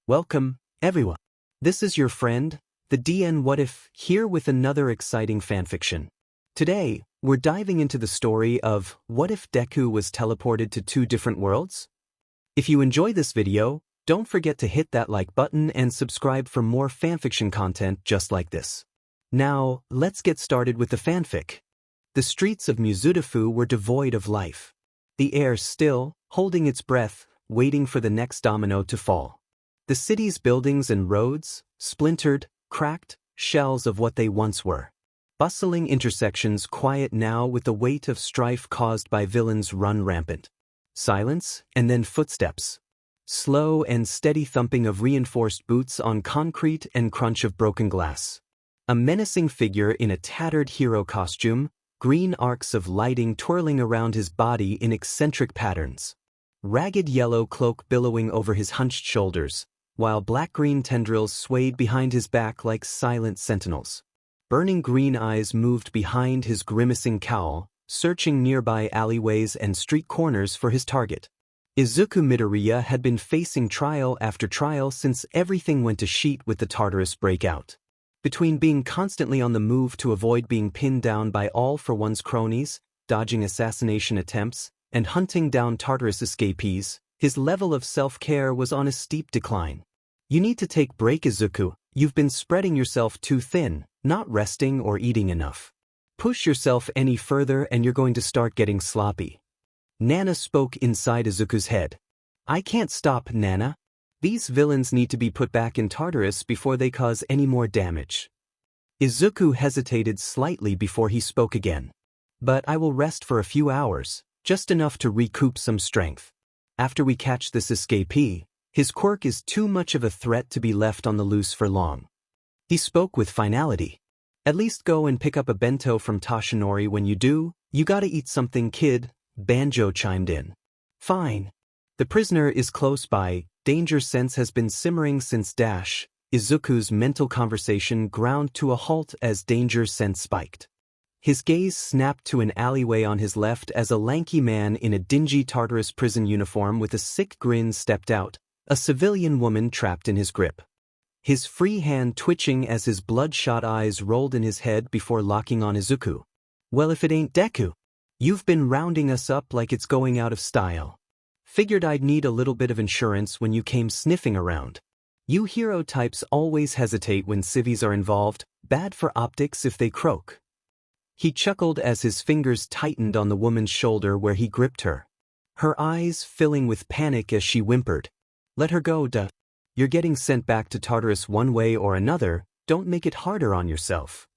Welcome, everyone. This is your friend, the DN What If, here with another exciting fanfiction. Today, we're diving into the story of What If Deku was teleported to two different worlds? If you enjoy this video, don't forget to hit that like button and subscribe for more fanfiction content just like this. Now, let's get started with the fanfic. The streets of Mizudafu were devoid of life. The air still, holding its breath, waiting for the next domino to fall. The city's buildings and roads, splintered, cracked, shells of what they once were. Bustling intersections quiet now with the weight of strife caused by villains run rampant. Silence, and then footsteps. Slow and steady thumping of reinforced boots on concrete and crunch of broken glass. A menacing figure in a tattered hero costume, green arcs of lighting twirling around his body in eccentric patterns. Ragged yellow cloak billowing over his hunched shoulders, while black-green tendrils swayed behind his back like silent sentinels. Burning green eyes moved behind his grimacing cowl, searching nearby alleyways and street corners for his target. Izuku Midoriya had been facing trial after trial since everything went to shit with the Tartarus breakout. Between being constantly on the move to avoid being pinned down by all for one's cronies, dodging assassination attempts, and hunting down Tartarus escapees, his level of self-care was on a steep decline. You need to take a break, Izuku. You've been spreading yourself too thin, not resting or eating enough. Push yourself any further and you're going to start getting sloppy. Nana spoke inside Izuku's head. I can't stop, Nana. These villains need to be put back in Tartarus before they cause any more damage. Izuku hesitated slightly before he spoke again. But I will rest for a few hours, just enough to recoup some strength. After we catch this escapee, his quirk is too much of a threat to be left on the loose for long. He spoke with finality. At least go and pick up a bento from Toshinori. When you do, you gotta eat something, kid, Banjo chimed in. Fine. The prisoner is close by. Danger sense has been simmering since Izuku's mental conversation ground to a halt as danger sense spiked. His gaze snapped to an alleyway on his left as a lanky man in a dingy Tartarus prison uniform with a sick grin stepped out, a civilian woman trapped in his grip. His free hand twitching as his bloodshot eyes rolled in his head before locking on Izuku. Well, if it ain't Deku. You've been rounding us up like it's going out of style. Figured I'd need a little bit of insurance when you came sniffing around. You hero types always hesitate when civvies are involved, bad for optics if they croak. He chuckled as his fingers tightened on the woman's shoulder where he gripped her. Her eyes filling with panic as she whimpered. Let her go, duh. You're getting sent back to Tartarus one way or another, don't make it harder on yourself.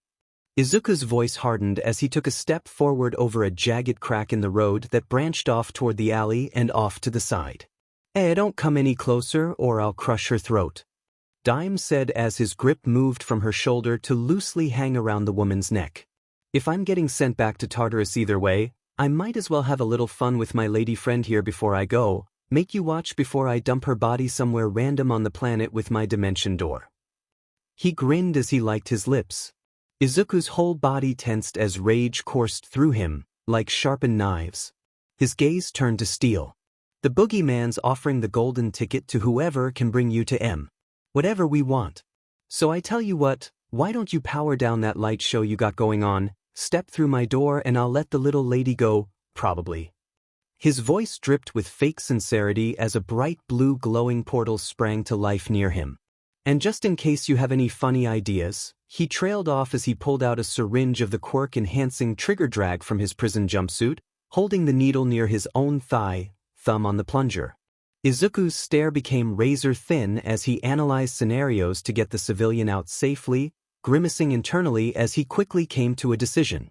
Izuku's voice hardened as he took a step forward over a jagged crack in the road that branched off toward the alley and off to the side. Don't come any closer or I'll crush her throat. Dime said as his grip moved from her shoulder to loosely hang around the woman's neck. If I'm getting sent back to Tartarus either way, I might as well have a little fun with my lady friend here before I go, make you watch before I dump her body somewhere random on the planet with my dimension door. He grinned as he liked his lips. Izuku's whole body tensed as rage coursed through him, like sharpened knives. His gaze turned to steel. The boogeyman's offering the golden ticket to whoever can bring you to M. Whatever we want. So I tell you what, why don't you power down that light show you got going on, step through my door and I'll let the little lady go, probably. His voice dripped with fake sincerity as a bright blue glowing portal sprang to life near him. And just in case you have any funny ideas, he trailed off as he pulled out a syringe of the quirk-enhancing trigger drag from his prison jumpsuit, holding the needle near his own thigh, thumb on the plunger. Izuku's stare became razor-thin as he analyzed scenarios to get the civilian out safely, grimacing internally as he quickly came to a decision.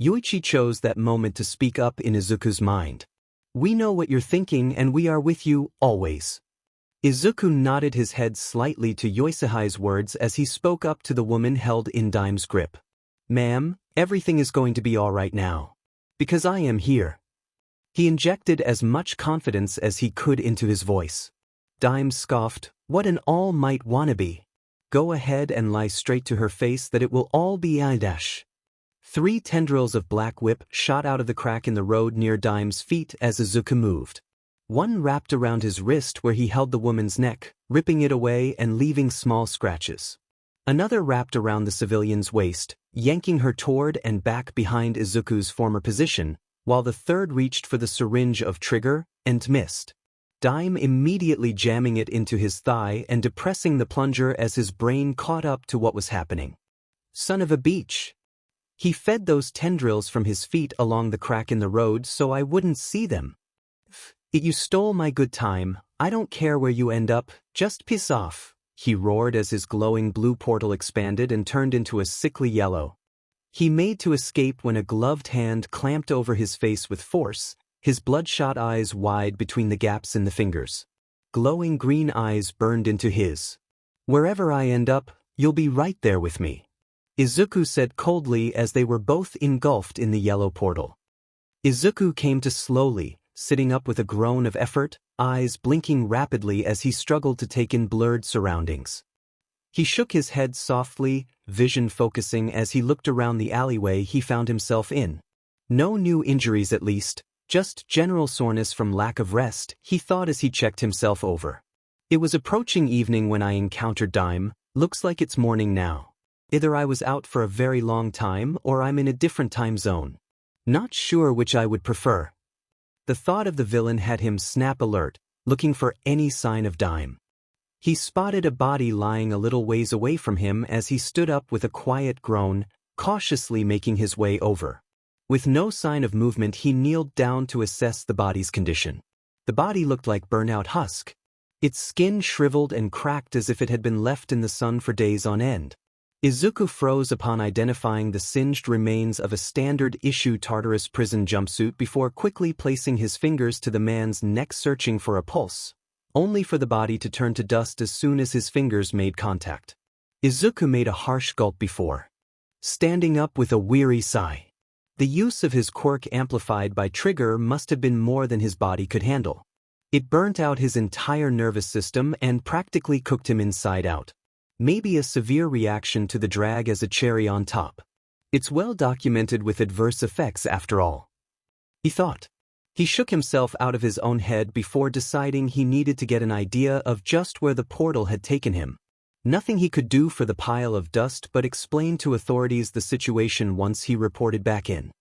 Yuichi chose that moment to speak up in Izuku's mind. We know what you're thinking and we are with you, always. Izuku nodded his head slightly to Yoshihai's words as he spoke up to the woman held in Dime's grip. Ma'am, everything is going to be all right now. Because I am here. He injected as much confidence as he could into his voice. Dime scoffed, what an all-might wannabe. Go ahead and lie straight to her face that it will all be I-. 3 tendrils of black whip shot out of the crack in the road near Dime's feet as Izuku moved. One wrapped around his wrist where he held the woman's neck, ripping it away and leaving small scratches. Another wrapped around the civilian's waist, yanking her toward and back behind Izuku's former position, while the third reached for the syringe of trigger and missed. Dime immediately jamming it into his thigh and depressing the plunger as his brain caught up to what was happening. Son of a beach! He fed those tendrils from his feet along the crack in the road so I wouldn't see them. You stole my good time, I don't care where you end up, just piss off, he roared as his glowing blue portal expanded and turned into a sickly yellow. He made to escape when a gloved hand clamped over his face with force, his bloodshot eyes wide between the gaps in the fingers. Glowing green eyes burned into his. Wherever I end up, you'll be right there with me, Izuku said coldly as they were both engulfed in the yellow portal. Izuku came to slowly, sitting up with a groan of effort, eyes blinking rapidly as he struggled to take in blurred surroundings. He shook his head softly, vision focusing as he looked around the alleyway he found himself in. No new injuries at least, just general soreness from lack of rest, he thought as he checked himself over. It was approaching evening when I encountered Dime, looks like it's morning now. Either I was out for a very long time or I'm in a different time zone. Not sure which I would prefer. The thought of the villain had him snap alert, looking for any sign of Dime. He spotted a body lying a little ways away from him as he stood up with a quiet groan, cautiously making his way over. With no sign of movement, he kneeled down to assess the body's condition. The body looked like burnt-out husk. Its skin shriveled and cracked as if it had been left in the sun for days on end. Izuku froze upon identifying the singed remains of a standard-issue Tartarus prison jumpsuit before quickly placing his fingers to the man's neck searching for a pulse, only for the body to turn to dust as soon as his fingers made contact. Izuku made a harsh gulp before standing up with a weary sigh. The use of his quirk amplified by trigger must have been more than his body could handle. It burnt out his entire nervous system and practically cooked him inside out. Maybe a severe reaction to the drag as a cherry on top. It's well documented with adverse effects after all, he thought. He shook himself out of his own head before deciding he needed to get an idea of just where the portal had taken him. Nothing he could do for the pile of dust but explain to authorities the situation once he reported back in.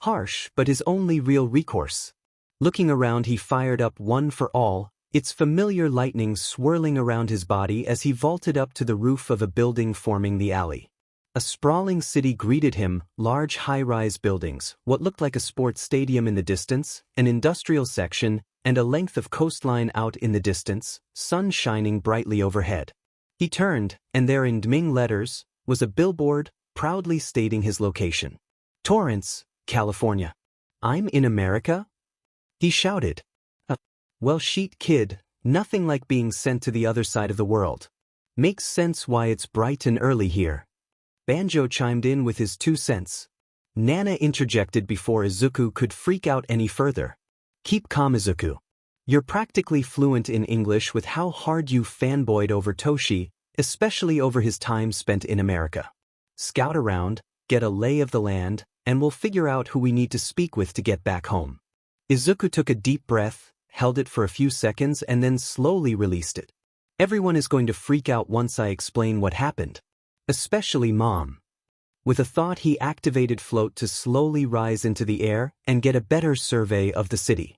Harsh, but his only real recourse. Looking around, he fired up One for All, its familiar lightning swirling around his body as he vaulted up to the roof of a building forming the alley. A sprawling city greeted him, large high-rise buildings, what looked like a sports stadium in the distance, an industrial section, and a length of coastline out in the distance, sun shining brightly overhead. He turned, and there in Ming letters was a billboard proudly stating his location. Torrance, California. I'm in America? He shouted. Well, sheet kid, nothing like being sent to the other side of the world. Makes sense why it's bright and early here. Banjo chimed in with his 2 cents. Nana interjected before Izuku could freak out any further. Keep calm, Izuku. You're practically fluent in English with how hard you fanboyed over Toshi, especially over his time spent in America. Scout around, get a lay of the land, and we'll figure out who we need to speak with to get back home. Izuku took a deep breath, held it for a few seconds and then slowly released it. Everyone is going to freak out once I explain what happened. Especially Mom. With a thought, he activated float to slowly rise into the air and get a better survey of the city.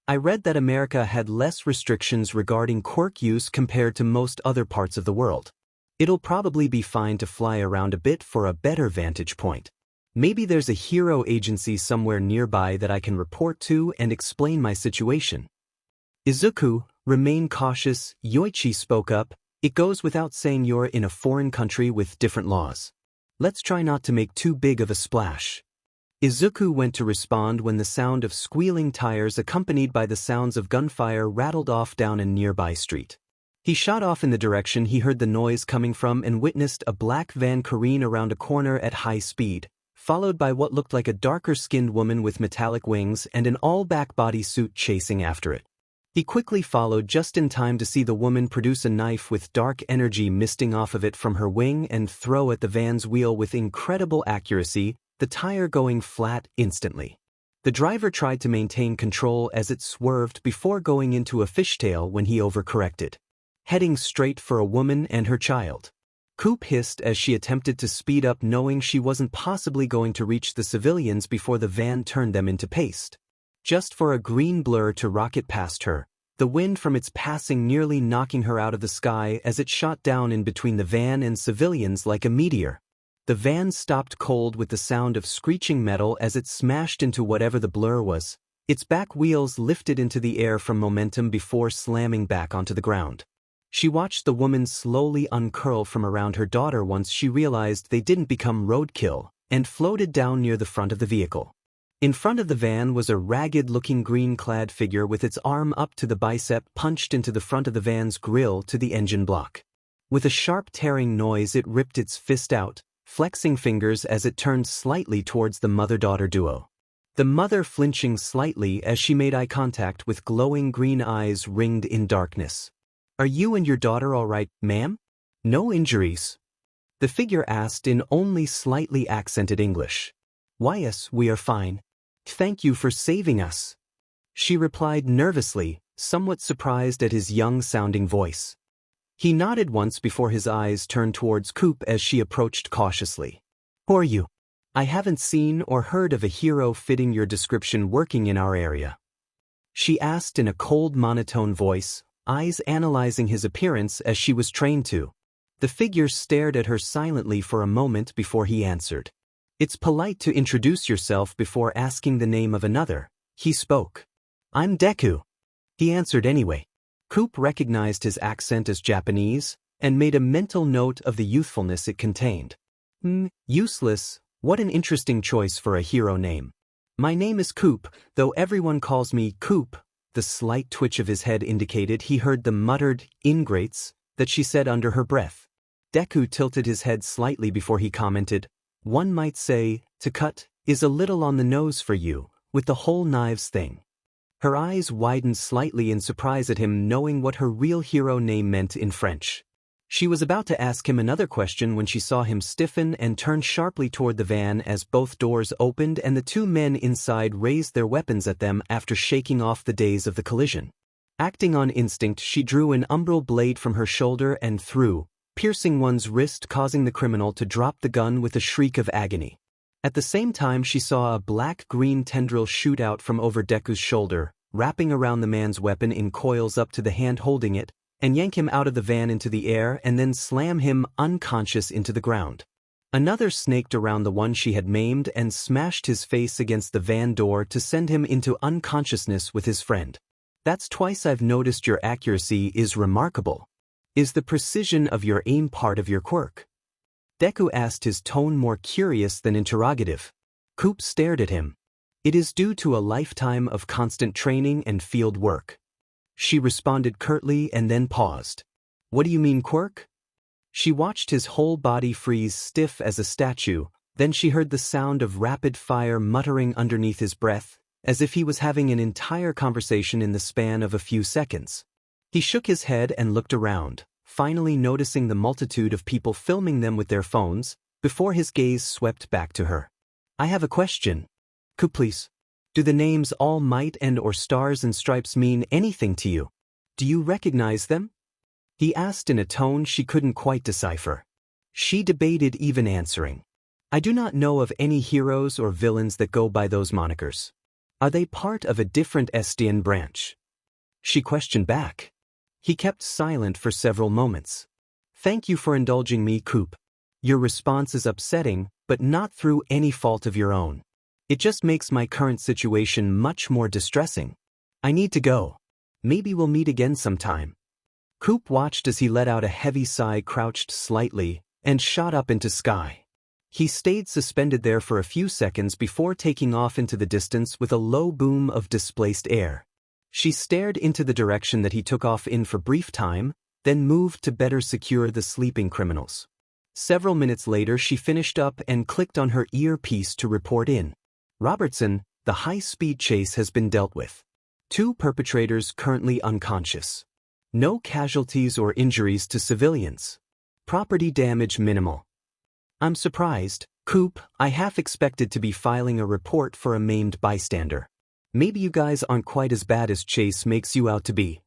I read that America had less restrictions regarding quirk use compared to most other parts of the world. It'll probably be fine to fly around a bit for a better vantage point. Maybe there's a hero agency somewhere nearby that I can report to and explain my situation. Izuku, remain cautious, Yoichi spoke up. It goes without saying you're in a foreign country with different laws. Let's try not to make too big of a splash. Izuku went to respond when the sound of squealing tires accompanied by the sounds of gunfire rattled off down a nearby street. He shot off in the direction he heard the noise coming from and witnessed a black van careen around a corner at high speed, followed by what looked like a darker-skinned woman with metallic wings and an all-black bodysuit chasing after it. He quickly followed just in time to see the woman produce a knife with dark energy misting off of it from her wing and throw at the van's wheel with incredible accuracy, the tire going flat instantly. The driver tried to maintain control as it swerved before going into a fishtail when he overcorrected. heading straight for a woman and her child. Coop hissed as she attempted to speed up, knowing she wasn't possibly going to reach the civilians before the van turned them into paste. Just for a green blur to rocket past her, the wind from its passing nearly knocking her out of the sky as it shot down in between the van and civilians like a meteor. The van stopped cold with the sound of screeching metal as it smashed into whatever the blur was. Its back wheels lifted into the air from momentum before slamming back onto the ground. She watched the woman slowly uncurl from around her daughter once she realized they didn't become roadkill, and floated down near the front of the vehicle. In front of the van was a ragged-looking green-clad figure with its arm up to the bicep punched into the front of the van's grille to the engine block. With a sharp tearing noise, it ripped its fist out, flexing fingers as it turned slightly towards the mother-daughter duo. The mother flinching slightly as she made eye contact with glowing green eyes ringed in darkness. "Are you and your daughter all right, ma'am? No injuries?" The figure asked in only slightly accented English. "Why, yes, we are fine. Thank you for saving us," she replied nervously, somewhat surprised at his young-sounding voice. He nodded once before his eyes turned towards Coop as she approached cautiously. "Who are you? I haven't seen or heard of a hero fitting your description working in our area," she asked in a cold monotone voice, eyes analyzing his appearance as she was trained to. The figure stared at her silently for a moment before he answered. "It's polite to introduce yourself before asking the name of another," he spoke. "I'm Deku." He answered anyway. Coop recognized his accent as Japanese, and made a mental note of the youthfulness it contained. Useless, what an interesting choice for a hero name. "My name is Coop, though everyone calls me Coop." The slight twitch of his head indicated he heard the muttered "ingrates" that she said under her breath. Deku tilted his head slightly before he commented, "One might say, to cut is a little on the nose for you, with the whole knives thing." Her eyes widened slightly in surprise at him knowing what her real hero name meant in French. She was about to ask him another question when she saw him stiffen and turn sharply toward the van as both doors opened and the two men inside raised their weapons at them after shaking off the daze of the collision. Acting on instinct, she drew an umbral blade from her shoulder and threw, piercing one's wrist, causing the criminal to drop the gun with a shriek of agony. At the same time, she saw a black-green tendril shoot out from over Deku's shoulder, wrapping around the man's weapon in coils up to the hand holding it, and yank him out of the van into the air and then slam him unconscious into the ground. Another snaked around the one she had maimed and smashed his face against the van door to send him into unconsciousness with his friend. "That's twice I've noticed your accuracy is remarkable. Is the precision of your aim part of your quirk?" Deku asked, his tone more curious than interrogative. Coop stared at him. "It is due to a lifetime of constant training and field work," she responded curtly and then paused. "What do you mean quirk?" She watched his whole body freeze stiff as a statue, then she heard the sound of rapid fire muttering underneath his breath, as if he was having an entire conversation in the span of a few seconds. He shook his head and looked around, finally noticing the multitude of people filming them with their phones, before his gaze swept back to her. "I have a question. Could please? Do the names All Might and or Stars and Stripes mean anything to you? Do you recognize them?" he asked in a tone she couldn't quite decipher. She debated even answering. "I do not know of any heroes or villains that go by those monikers. Are they part of a different Estian branch?" she questioned back. He kept silent for several moments. "Thank you for indulging me, Coop. Your response is upsetting, but not through any fault of your own. It just makes my current situation much more distressing. I need to go. Maybe we'll meet again sometime." Coop watched as he let out a heavy sigh, crouched slightly, and shot up into sky. He stayed suspended there for a few seconds before taking off into the distance with a low boom of displaced air. She stared into the direction that he took off in for a brief time, then moved to better secure the sleeping criminals. Several minutes later, she finished up and clicked on her earpiece to report in. "Robertson, the high-speed chase has been dealt with. 2 perpetrators currently unconscious. No casualties or injuries to civilians. Property damage minimal." "I'm surprised, Coop. I half expected to be filing a report for a maimed bystander. Maybe you guys aren't quite as bad as Chase makes you out to be."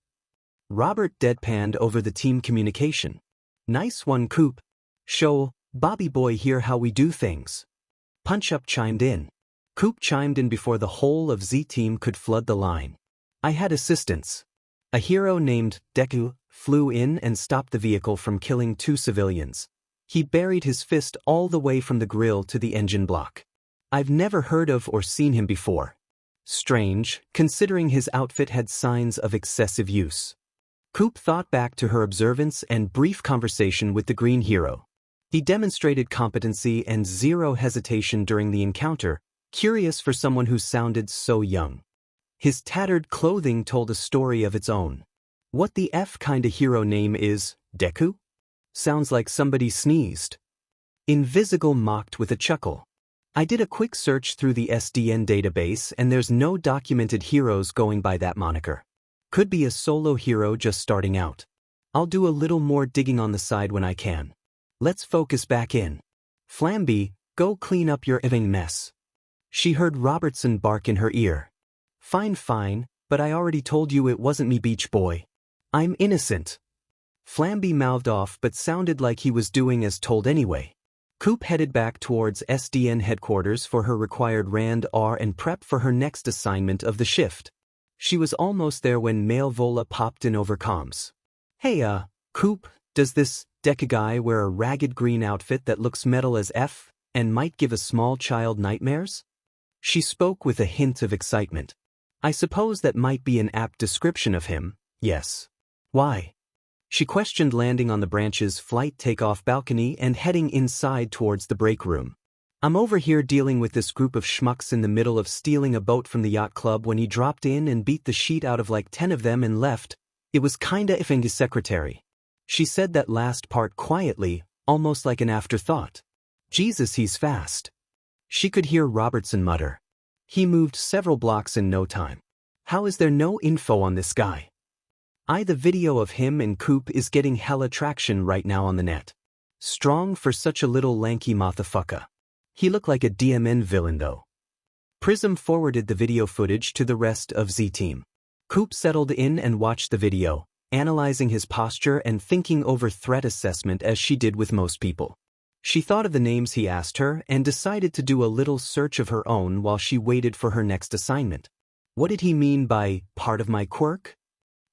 Robert deadpanned over the team communication. Nice one, Coop. Show, Bobby boy here how we do things. Punch-Up chimed in. Coop chimed in before the whole of Z-Team could flood the line. I had assistance. A hero named Deku flew in and stopped the vehicle from killing 2 civilians. He buried his fist all the way from the grill to the engine block. I've never heard of or seen him before. Strange, considering his outfit had signs of excessive use. Coop thought back to her observance and brief conversation with the green hero. He demonstrated competency and zero hesitation during the encounter, curious for someone who sounded so young. His tattered clothing told a story of its own. What the F kinda hero name is, Deku? Sounds like somebody sneezed. Invisible mocked with a chuckle. I did a quick search through the SDN database and there's no documented heroes going by that moniker. Could be a solo hero just starting out. I'll do a little more digging on the side when I can. Let's focus back in. Flamby, go clean up your eving mess. She heard Robertson bark in her ear. Fine, but I already told you it wasn't me, beach boy. I'm innocent. Flamby mouthed off but sounded like he was doing as told anyway. Coop headed back towards SDN headquarters for her required Rand R and prep for her next assignment of the shift. She was almost there when Male Vola popped in over comms. Hey Coop, does this Deku guy wear a ragged green outfit that looks metal as F and might give a small child nightmares? She spoke with a hint of excitement. I suppose that might be an apt description of him, yes. Why? She questioned, landing on the branch's flight takeoff balcony and heading inside towards the break room. I'm over here dealing with this group of schmucks in the middle of stealing a boat from the yacht club when he dropped in and beat the sheet out of like 10 of them and left. It was kinda effing his secretary. She said that last part quietly, almost like an afterthought. Jesus, he's fast. She could hear Robertson mutter. He moved several blocks in no time. How is there no info on this guy? The video of him and Coop is getting hella traction right now on the net. Strong for such a little lanky motherfucker. He looked like a DMN villain though. Prism forwarded the video footage to the rest of Z-Team. Coop settled in and watched the video, analyzing his posture and thinking over threat assessment as she did with most people. She thought of the names he asked her and decided to do a little search of her own while she waited for her next assignment. What did he mean by part of my quirk?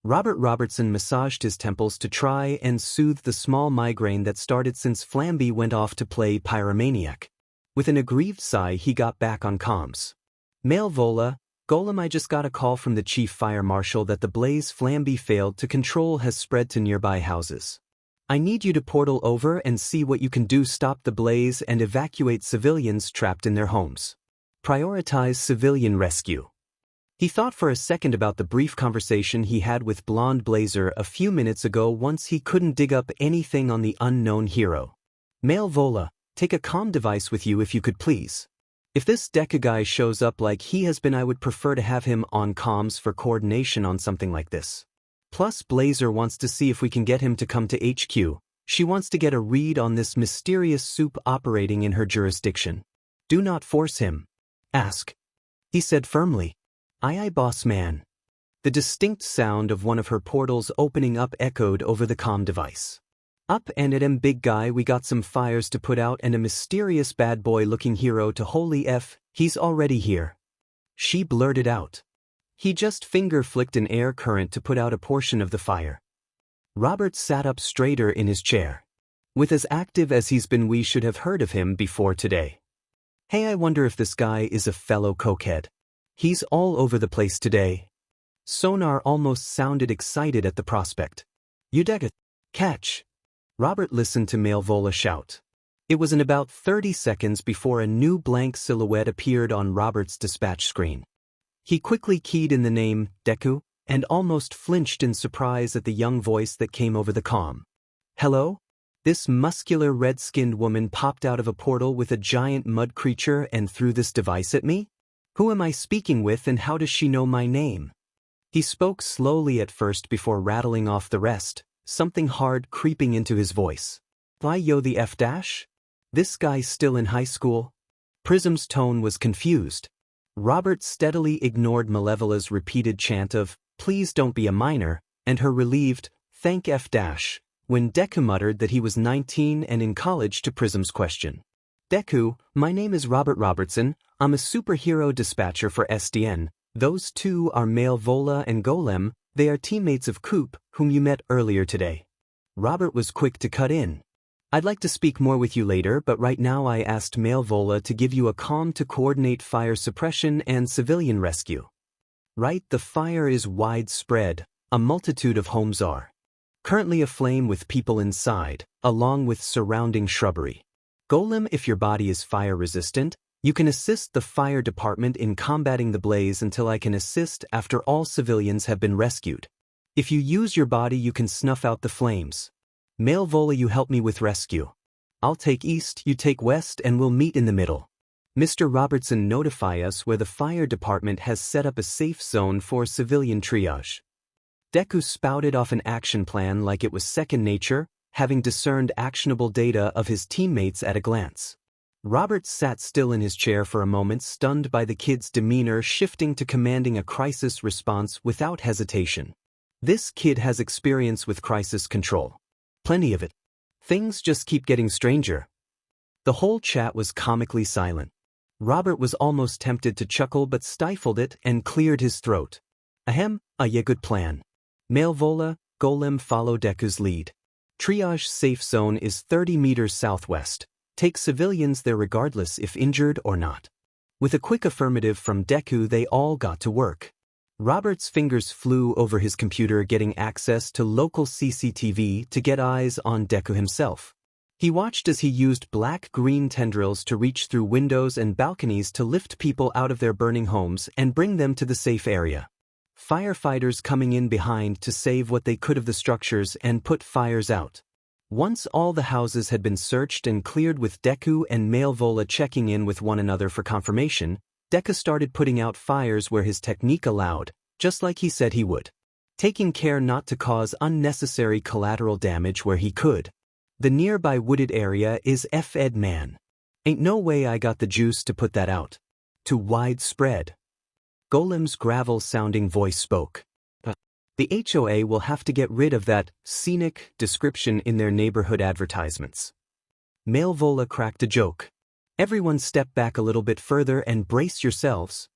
Robertson massaged his temples to try and soothe the small migraine that started since Flamby went off to play Pyromaniac. With an aggrieved sigh, he got back on comms. Male Vola, Golem, I just got a call from the chief fire marshal that the blaze Flamby failed to control has spread to nearby houses. I need you to portal over and see what you can do, stop the blaze and evacuate civilians trapped in their homes. Prioritize civilian rescue. He thought for a second about the brief conversation he had with Blonde Blazer a few minutes ago once he couldn't dig up anything on the unknown hero. Male Vola, take a comm device with you if you could please. If this Deku guy shows up like he has been, I would prefer to have him on comms for coordination on something like this. Plus Blazer wants to see if we can get him to come to HQ. She wants to get a read on this mysterious soup operating in her jurisdiction. Do not force him. Ask. He said firmly. Aye, boss man. The distinct sound of one of her portals opening up echoed over the comm device. Up and at him, big guy, we got some fires to put out and a mysterious bad boy looking hero to holy F, he's already here. She blurted out. He just finger flicked an air current to put out a portion of the fire. Robert sat up straighter in his chair. With as active as he's been, we should have heard of him before today. Hey, I wonder if this guy is a fellow cokehead. He's all over the place today. Sonar almost sounded excited at the prospect. You dega catch. Robert listened to Male Vola shout. It was in about 30 seconds before a new blank silhouette appeared on Robert's dispatch screen. He quickly keyed in the name, Deku, and almost flinched in surprise at the young voice that came over the comm. Hello? This muscular red-skinned woman popped out of a portal with a giant mud creature and threw this device at me? Who am I speaking with and how does she know my name? He spoke slowly at first before rattling off the rest, something hard creeping into his voice. Why yo the F dash? This guy's still in high school? Prism's tone was confused. Robert steadily ignored Malevola's repeated chant of, please don't be a minor, and her relieved, "Thank F dash," when Deku muttered that he was 19 and in college to Prism's question. "Deku, my name is Robert Robertson, I'm a superhero dispatcher for SDN. Those two are Malevola and Golem, they are teammates of Coop, whom you met earlier today." Robert was quick to cut in. "I'd like to speak more with you later, but right now I asked Malevola to give you a comm to coordinate fire suppression and civilian rescue." "Right, the fire is widespread, a multitude of homes are currently aflame with people inside, along with surrounding shrubbery. Golem, if your body is fire resistant, you can assist the fire department in combating the blaze until I can assist after all civilians have been rescued. If you use your body you can snuff out the flames. Malevola, you help me with rescue. I'll take east, you take west, and we'll meet in the middle. Mr. Robertson, notify us where the fire department has set up a safe zone for civilian triage." Deku spouted off an action plan like it was second nature, having discerned actionable data of his teammates at a glance. Robert sat still in his chair for a moment, stunned by the kid's demeanor shifting to commanding a crisis response without hesitation. This kid has experience with crisis control. Plenty of it. Things just keep getting stranger. The whole chat was comically silent. Robert was almost tempted to chuckle but stifled it and cleared his throat. "Ahem, yeah, good plan. Malevola, Golem, follow Deku's lead. Triage safe zone is 30 meters southwest. Take civilians there regardless if injured or not." With a quick affirmative from Deku, they all got to work. Robert's fingers flew over his computer, getting access to local CCTV to get eyes on Deku himself. He watched as he used black-green tendrils to reach through windows and balconies to lift people out of their burning homes and bring them to the safe area. Firefighters coming in behind to save what they could of the structures and put fires out. Once all the houses had been searched and cleared with Deku and Malevola checking in with one another for confirmation, Deku started putting out fires where his technique allowed, just like he said he would, taking care not to cause unnecessary collateral damage where he could. The nearby wooded area is F-ed man. Ain't no way I got the juice to put that out. Too widespread. Golem's gravel-sounding voice spoke. The HOA will have to get rid of that scenic description in their neighborhood advertisements. Malevola cracked a joke. Everyone step back a little bit further and brace yourselves.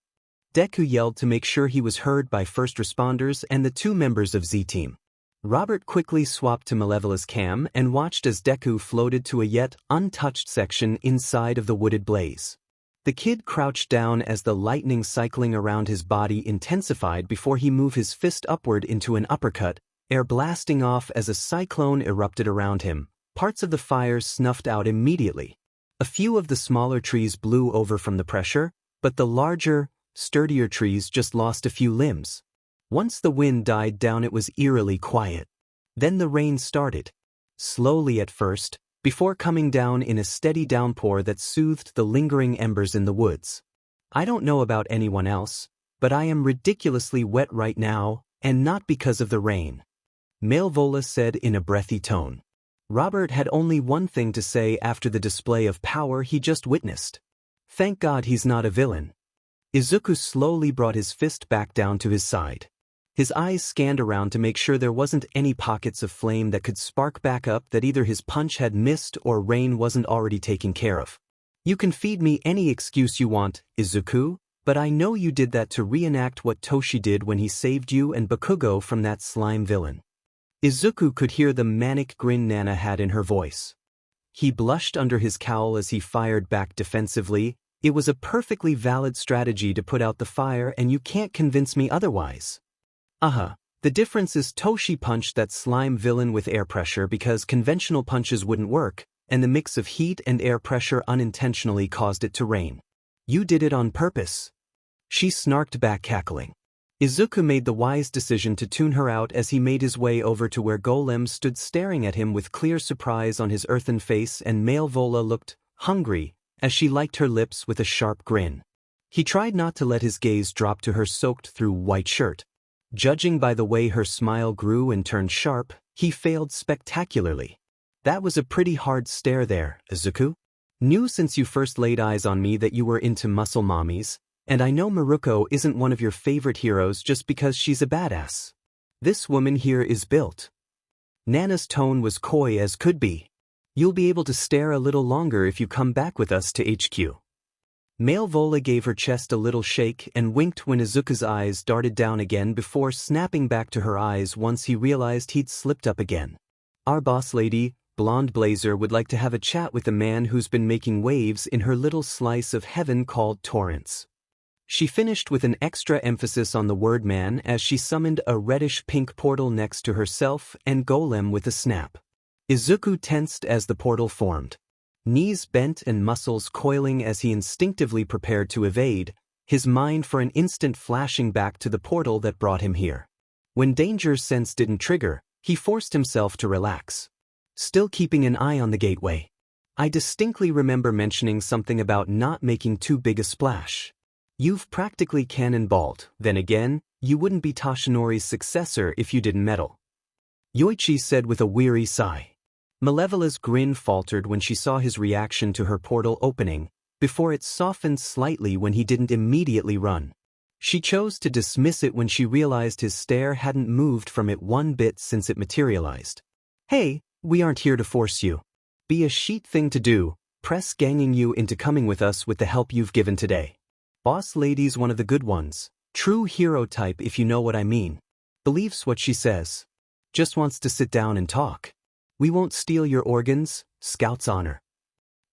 Deku yelled to make sure he was heard by first responders and the two members of Z-Team. Robert quickly swapped to Malevola's cam and watched as Deku floated to a yet untouched section inside of the wooded blaze. The kid crouched down as the lightning cycling around his body intensified before he moved his fist upward into an uppercut, air blasting off as a cyclone erupted around him. Parts of the fire snuffed out immediately. A few of the smaller trees blew over from the pressure, but the larger, sturdier trees just lost a few limbs. Once the wind died down it was eerily quiet. Then the rain started. Slowly at first, before coming down in a steady downpour that soothed the lingering embers in the woods. "I don't know about anyone else, but I am ridiculously wet right now, and not because of the rain," Malevola said in a breathy tone. Robert had only one thing to say after the display of power he just witnessed. Thank God he's not a villain. Izuku slowly brought his fist back down to his side. His eyes scanned around to make sure there wasn't any pockets of flame that could spark back up, that either his punch had missed or rain wasn't already taken care of. "You can feed me any excuse you want, Izuku, but I know you did that to reenact what Toshi did when he saved you and Bakugo from that slime villain." Izuku could hear the manic grin Nana had in her voice. He blushed under his cowl as he fired back defensively. "It was a perfectly valid strategy to put out the fire, and you can't convince me otherwise." The difference is Toshi punched that slime villain with air pressure because conventional punches wouldn't work, and the mix of heat and air pressure unintentionally caused it to rain. "You did it on purpose." She snarked back, cackling. Izuku made the wise decision to tune her out as he made his way over to where Golem stood staring at him with clear surprise on his earthen face, and Malevola looked hungry as she liked her lips with a sharp grin. He tried not to let his gaze drop to her soaked-through white shirt. Judging by the way her smile grew and turned sharp, he failed spectacularly. "That was a pretty hard stare there, Izuku. Knew since you first laid eyes on me that you were into muscle mommies, and I know Maruko isn't one of your favorite heroes just because she's a badass." This woman here is built. Nana's tone was coy as could be. You'll be able to stare a little longer if you come back with us to HQ. Malvola gave her chest a little shake and winked when Izuku's eyes darted down again before snapping back to her eyes once he realized he'd slipped up again. Our boss lady, Blonde Blazer, would like to have a chat with the man who's been making waves in her little slice of heaven called Torrance. She finished with an extra emphasis on the word man as she summoned a reddish-pink portal next to herself and Golem with a snap. Izuku tensed as the portal formed. Knees bent and muscles coiling as he instinctively prepared to evade, his mind for an instant flashing back to the portal that brought him here. When danger's sense didn't trigger, he forced himself to relax. Still keeping an eye on the gateway. I distinctly remember mentioning something about not making too big a splash. You've practically cannonballed, then again, you wouldn't be Toshinori's successor if you didn't meddle. Yoichi said with a weary sigh. Malevola's grin faltered when she saw his reaction to her portal opening, before it softened slightly when he didn't immediately run. She chose to dismiss it when she realized his stare hadn't moved from it one bit since it materialized. Hey, we aren't here to force you. Be a sheet thing to do, press ganging you into coming with us with the help you've given today. Boss lady's one of the good ones. True hero type if you know what I mean. Believes what she says. Just wants to sit down and talk. We won't steal your organs, Scout's honor.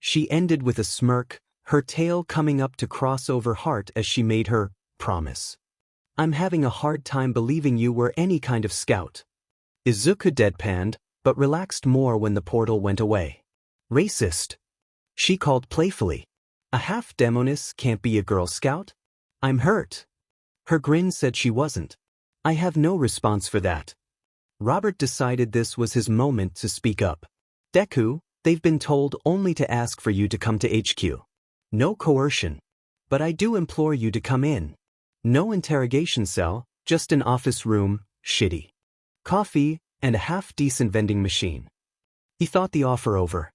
She ended with a smirk, her tail coming up to cross over heart as she made her promise. I'm having a hard time believing you were any kind of scout. Izuku deadpanned, but relaxed more when the portal went away. Racist. She called playfully. A half-demoness can't be a Girl Scout? I'm hurt. Her grin said she wasn't. I have no response for that. Robert decided this was his moment to speak up. Deku, they've been told only to ask for you to come to HQ. No coercion. But I do implore you to come in. No interrogation cell, just an office room, shitty coffee, and a half-decent vending machine. He thought the offer over.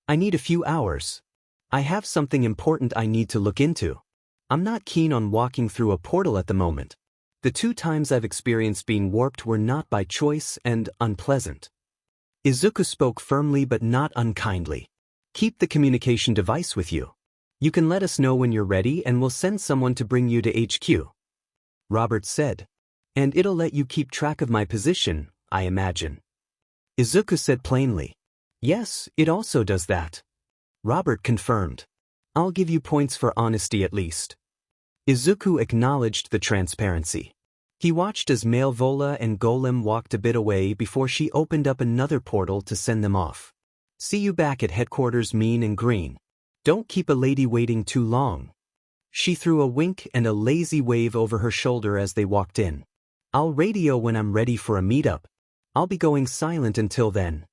I need a few hours. I have something important I need to look into. I'm not keen on walking through a portal at the moment. The 2 times I've experienced being warped were not by choice and unpleasant. Izuku spoke firmly but not unkindly. Keep the communication device with you. You can let us know when you're ready and we'll send someone to bring you to HQ. Robert said. And it'll let you keep track of my position, I imagine. Izuku said plainly. Yes, it also does that. Robert confirmed. I'll give you points for honesty at least. Izuku acknowledged the transparency. He watched as Malvola and Golem walked a bit away before she opened up another portal to send them off. See you back at headquarters, Mean and Green. Don't keep a lady waiting too long. She threw a wink and a lazy wave over her shoulder as they walked in. I'll radio when I'm ready for a meetup. I'll be going silent until then.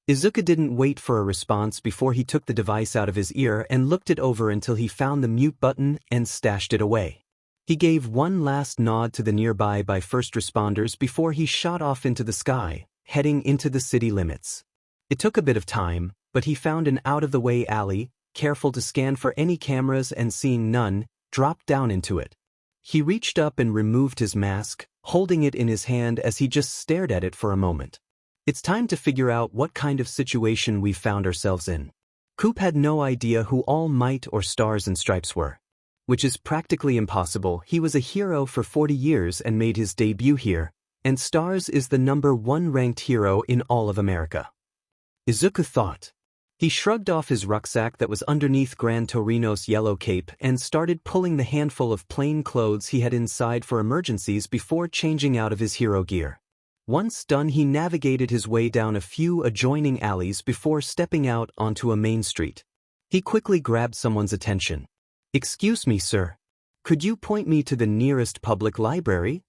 Izuku didn't wait for a response before he took the device out of his ear and looked it over until he found the mute button and stashed it away. He gave one last nod to the nearby first responders before he shot off into the sky, heading into the city limits. It took a bit of time, but he found an out-of-the-way alley, careful to scan for any cameras and seeing none, dropped down into it. He reached up and removed his mask, holding it in his hand as he just stared at it for a moment. It's time to figure out what kind of situation we found ourselves in. Coop had no idea who All Might or Stars and Stripes were. Which is practically impossible. He was a hero for 40 years and made his debut here, and Stars is the #1 ranked hero in all of America. Izuku thought. He shrugged off his rucksack that was underneath Gran Torino's yellow cape and started pulling the handful of plain clothes he had inside for emergencies before changing out of his hero gear. Once done, he navigated his way down a few adjoining alleys before stepping out onto a main street. He quickly grabbed someone's attention. Excuse me, sir. Could you point me to the nearest public library?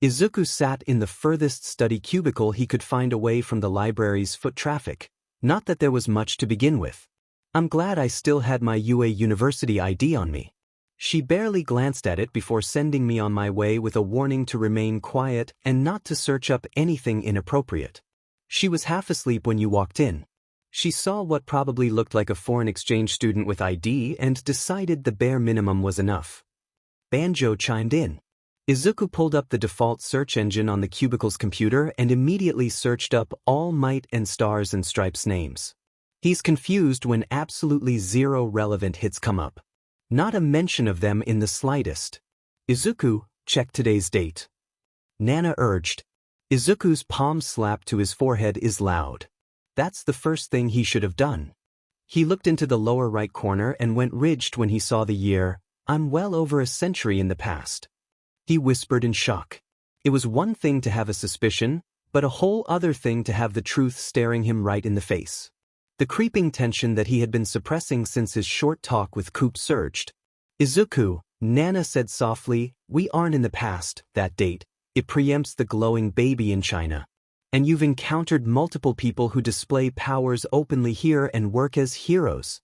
Izuku sat in the furthest study cubicle he could find away from the library's foot traffic. Not that there was much to begin with. I'm glad I still had my UA University ID on me. She barely glanced at it before sending me on my way with a warning to remain quiet and not to search up anything inappropriate. She was half asleep when you walked in. She saw what probably looked like a foreign exchange student with ID and decided the bare minimum was enough. Banjo chimed in. Izuku pulled up the default search engine on the cubicle's computer and immediately searched up All Might and Stars and Stripes names. He's confused when absolutely zero relevant hits come up. Not a mention of them in the slightest. Izuku, check today's date. Nana urged. Izuku's palm slap to his forehead is loud. That's the first thing he should have done. He looked into the lower right corner and went ridged when he saw the year. I'm well over a century in the past. He whispered in shock. It was one thing to have a suspicion, but a whole other thing to have the truth staring him right in the face. The creeping tension that he had been suppressing since his short talk with Coop surged. Izuku, Nana said softly, we aren't in the past, that date. It preempts the glowing baby in China. And you've encountered multiple people who display powers openly here and work as heroes.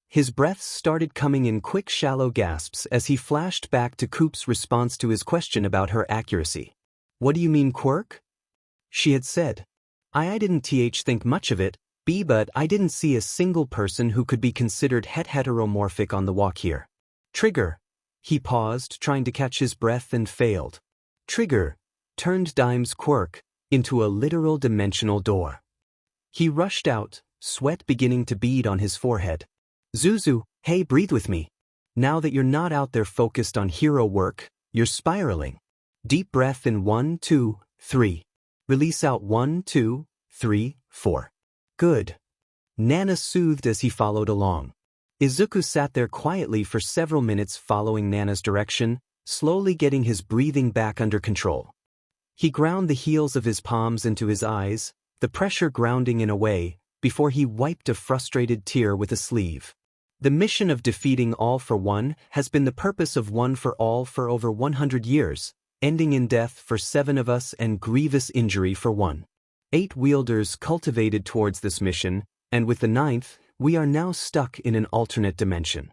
His breaths started coming in quick shallow gasps as he flashed back to Coop's response to his question about her accuracy. What do you mean quirk? She had said. I didn't think much of it, but I didn't see a single person who could be considered heteromorphic on the walk here. Trigger. He paused, trying to catch his breath and failed. Trigger turned Dime's quirk into a literal dimensional door. He rushed out, sweat beginning to bead on his forehead. Zuzu, hey, breathe with me. Now that you're not out there focused on hero work, you're spiraling. Deep breath in 1, 2, 3. Release out 1, 2, 3, 4. Good. Nana soothed as he followed along. Izuku sat there quietly for several minutes following Nana's direction, slowly getting his breathing back under control. He ground the heels of his palms into his eyes, the pressure grounding in a way, before he wiped a frustrated tear with a sleeve. The mission of defeating All for One has been the purpose of One for All for over 100 years, ending in death for 7 of us and grievous injury for 1. 8 wielders cultivated towards this mission, and with the 9th, we are now stuck in an alternate dimension.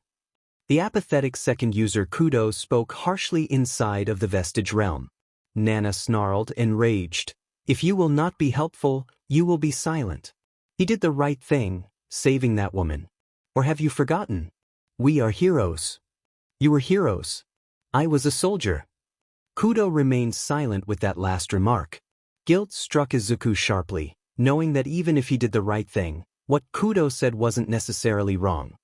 The apathetic second user Kudo spoke harshly inside of the vestige realm. Nana snarled, enraged. If you will not be helpful, you will be silent. He did the right thing, saving that woman. Or have you forgotten? We are heroes. You were heroes. I was a soldier. Kudo remained silent with that last remark. Guilt struck Izuku sharply, knowing that even if he did the right thing, what Kudo said wasn't necessarily wrong.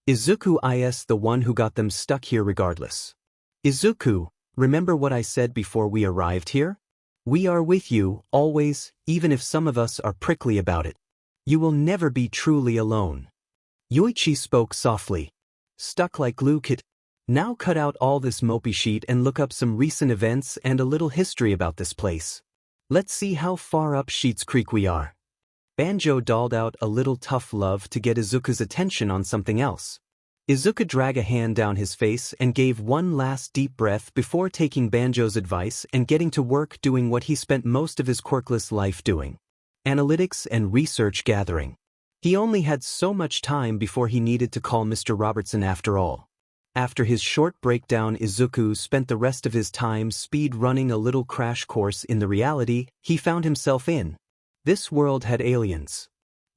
Izuku is the one who got them stuck here regardless. Izuku, remember what I said before we arrived here? We are with you, always, even if some of us are prickly about it. You will never be truly alone. Yoichi spoke softly. Stuck like glue kit. Now cut out all this mopey sheet and look up some recent events and a little history about this place. Let's see how far up Sheets Creek we are. Banjo dolled out a little tough love to get Izuku's attention on something else. Izuku dragged a hand down his face and gave one last deep breath before taking Banjo's advice and getting to work doing what he spent most of his quirkless life doing. Analytics and research gathering. He only had so much time before he needed to call Mr. Robertson after all. After his short breakdown, Izuku spent the rest of his time speed running a little crash course in the reality he found himself in. This world had aliens.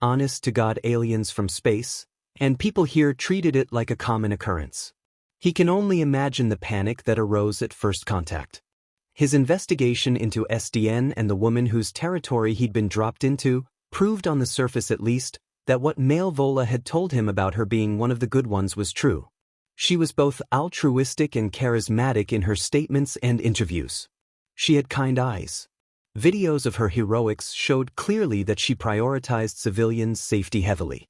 Honest-to-God aliens from space, and people here treated it like a common occurrence. He can only imagine the panic that arose at first contact. His investigation into SDN and the woman whose territory he'd been dropped into proved on the surface at least that what Malvola had told him about her being one of the good ones was true. She was both altruistic and charismatic in her statements and interviews. She had kind eyes. Videos of her heroics showed clearly that she prioritized civilians' safety heavily.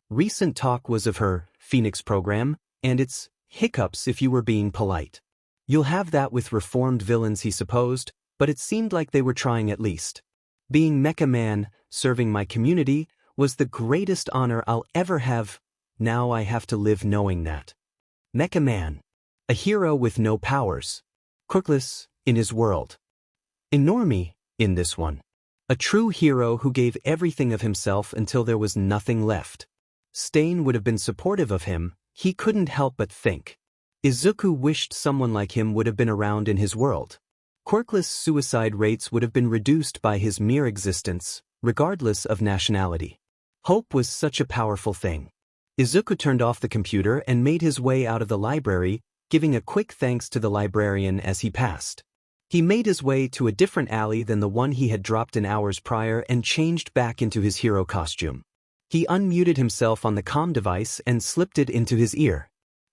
Recent talk was of her Phoenix program and its hiccups if you were being polite. You'll have that with reformed villains, he supposed, but it seemed like they were trying at least. Being Mecha Man, serving my community, was the greatest honor I'll ever have. Now I have to live knowing that. Mecha Man. A hero with no powers. Quirkless, in his world. Enorme, in this one. A true hero who gave everything of himself until there was nothing left. Stain would have been supportive of him, he couldn't help but think. Izuku wished someone like him would have been around in his world. Quirkless suicide rates would have been reduced by his mere existence, regardless of nationality. Hope was such a powerful thing. Izuku turned off the computer and made his way out of the library, giving a quick thanks to the librarian as he passed. He made his way to a different alley than the one he had dropped in hours prior and changed back into his hero costume. He unmuted himself on the comm device and slipped it into his ear.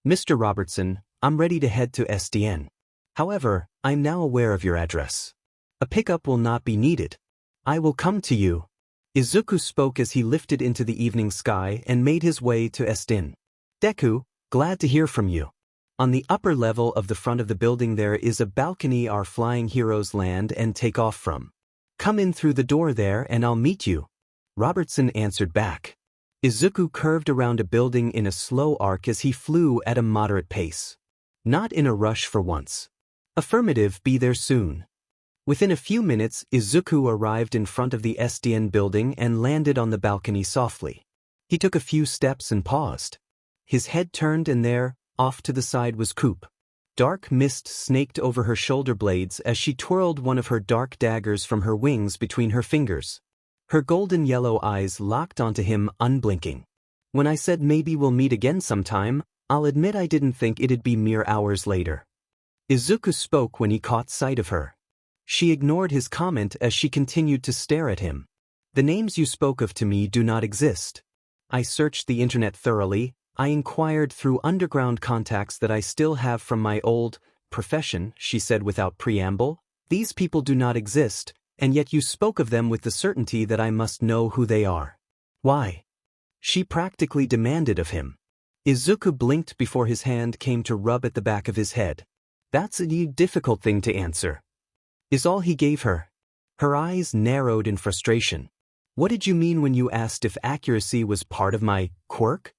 "Mr. Robertson, I'm ready to head to SDN. However, I'm now aware of your address. A pickup will not be needed. I will come to you." Izuku spoke as he lifted into the evening sky and made his way to SDN. "Deku, glad to hear from you. On the upper level of the front of the building there is a balcony our flying heroes land and take off from. Come in through the door there and I'll meet you," Robertson answered back. Izuku curved around a building in a slow arc as he flew at a moderate pace. Not in a rush for once. "Affirmative, be there soon." Within a few minutes, Izuku arrived in front of the SDN building and landed on the balcony softly. He took a few steps and paused. His head turned and there, off to the side, was Coop. Dark mist snaked over her shoulder blades as she twirled one of her dark daggers from her wings between her fingers. Her golden yellow eyes locked onto him, unblinking. "When I said maybe we'll meet again sometime, I'll admit I didn't think it'd be mere hours later." Izuku spoke when he caught sight of her. She ignored his comment as she continued to stare at him. "The names you spoke of to me do not exist. I searched the internet thoroughly. I inquired through underground contacts that I still have from my old profession," she said without preamble. "These people do not exist, and yet you spoke of them with the certainty that I must know who they are. Why?" she practically demanded of him. Izuku blinked before his hand came to rub at the back of his head. "That's a difficult thing to answer," is all he gave her. Her eyes narrowed in frustration. "What did you mean when you asked if accuracy was part of my quirk?"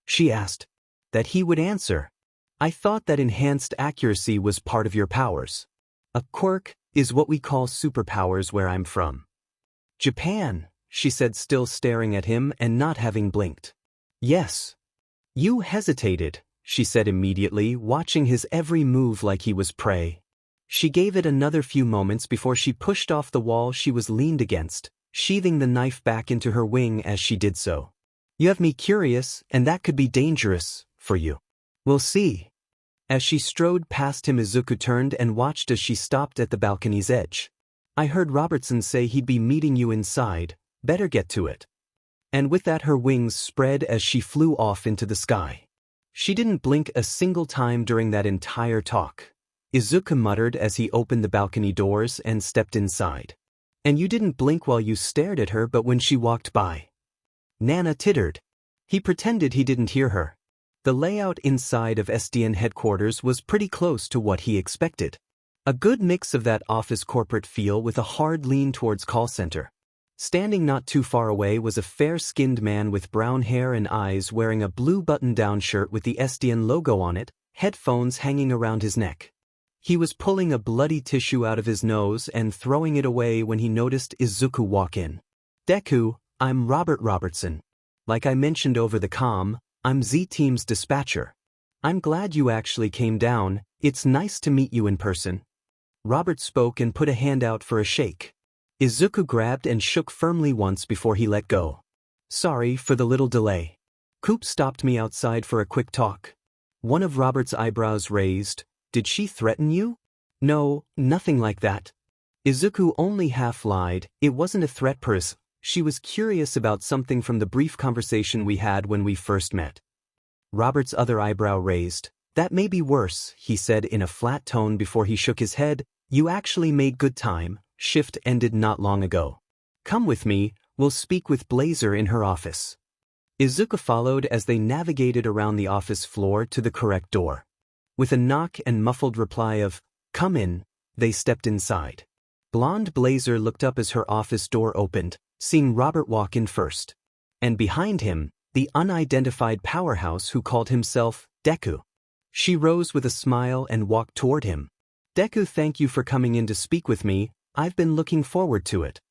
she asked. That he would answer. "I thought that enhanced accuracy was part of your powers. A quirk is what we call superpowers where I'm from." "Japan," she said, still staring at him and not having blinked. "Yes." "You hesitated," she said immediately, watching his every move like he was prey. She gave it another few moments before she pushed off the wall she was leaned against, sheathing the knife back into her wing as she did so. "You have me curious, and that could be dangerous for you. We'll see." As she strode past him, Izuku turned and watched as she stopped at the balcony's edge. "I heard Robertson say he'd be meeting you inside. Better get to it." And with that her wings spread as she flew off into the sky. She didn't blink a single time during that entire talk. Izuku muttered as he opened the balcony doors and stepped inside. "And you didn't blink while you stared at her, but when she walked by." Nana tittered. He pretended he didn't hear her. The layout inside of SDN headquarters was pretty close to what he expected. A good mix of that office corporate feel with a hard lean towards call center. Standing not too far away was a fair-skinned man with brown hair and eyes wearing a blue button-down shirt with the SDN logo on it, headphones hanging around his neck. He was pulling a bloody tissue out of his nose and throwing it away when he noticed Izuku walk in. "Deku, I'm Robert Robertson. Like I mentioned over the comm, I'm Z-Team's dispatcher. I'm glad you actually came down. It's nice to meet you in person." Robert spoke and put a hand out for a shake. Izuku grabbed and shook firmly once before he let go. "Sorry for the little delay. Coop stopped me outside for a quick talk." One of Robert's eyebrows raised. "Did she threaten you?" "No, nothing like that." Izuku only half lied. "It wasn't a threat per se. She was curious about something from the brief conversation we had when we first met." Robert's other eyebrow raised. "That may be worse," he said in a flat tone before he shook his head. "You actually made good time. Shift ended not long ago. Come with me, we'll speak with Blazer in her office." Izuku followed as they navigated around the office floor to the correct door. With a knock and muffled reply of, "Come in," they stepped inside. Blonde Blazer looked up as her office door opened, seeing Robert walk in first. And behind him, the unidentified powerhouse who called himself Deku. She rose with a smile and walked toward him. "Deku, thank you for coming in to speak with me. I've been looking forward to it."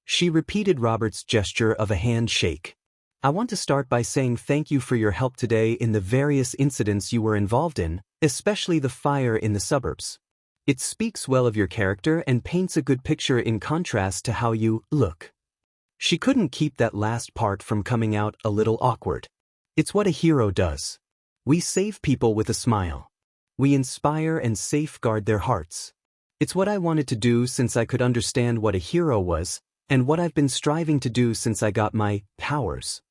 She repeated Robert's gesture of a handshake. "I want to start by saying thank you for your help today in the various incidents you were involved in, especially the fire in the suburbs. It speaks well of your character and paints a good picture in contrast to how you look." She couldn't keep that last part from coming out a little awkward. "It's what a hero does. We save people with a smile." We inspire and safeguard their hearts. It's what I wanted to do since I could understand what a hero was, and what I've been striving to do since I got my powers.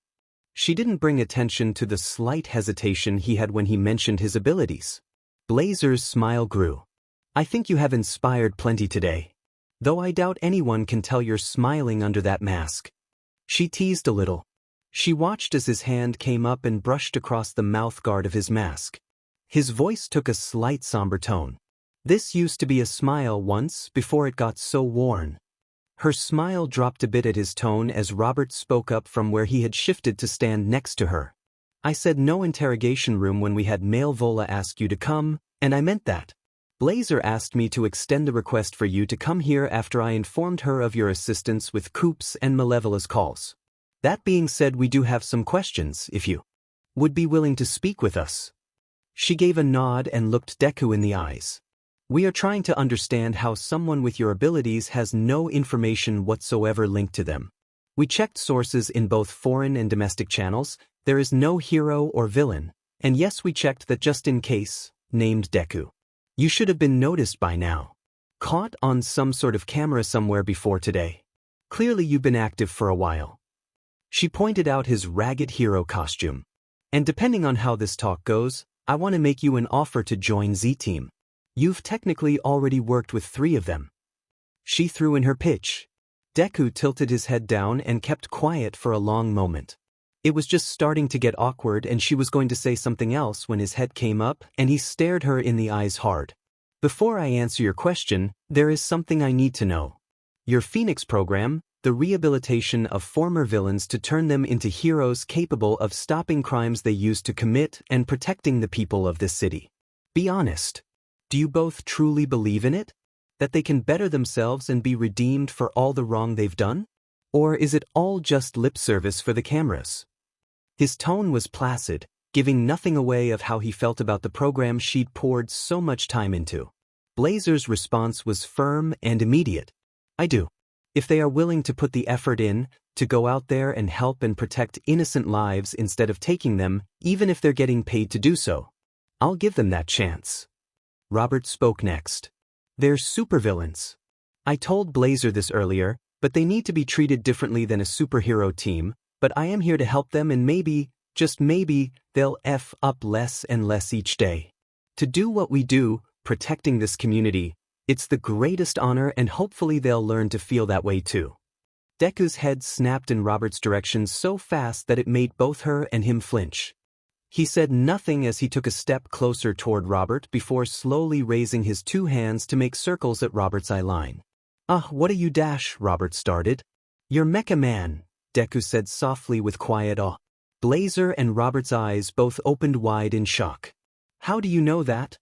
She didn't bring attention to the slight hesitation he had when he mentioned his abilities. Blazer's smile grew. I think you have inspired plenty today. Though I doubt anyone can tell you're smiling under that mask. She teased a little. She watched as his hand came up and brushed across the mouthguard of his mask. His voice took a slight somber tone. This used to be a smile once before it got so worn. Her smile dropped a bit at his tone as Robert spoke up from where he had shifted to stand next to her. I said no interrogation room when we had Male Vola ask you to come, and I meant that. Blazer asked me to extend the request for you to come here after I informed her of your assistance with Coop's and Malevola's calls. That being said, we do have some questions, if you would be willing to speak with us. She gave a nod and looked Deku in the eyes. We are trying to understand how someone with your abilities has no information whatsoever linked to them. We checked sources in both foreign and domestic channels. There is no hero or villain. And yes, we checked that just in case, named Deku. You should have been noticed by now. Caught on some sort of camera somewhere before today. Clearly you've been active for a while. She pointed out his ragged hero costume. And depending on how this talk goes, I want to make you an offer to join Z-Team. You've technically already worked with 3 of them. She threw in her pitch. Deku tilted his head down and kept quiet for a long moment. It was just starting to get awkward and she was going to say something else when his head came up and he stared her in the eyes hard. Before I answer your question, there is something I need to know. Your Phoenix program, the rehabilitation of former villains to turn them into heroes capable of stopping crimes they used to commit and protecting the people of this city. Be honest. Do you both truly believe in it? That they can better themselves and be redeemed for all the wrong they've done? Or is it all just lip service for the cameras? His tone was placid, giving nothing away of how he felt about the program she'd poured so much time into. Blazer's response was firm and immediate. I do. If they are willing to put the effort in, to go out there and help and protect innocent lives instead of taking them, even if they're getting paid to do so, I'll give them that chance. Robert spoke next. They're supervillains. I told Blazer this earlier, but they need to be treated differently than a superhero team, but I am here to help them and maybe, just maybe, they'll F up less and less each day. To do what we do, protecting this community, it's the greatest honor and hopefully they'll learn to feel that way too. Deku's head snapped in Robert's direction so fast that it made both her and him flinch. He said nothing as he took a step closer toward Robert before slowly raising his 2 hands to make circles at Robert's eye line. What are you Robert started. You're Mecha Man, Deku said softly with quiet awe. Blazer and Robert's eyes both opened wide in shock. How do you know that?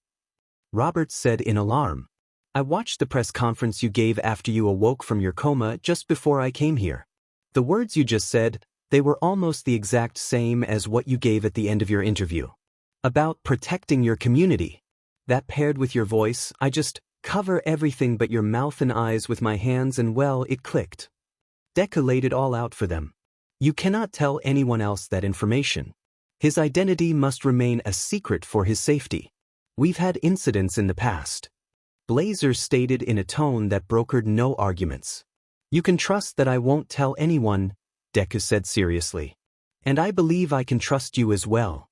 Robert said in alarm. I watched the press conference you gave after you awoke from your coma just before I came here. The words you just said, they were almost the exact same as what you gave at the end of your interview. About protecting your community. That paired with your voice, I just cover everything but your mouth and eyes with my hands and well, it clicked. Deku laid it all out for them. You cannot tell anyone else that information. His identity must remain a secret for his safety. We've had incidents in the past. Blazer stated in a tone that brokered no arguments. You can trust that I won't tell anyone, Deku said seriously. And I believe I can trust you as well.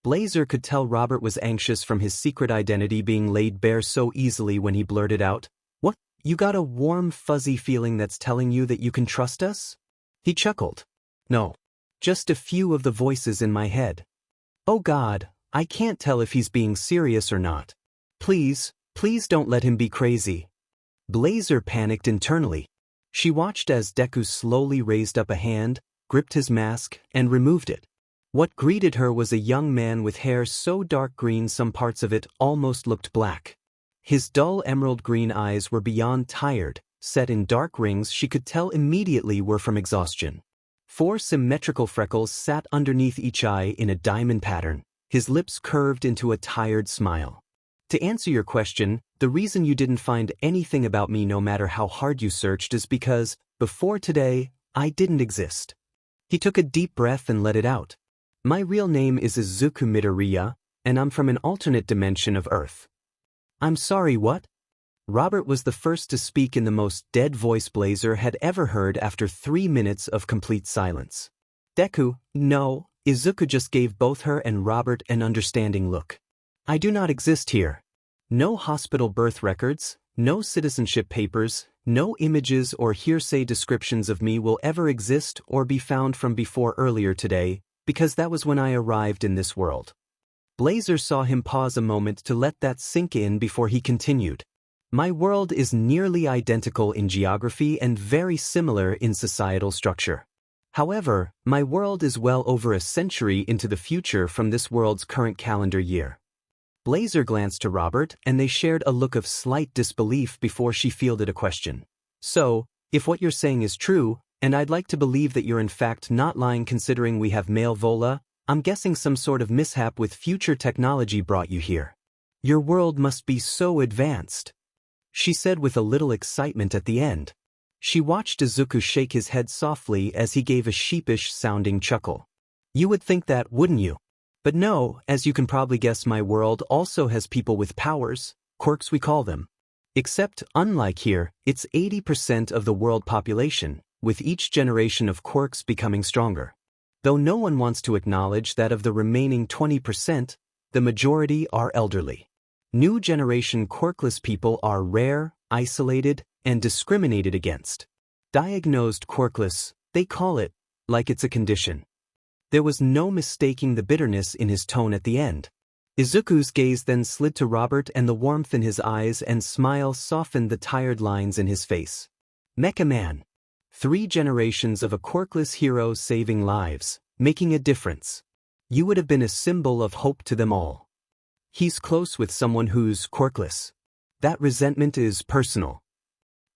Blazer could tell Robert was anxious from his secret identity being laid bare so easily when he blurted out, What, you got a warm fuzzy feeling that's telling you that you can trust us? He chuckled. No. Just a few of the voices in my head. Oh God, I can't tell if he's being serious or not. Please don't let him be crazy. Blazer panicked internally. She watched as Deku slowly raised up a hand, gripped his mask, and removed it. What greeted her was a young man with hair so dark green some parts of it almost looked black. His dull emerald green eyes were beyond tired, set in dark rings she could tell immediately were from exhaustion. 4 symmetrical freckles sat underneath each eye in a diamond pattern, his lips curved into a tired smile. To answer your question, the reason you didn't find anything about me no matter how hard you searched is because, before today, I didn't exist. He took a deep breath and let it out. My real name is Izuku Midoriya, and I'm from an alternate dimension of Earth. I'm sorry, what? Robert was the first to speak in the most dead voice Blazer had ever heard after 3 minutes of complete silence. Deku, no, Izuku just gave both her and Robert an understanding look. I do not exist here. No hospital birth records, no citizenship papers, no images or hearsay descriptions of me will ever exist or be found from before earlier today, because that was when I arrived in this world. Blazer saw him pause a moment to let that sink in before he continued. My world is nearly identical in geography and very similar in societal structure. However, my world is well over a century into the future from this world's current calendar year. Blazer glanced to Robert and they shared a look of slight disbelief before she fielded a question. So, if what you're saying is true, and I'd like to believe that you're in fact not lying considering we have male vola, I'm guessing some sort of mishap with future technology brought you here. Your world must be so advanced, she said with a little excitement at the end. She watched Izuku shake his head softly as he gave a sheepish-sounding chuckle. You would think that, wouldn't you? But no, as you can probably guess, my world also has people with powers, quirks we call them. Except, unlike here, it's 80% of the world population, with each generation of quirks becoming stronger. Though no one wants to acknowledge that of the remaining 20%, the majority are elderly. New generation quirkless people are rare, isolated, and discriminated against. Diagnosed quirkless, they call it, like it's a condition. There was no mistaking the bitterness in his tone at the end. Izuku's gaze then slid to Robert and the warmth in his eyes and smile softened the tired lines in his face. Mecha Man. 3 generations of a quirkless hero saving lives, making a difference. You would have been a symbol of hope to them all. He's close with someone who's quirkless. That resentment is personal.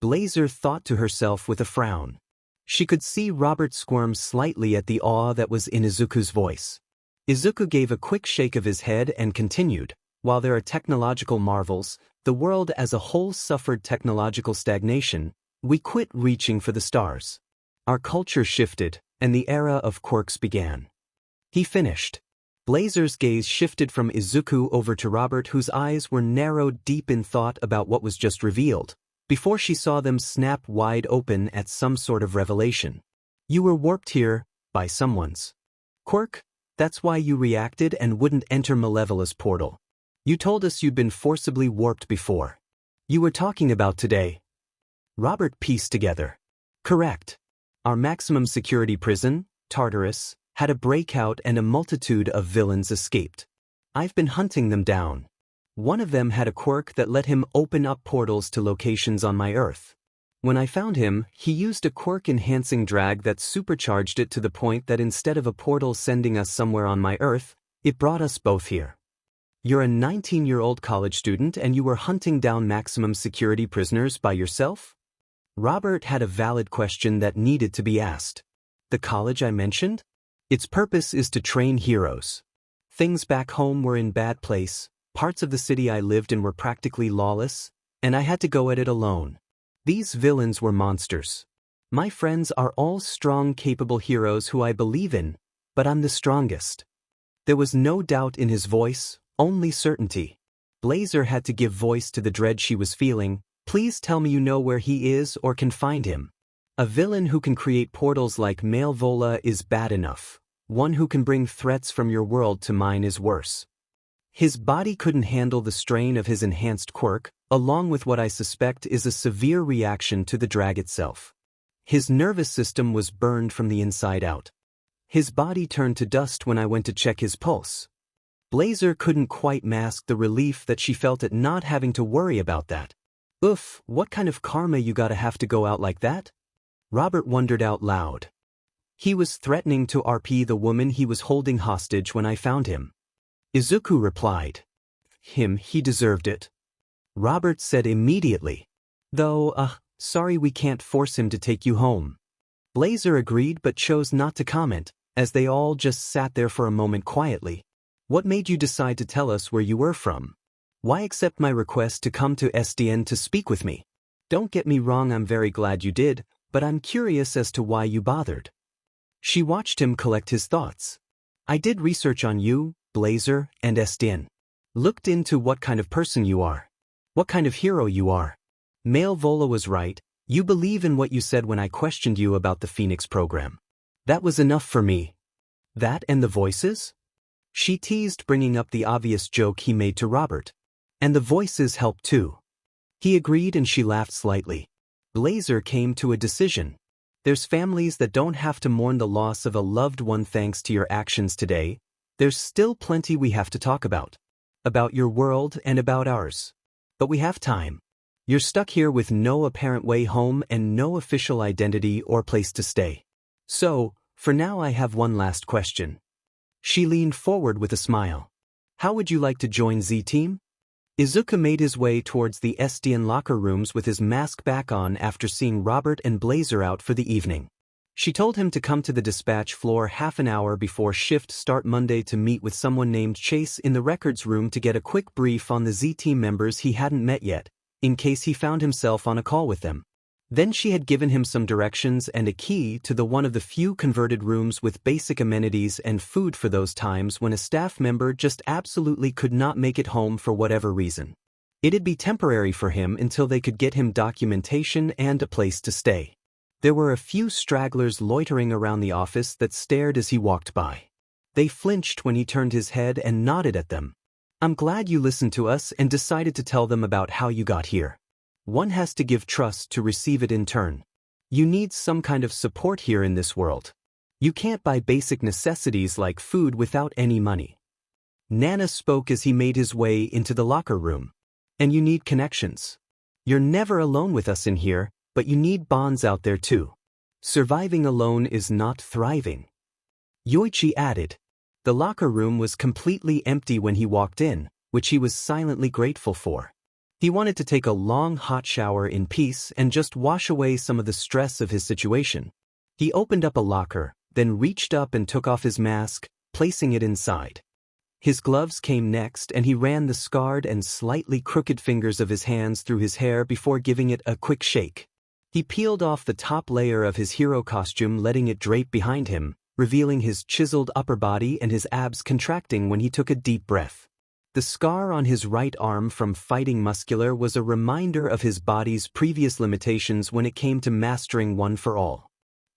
Blazer thought to herself with a frown. She could see Robert squirm slightly at the awe that was in Izuku's voice. Izuku gave a quick shake of his head and continued, while there are technological marvels, the world as a whole suffered technological stagnation, we quit reaching for the stars. Our culture shifted, and the era of quirks began. He finished. Blazer's gaze shifted from Izuku over to Robert, whose eyes were narrowed deep in thought about what was just revealed, before she saw them snap wide open at some sort of revelation. You were warped here, by someone's quirk? That's why you reacted and wouldn't enter Malevola's portal. You told us you'd been forcibly warped before. You were talking about today. Robert pieced together. Correct. Our maximum security prison, Tartarus, had a breakout and a multitude of villains escaped. I've been hunting them down. One of them had a quirk that let him open up portals to locations on my Earth. When I found him, he used a quirk-enhancing drag that supercharged it to the point that instead of a portal sending us somewhere on my Earth, it brought us both here. You're a 19-year-old college student and you were hunting down maximum security prisoners by yourself? Robert had a valid question that needed to be asked. The college I mentioned? Its purpose is to train heroes. Things back home were in bad place. Parts of the city I lived in were practically lawless, and I had to go at it alone. These villains were monsters. My friends are all strong, capable heroes who I believe in, but I'm the strongest. There was no doubt in his voice, only certainty. Blazer had to give voice to the dread she was feeling. Please tell me you know where he is or can find him. A villain who can create portals like Malevola is bad enough. One who can bring threats from your world to mine is worse. His body couldn't handle the strain of his enhanced quirk, along with what I suspect is a severe reaction to the drag itself. His nervous system was burned from the inside out. His body turned to dust when I went to check his pulse. Blazer couldn't quite mask the relief that she felt at not having to worry about that. Oof, what kind of karma you gotta have to go out like that? Robert wondered out loud. He was threatening to RP the woman he was holding hostage when I found him. Izuku replied. He deserved it. Robert said immediately. Though, sorry we can't force him to take you home. Blazer agreed but chose not to comment, as they all just sat there for a moment quietly. What made you decide to tell us where you were from? Why accept my request to come to SDN to speak with me? Don't get me wrong, I'm very glad you did, but I'm curious as to why you bothered. She watched him collect his thoughts. I did research on you, Blazer, and Estienne. Looked into what kind of person you are. What kind of hero you are. Male Vola was right, you believe in what you said when I questioned you about the Phoenix program. That was enough for me. That and the voices? She teased, bringing up the obvious joke he made to Robert. And the voices helped too. He agreed and she laughed slightly. Blazer came to a decision. There's families that don't have to mourn the loss of a loved one thanks to your actions today. There's still plenty we have to talk about. About your world and about ours. But we have time. You're stuck here with no apparent way home and no official identity or place to stay. So, for now I have one last question. She leaned forward with a smile. How would you like to join Z-Team? Izuku made his way towards the Estienne locker rooms with his mask back on after seeing Robert and Blazer out for the evening. She told him to come to the dispatch floor half an hour before shift start Monday to meet with someone named Chase in the records room to get a quick brief on the Z-Team members he hadn't met yet, in case he found himself on a call with them. Then she had given him some directions and a key to the one of the few converted rooms with basic amenities and food for those times when a staff member just absolutely could not make it home for whatever reason. It'd be temporary for him until they could get him documentation and a place to stay. There were a few stragglers loitering around the office that stared as he walked by. They flinched when he turned his head and nodded at them. I'm glad you listened to us and decided to tell them about how you got here. One has to give trust to receive it in turn. You need some kind of support here in this world. You can't buy basic necessities like food without any money. Nana spoke as he made his way into the locker room. And you need connections. You're never alone with us in here, but you need bonds out there too. Surviving alone is not thriving. Yoichi added. The locker room was completely empty when he walked in, which he was silently grateful for. He wanted to take a long hot shower in peace and just wash away some of the stress of his situation. He opened up a locker, then reached up and took off his mask, placing it inside. His gloves came next and he ran the scarred and slightly crooked fingers of his hands through his hair before giving it a quick shake. He peeled off the top layer of his hero costume, letting it drape behind him, revealing his chiseled upper body and his abs contracting when he took a deep breath. The scar on his right arm from fighting muscular was a reminder of his body's previous limitations when it came to mastering one for all.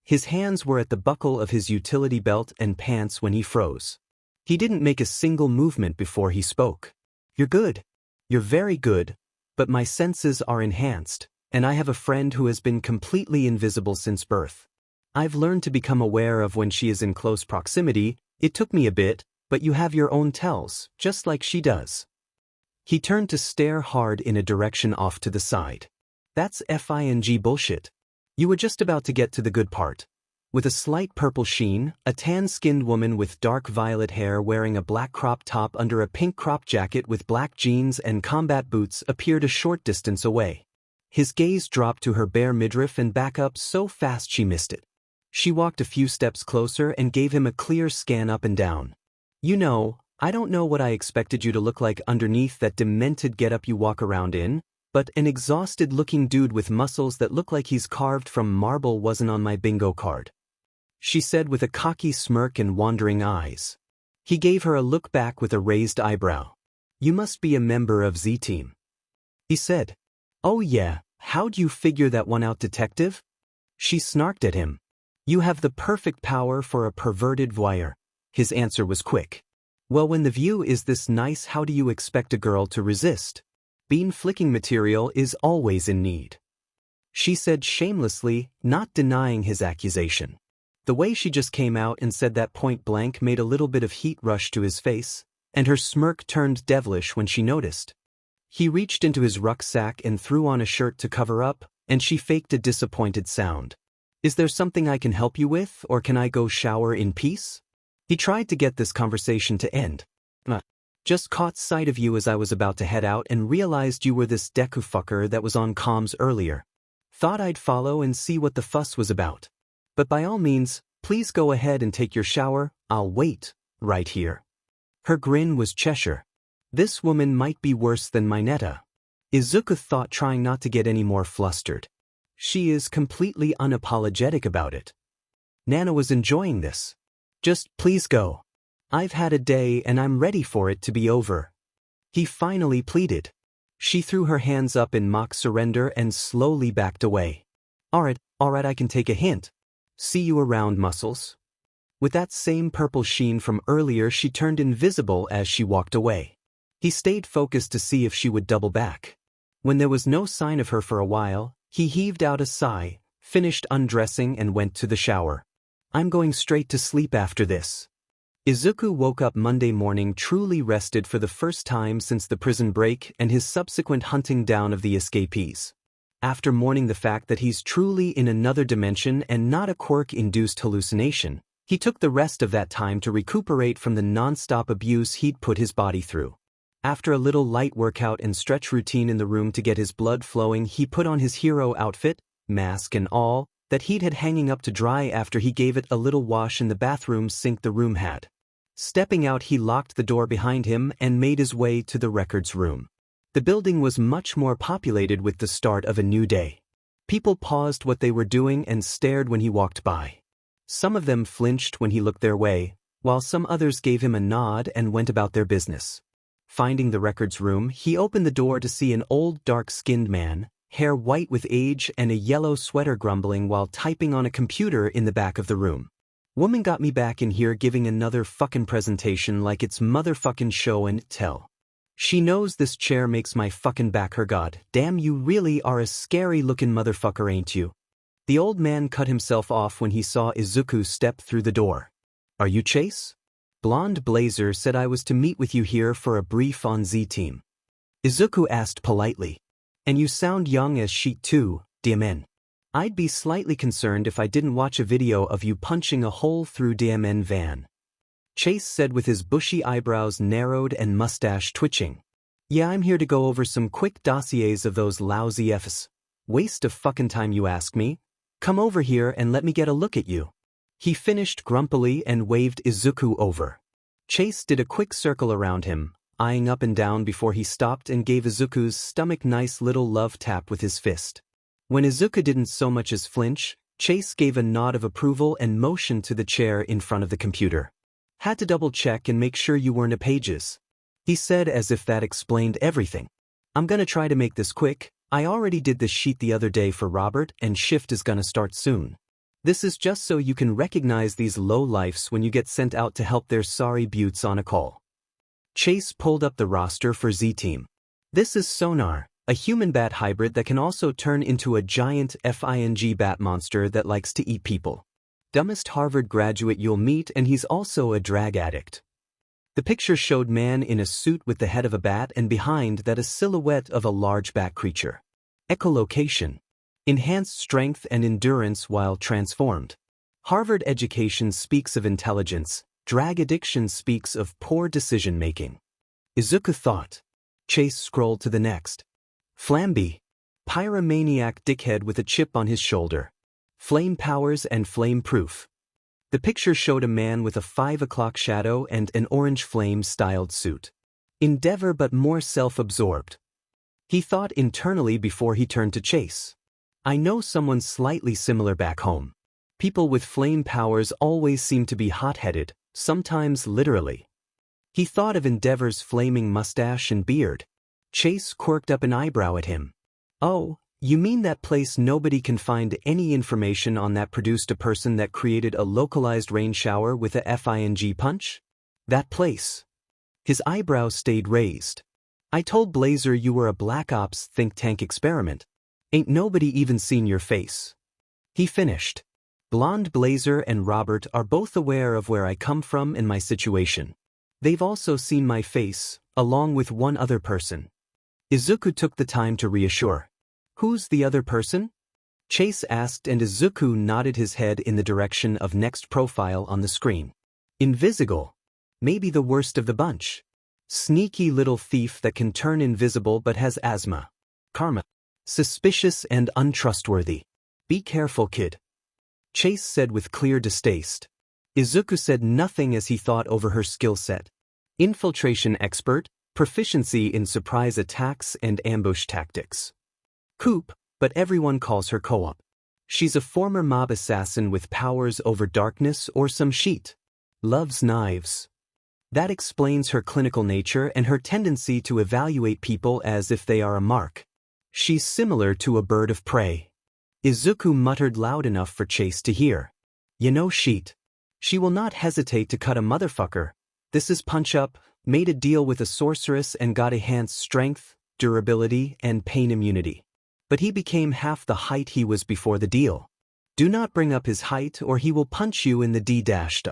His hands were at the buckle of his utility belt and pants when he froze. He didn't make a single movement before he spoke. You're good. You're very good, but my senses are enhanced, and I have a friend who has been completely invisible since birth. I've learned to become aware of when she is in close proximity. It took me a bit, but you have your own tells, just like she does. He turned to stare hard in a direction off to the side. That's FING bullshit. You were just about to get to the good part. With a slight purple sheen, a tan-skinned woman with dark violet hair wearing a black crop top under a pink crop jacket with black jeans and combat boots appeared a short distance away. His gaze dropped to her bare midriff and back up so fast she missed it. She walked a few steps closer and gave him a clear scan up and down. You know, I don't know what I expected you to look like underneath that demented getup you walk around in, but an exhausted-looking dude with muscles that look like he's carved from marble wasn't on my bingo card. She said with a cocky smirk and wandering eyes. He gave her a look back with a raised eyebrow. You must be a member of Z-Team. He said. Oh yeah, how'd you figure that one out, detective? She snarked at him. You have the perfect power for a perverted voyeur. His answer was quick. Well, when the view is this nice, how do you expect a girl to resist? Bean flicking material is always in need. She said shamelessly, not denying his accusation. The way she just came out and said that point blank made a little bit of heat rush to his face, and her smirk turned devilish when she noticed. He reached into his rucksack and threw on a shirt to cover up, and she faked a disappointed sound. Is there something I can help you with, or can I go shower in peace? He tried to get this conversation to end. Just caught sight of you as I was about to head out and realized you were this Deku fucker that was on comms earlier. Thought I'd follow and see what the fuss was about. But by all means, please go ahead and take your shower, I'll wait, right here. Her grin was Cheshire. This woman might be worse than Mineta. Izuku thought, trying not to get any more flustered. She is completely unapologetic about it. Nana was enjoying this. Just please go. I've had a day and I'm ready for it to be over. He finally pleaded. She threw her hands up in mock surrender and slowly backed away. Alright, I can take a hint. See you around, muscles. With that same purple sheen from earlier, she turned invisible as she walked away. He stayed focused to see if she would double back. When there was no sign of her for a while, he heaved out a sigh, finished undressing and went to the shower. I'm going straight to sleep after this. Izuku woke up Monday morning truly rested for the first time since the prison break and his subsequent hunting down of the escapees. After mourning the fact that he's truly in another dimension and not a quirk-induced hallucination, he took the rest of that time to recuperate from the non-stop abuse he'd put his body through. After a little light workout and stretch routine in the room to get his blood flowing, he put on his hero outfit, mask and all, that he'd had hanging up to dry after he gave it a little wash in the bathroom sink the room had. Stepping out, he locked the door behind him and made his way to the records room. The building was much more populated with the start of a new day. People paused what they were doing and stared when he walked by. Some of them flinched when he looked their way, while some others gave him a nod and went about their business. Finding the records room, he opened the door to see an old dark-skinned man, hair white with age and a yellow sweater, grumbling while typing on a computer in the back of the room. Woman got me back in here giving another fucking presentation like it's motherfucking show and tell. She knows this chair makes my fucking back hurt. God damn, you really are a scary looking motherfucker, ain't you? The old man cut himself off when he saw Izuku step through the door. Are you Chase? Blonde Blazer said I was to meet with you here for a brief on Z-Team. Izuku asked politely. And you sound young as shit too, DMN. I'd be slightly concerned if I didn't watch a video of you punching a hole through DMN van. Chase said with his bushy eyebrows narrowed and mustache twitching. Yeah, I'm here to go over some quick dossiers of those lousy Fs. Waste of fucking time, you ask me? Come over here and let me get a look at you. He finished grumpily and waved Izuku over. Chase did a quick circle around him, eyeing up and down before he stopped and gave Izuku's stomach nice little love tap with his fist. When Izuku didn't so much as flinch, Chase gave a nod of approval and motioned to the chair in front of the computer. Had to double check and make sure you weren't a pages. He said as if that explained everything. I'm gonna try to make this quick. I already did this sheet the other day for Robert and shift is gonna start soon. This is just so you can recognize these low-lifes when you get sent out to help their sorry buttes on a call. Chase pulled up the roster for Z-Team. This is Sonar, a human bat hybrid that can also turn into a giant FING bat monster that likes to eat people. Dumbest Harvard graduate you'll meet, and he's also a drag addict. The picture showed man in a suit with the head of a bat and behind that a silhouette of a large bat creature. Echolocation. Enhanced strength and endurance while transformed. Harvard education speaks of intelligence, drag addiction speaks of poor decision-making. Izuku thought. Chase scrolled to the next. Flamby. Pyromaniac dickhead with a chip on his shoulder. Flame powers and flame proof. The picture showed a man with a 5 o'clock shadow and an orange flame-styled suit. Endeavor but more self-absorbed. He thought internally before he turned to Chase. I know someone slightly similar back home. People with flame powers always seem to be hot-headed, sometimes literally. He thought of Endeavor's flaming mustache and beard. Chase quirked up an eyebrow at him. Oh, you mean that place nobody can find any information on that produced a person that created a localized rain shower with a FING punch? That place. His eyebrows stayed raised. I told Blazer you were a Black Ops think tank experiment. Ain't nobody even seen your face. He finished. Blonde Blazer and Robert are both aware of where I come from and my situation. They've also seen my face, along with one other person. Izuku took the time to reassure. Who's the other person? Chase asked, and Izuku nodded his head in the direction of next profile on the screen. Invisible. Maybe the worst of the bunch. Sneaky little thief that can turn invisible but has asthma. Karma. Suspicious and untrustworthy. Be careful, kid. Chase said with clear distaste. Izuku said nothing as he thought over her skill set. Infiltration expert, proficiency in surprise attacks and ambush tactics. Coop, but everyone calls her Co-op. She's a former mob assassin with powers over darkness or some shit. Loves knives. That explains her clinical nature and her tendency to evaluate people as if they are a mark. She's similar to a bird of prey. Izuku muttered loud enough for Chase to hear. You know Sheet. She will not hesitate to cut a motherfucker. This is Punch Up, made a deal with a sorceress and got enhanced strength, durability, and pain immunity. But he became half the height he was before the deal. Do not bring up his height or he will punch you in the D-dashed.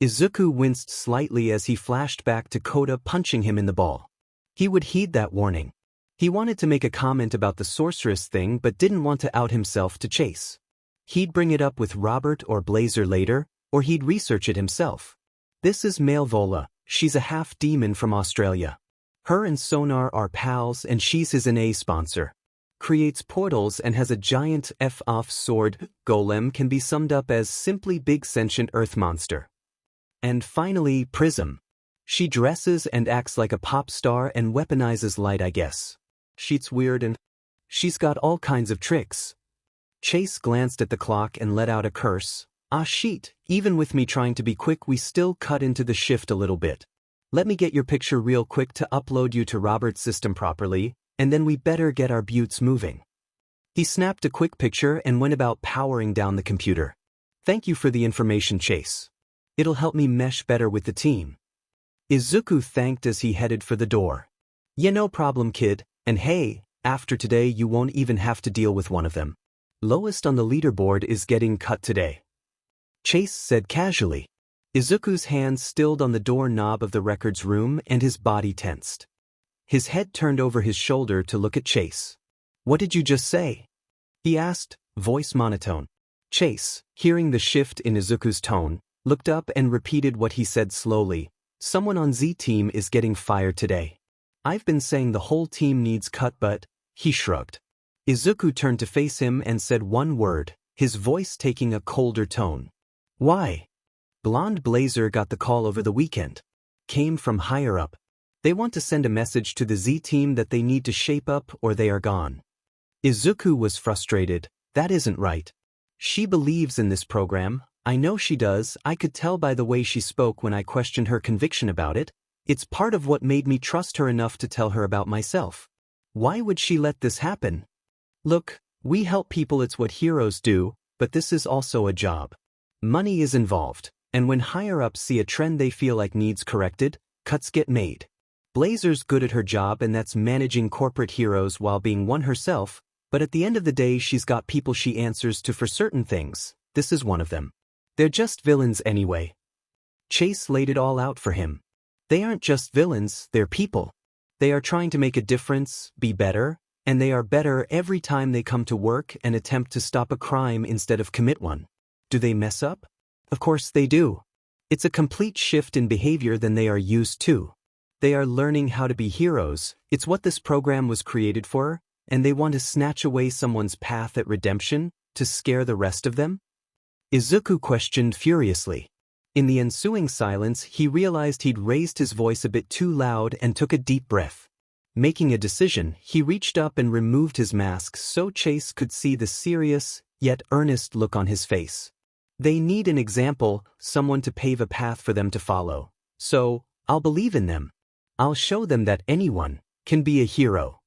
Izuku winced slightly as he flashed back to Kota punching him in the ball. He would heed that warning. He wanted to make a comment about the sorceress thing but didn't want to out himself to Chase. He'd bring it up with Robert or Blazer later, or he'd research it himself. This is Malvola, she's a half-demon from Australia. Her and Sonar are pals and she's his NA sponsor. Creates portals and has a giant F-off sword. Golem can be summed up as simply big sentient earth monster. And finally, Prism. She dresses and acts like a pop star and weaponizes light, I guess. She's weird and she's got all kinds of tricks. Chase glanced at the clock and let out a curse. Ah shit, even with me trying to be quick we still cut into the shift a little bit. Let me get your picture real quick to upload you to Robert's system properly, and then we better get our buttes moving. He snapped a quick picture and went about powering down the computer. Thank you for the information, Chase. It'll help me mesh better with the team. Izuku thanked as he headed for the door. Yeah, no problem, kid, and hey, after today you won't even have to deal with one of them. Lowest on the leaderboard is getting cut today. Chase said casually. Izuku's hands stilled on the doorknob of the records room and his body tensed. His head turned over his shoulder to look at Chase. What did you just say? He asked, voice monotone. Chase, hearing the shift in Izuku's tone, looked up and repeated what he said slowly. Someone on Z-Team is getting fired today. I've been saying the whole team needs cut but, he shrugged. Izuku turned to face him and said one word, his voice taking a colder tone. Why? Blonde Blazer got the call over the weekend. Came from higher up. They want to send a message to the Z-Team that they need to shape up or they are gone. Izuku was frustrated. That isn't right. She believes in this program. I know she does. I could tell by the way she spoke when I questioned her conviction about it. It's part of what made me trust her enough to tell her about myself. Why would she let this happen? Look, we help people, it's what heroes do, but this is also a job. Money is involved, and when higher-ups see a trend they feel like needs corrected, cuts get made. Blazer's good at her job and that's managing corporate heroes while being one herself, but at the end of the day she's got people she answers to for certain things. This is one of them. They're just villains anyway. Chase laid it all out for him. They aren't just villains, they're people. They are trying to make a difference, be better, and they are better every time they come to work and attempt to stop a crime instead of commit one. Do they mess up? Of course they do. It's a complete shift in behavior than they are used to. They are learning how to be heroes. It's what this program was created for, and they want to snatch away someone's path at redemption, to scare the rest of them? Izuku questioned furiously. In the ensuing silence, he realized he'd raised his voice a bit too loud and took a deep breath. Making a decision, he reached up and removed his mask so Chase could see the serious, yet earnest look on his face. They need an example, someone to pave a path for them to follow. So, I'll believe in them. I'll show them that anyone can be a hero.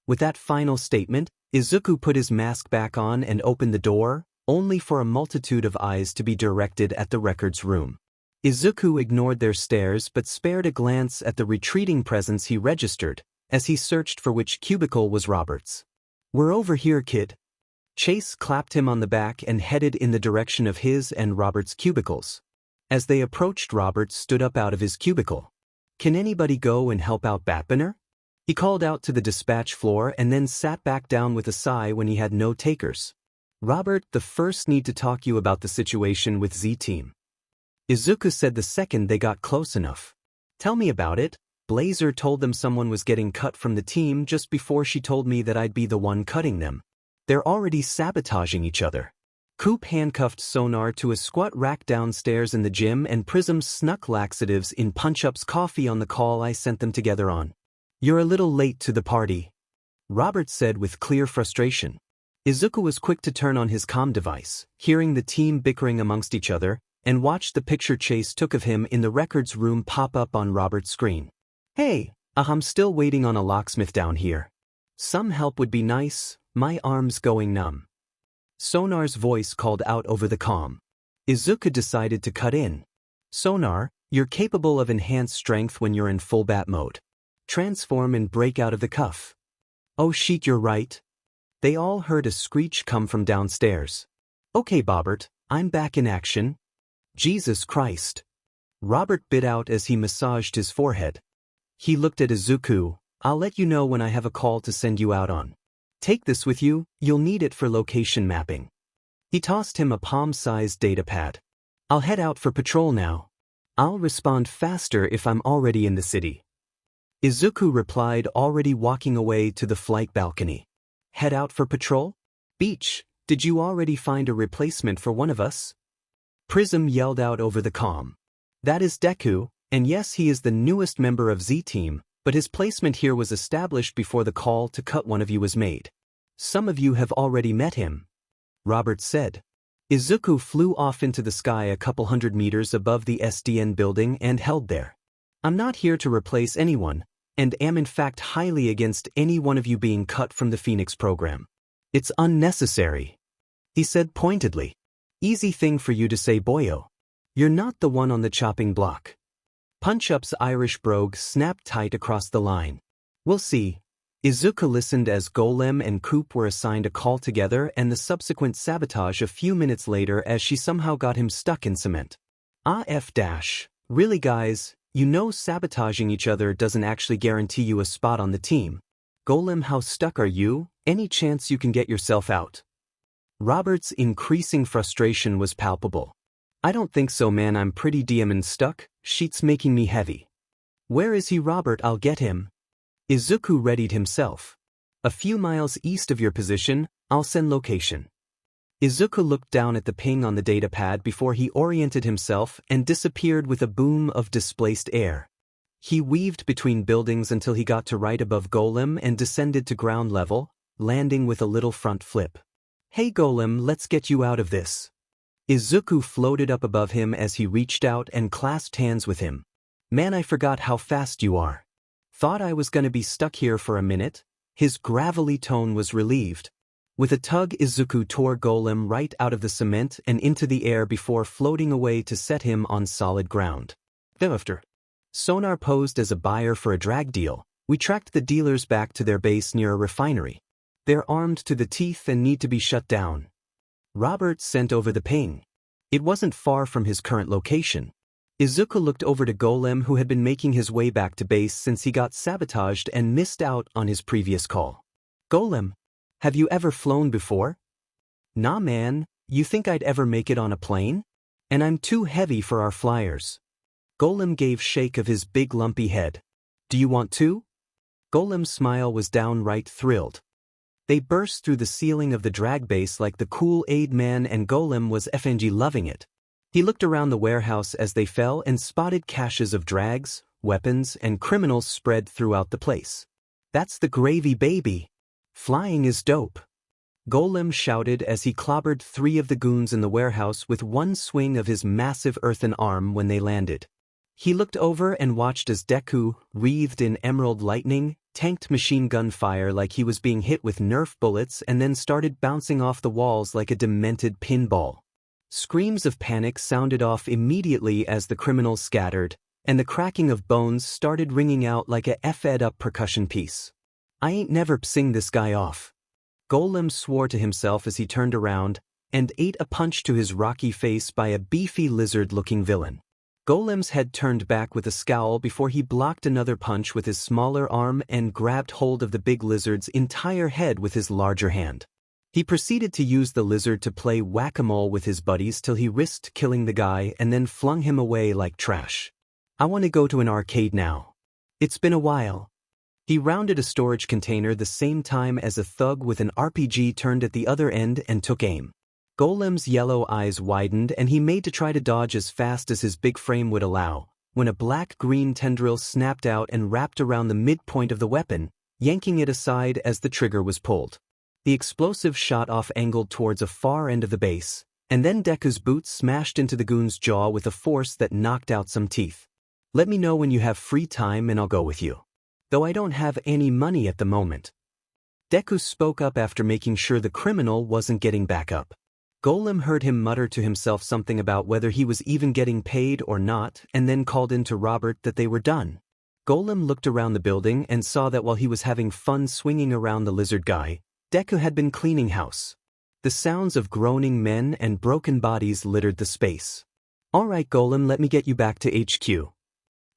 With that final statement, Izuku put his mask back on and opened the door, only for a multitude of eyes to be directed at the records room. Izuku ignored their stares but spared a glance at the retreating presence he registered, as he searched for which cubicle was Robert's. We're over here, kid. Chase clapped him on the back and headed in the direction of his and Robert's cubicles. As they approached, Robert stood up out of his cubicle. Can anybody go and help out Batbanner? He called out to the dispatch floor and then sat back down with a sigh when he had no takers. Robert, the first need to talk you about the situation with Z-Team. Izuku said the second they got close enough. Tell me about it. Blazer told them someone was getting cut from the team just before she told me that I'd be the one cutting them. They're already sabotaging each other. Coop handcuffed Sonar to a squat rack downstairs in the gym and Prism snuck laxatives in Punch-Up's coffee on the call I sent them together on. You're a little late to the party, Robert said with clear frustration. Izuku was quick to turn on his comm device. Hearing the team bickering amongst each other, and watched the picture Chase took of him in the records room pop up on Robert's screen. Hey, I'm still waiting on a locksmith down here. Some help would be nice, my arm's going numb. Sonar's voice called out over the comm. Izuku decided to cut in. Sonar, you're capable of enhanced strength when you're in full bat mode. Transform and break out of the cuff. Oh shit, you're right. They all heard a screech come from downstairs. Okay Bobbert, I'm back in action. Jesus Christ. Robert bit out as he massaged his forehead. He looked at Izuku. I'll let you know when I have a call to send you out on. Take this with you, you'll need it for location mapping. He tossed him a palm-sized datapad. I'll head out for patrol now. I'll respond faster if I'm already in the city. Izuku replied, already walking away to the flight balcony. Head out for patrol? Beach, did you already find a replacement for one of us? Prism yelled out over the comm. That is Deku, and yes, he is the newest member of Z-Team, but his placement here was established before the call to cut one of you was made. Some of you have already met him. Robert said. Izuku flew off into the sky a couple hundred meters above the SDN building and held there. I'm not here to replace anyone, and am in fact highly against any one of you being cut from the Phoenix program. It's unnecessary. He said pointedly. Easy thing for you to say, boyo. You're not the one on the chopping block. Punch-Up's Irish brogue snapped tight across the line. We'll see. Izuku listened as Golem and Coop were assigned a call together and the subsequent sabotage a few minutes later as she somehow got him stuck in cement. Really guys, you know sabotaging each other doesn't actually guarantee you a spot on the team. Golem, how stuck are you? Any chance you can get yourself out? Robert's increasing frustration was palpable. I don't think so man, I'm pretty damn stuck, shit's making me heavy. Where is he Robert? I'll get him. Izuku readied himself. A few miles east of your position, I'll send location. Izuku looked down at the ping on the datapad before he oriented himself and disappeared with a boom of displaced air. He weaved between buildings until he got to right above Golem and descended to ground level, landing with a little front flip. Hey Golem, let's get you out of this. Izuku floated up above him as he reached out and clasped hands with him. Man, I forgot how fast you are. Thought I was gonna be stuck here for a minute? His gravelly tone was relieved. With a tug, Izuku tore Golem right out of the cement and into the air before floating away to set him on solid ground. Thereafter, Sonar posed as a buyer for a drag deal. We tracked the dealers back to their base near a refinery. They're armed to the teeth and need to be shut down. Robert sent over the ping. It wasn't far from his current location. Izuku looked over to Golem, who had been making his way back to base since he got sabotaged and missed out on his previous call. Golem, have you ever flown before? Nah man, you think I'd ever make it on a plane? And I'm too heavy for our flyers. Golem gave shake of his big lumpy head. Do you want to? Golem's smile was downright thrilled. They burst through the ceiling of the drag base like the Kool-Aid Man, and Golem was FNG loving it. He looked around the warehouse as they fell and spotted caches of drags, weapons, and criminals spread throughout the place. That's the gravy, baby. Flying is dope. Golem shouted as he clobbered 3 of the goons in the warehouse with one swing of his massive earthen arm when they landed. He looked over and watched as Deku, wreathed in emerald lightning, tanked machine gun fire like he was being hit with Nerf bullets and then started bouncing off the walls like a demented pinball. Screams of panic sounded off immediately as the criminals scattered, and the cracking of bones started ringing out like a F-ed-up percussion piece. I ain't never psing this guy off. Golem swore to himself as he turned around and ate a punch to his rocky face by a beefy lizard-looking villain. Golem's head turned back with a scowl before he blocked another punch with his smaller arm and grabbed hold of the big lizard's entire head with his larger hand. He proceeded to use the lizard to play whack-a-mole with his buddies till he risked killing the guy and then flung him away like trash. I want to go to an arcade now. It's been a while. He rounded a storage container the same time as a thug with an RPG turned at the other end and took aim. Golem's yellow eyes widened and he made to try to dodge as fast as his big frame would allow, when a black-green tendril snapped out and wrapped around the midpoint of the weapon, yanking it aside as the trigger was pulled. The explosive shot off angled towards a far end of the base, And then Deku's boot smashed into the goon's jaw with a force that knocked out some teeth. Let me know when you have free time and I'll go with you. Though I don't have any money at the moment. Deku spoke up after making sure the criminal wasn't getting back up. Golem heard him mutter to himself something about whether he was even getting paid or not and then called in to Robert that they were done. Golem looked around the building and saw that while he was having fun swinging around the lizard guy, Deku had been cleaning house. The sounds of groaning men and broken bodies littered the space. Alright Golem, let me get you back to HQ.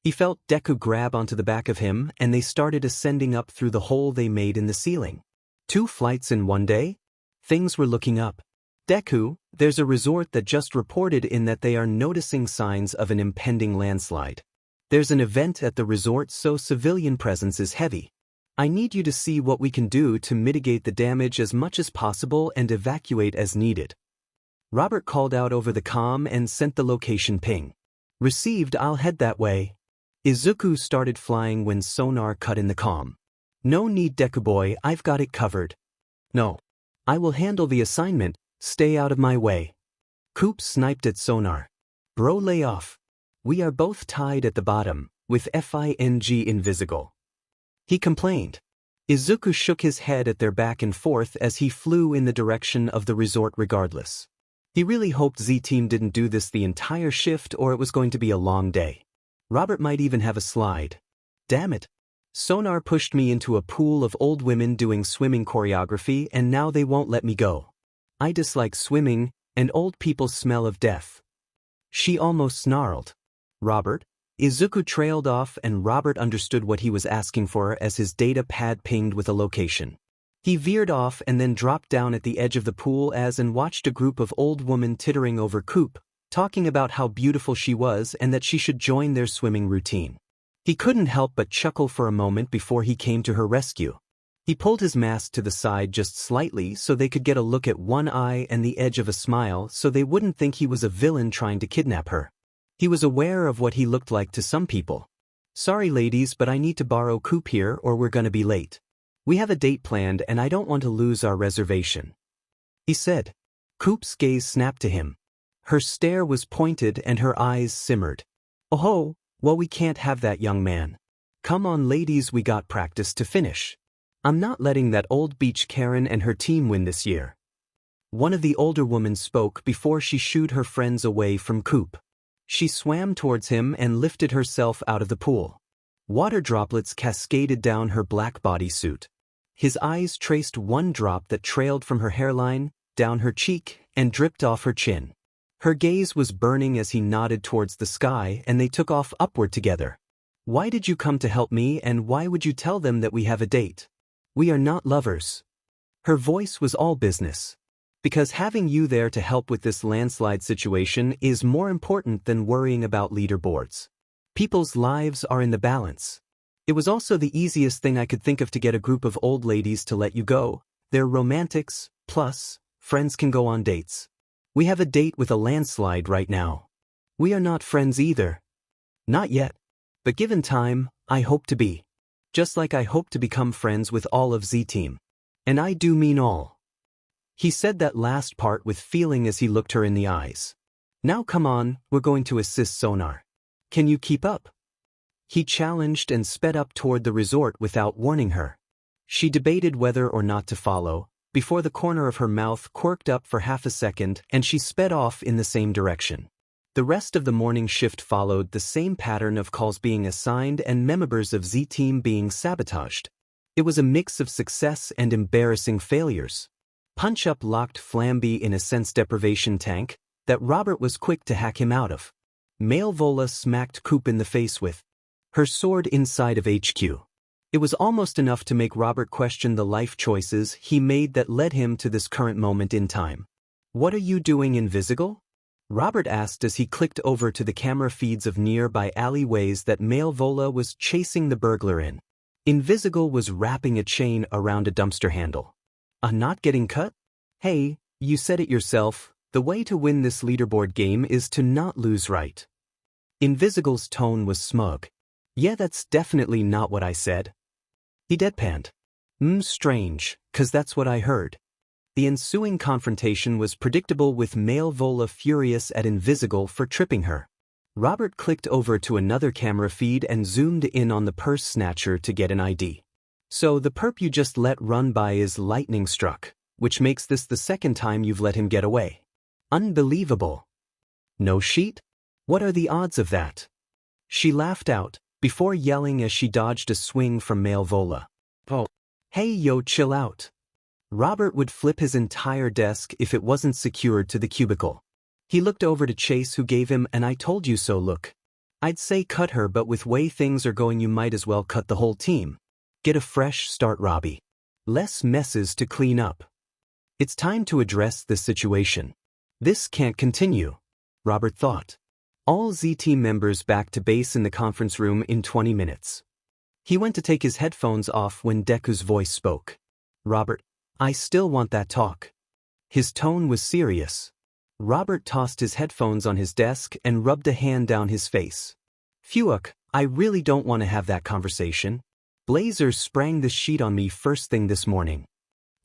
He felt Deku grab onto the back of him and they started ascending up through the hole they made in the ceiling. 2 flights in one day? Things were looking up. Deku, there's a resort that just reported in that they are noticing signs of an impending landslide. There's an event at the resort so civilian presence is heavy. I need you to see what we can do to mitigate the damage as much as possible and evacuate as needed. Robert called out over the comm and sent the location ping. Received, I'll head that way. Izuku started flying when sonar cut in the comm. No need Deku boy, I've got it covered. No. I will handle the assignment, stay out of my way. Coop sniped at sonar. Bro lay off. We are both tied at the bottom, with FING invisible. He complained. Izuku shook his head at their back and forth as he flew in the direction of the resort regardless. He really hoped Z-Team didn't do this the entire shift or it was going to be a long day. Robert might even have a slide. Damn it. Sonar pushed me into a pool of old women doing swimming choreography and now they won't let me go. I dislike swimming, and old people smell of death. She almost snarled. Robert? Izuku trailed off and Robert understood what he was asking for as his data pad pinged with a location. He veered off and then dropped down at the edge of the pool and watched a group of old women tittering over Coop, talking about how beautiful she was and that she should join their swimming routine. He couldn't help but chuckle for a moment before he came to her rescue. He pulled his mask to the side just slightly so they could get a look at one eye and the edge of a smile so they wouldn't think he was a villain trying to kidnap her. He was aware of what he looked like to some people. Sorry ladies, but I need to borrow Coop here or we're gonna be late. We have a date planned and I don't want to lose our reservation. He said. Coop's gaze snapped to him. Her stare was pointed and her eyes simmered. Oh, well we can't have that young man. Come on ladies, we got practice to finish. I'm not letting that old beach Karen and her team win this year. One of the older women spoke before she shooed her friends away from Coop. She swam towards him and lifted herself out of the pool. Water droplets cascaded down her black bodysuit. His eyes traced one drop that trailed from her hairline, down her cheek, and dripped off her chin. Her gaze was burning as he nodded towards the sky and they took off upward together. Why did you come to help me and why would you tell them that we have a date? We are not lovers. Her voice was all business. Because having you there to help with this landslide situation is more important than worrying about leaderboards. People's lives are in the balance. It was also the easiest thing I could think of to get a group of old ladies to let you go. They're romantics, plus, friends can go on dates. We have a date with a landslide right now. We are not friends either. Not yet. But given time, I hope to be. Just like I hope to become friends with all of Z-Team. And I do mean all. He said that last part with feeling as he looked her in the eyes. Now come on, we're going to assist Sonar. Can you keep up? He challenged and sped up toward the resort without warning her. She debated whether or not to follow, before the corner of her mouth quirked up for half a second and she sped off in the same direction. The rest of the morning shift followed the same pattern of calls being assigned and members of Z-Team being sabotaged. It was a mix of success and embarrassing failures. Punch-Up locked Flamby in a sense deprivation tank that Robert was quick to hack him out of. Malevola smacked Coop in the face with her sword inside of HQ. It was almost enough to make Robert question the life choices he made that led him to this current moment in time. What are you doing invisible? Robert asked as he clicked over to the camera feeds of nearby alleyways that Malevola was chasing the burglar in. Invisible was wrapping a chain around a dumpster handle. Not getting cut? Hey, you said it yourself, the way to win this leaderboard game is to not lose, right? Invisible's tone was smug. Yeah, that's definitely not what I said. He deadpanned. Strange, 'cause that's what I heard. The ensuing confrontation was predictable, with male Vola furious at Invisible for tripping her. Robert clicked over to another camera feed and zoomed in on the purse snatcher to get an ID. So the perp you just let run by is lightning struck, which makes this the second time you've let him get away. Unbelievable. No sheet? What are the odds of that? She laughed out, before yelling as she dodged a swing from male Vola. Oh. Hey yo, chill out. Robert would flip his entire desk if it wasn't secured to the cubicle. He looked over to Chase, who gave him an "I told you so" look. I'd say cut her, but with way things are going you might as well cut the whole team. Get a fresh start, Robbie. Less messes to clean up. It's time to address this situation. This can't continue, Robert thought. All Z team members back to base in the conference room in 20 minutes. He went to take his headphones off when Deku's voice spoke. Robert, I still want that talk. His tone was serious. Robert tossed his headphones on his desk and rubbed a hand down his face. Phuck, I really don't want to have that conversation. Blazer sprang the sheet on me first thing this morning.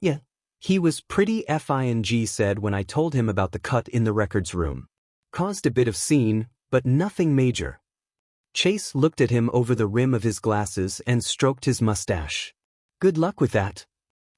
Yeah, he was pretty fing said when I told him about the cut in the records room. Caused a bit of scene, but nothing major. Chase looked at him over the rim of his glasses and stroked his mustache. Good luck with that.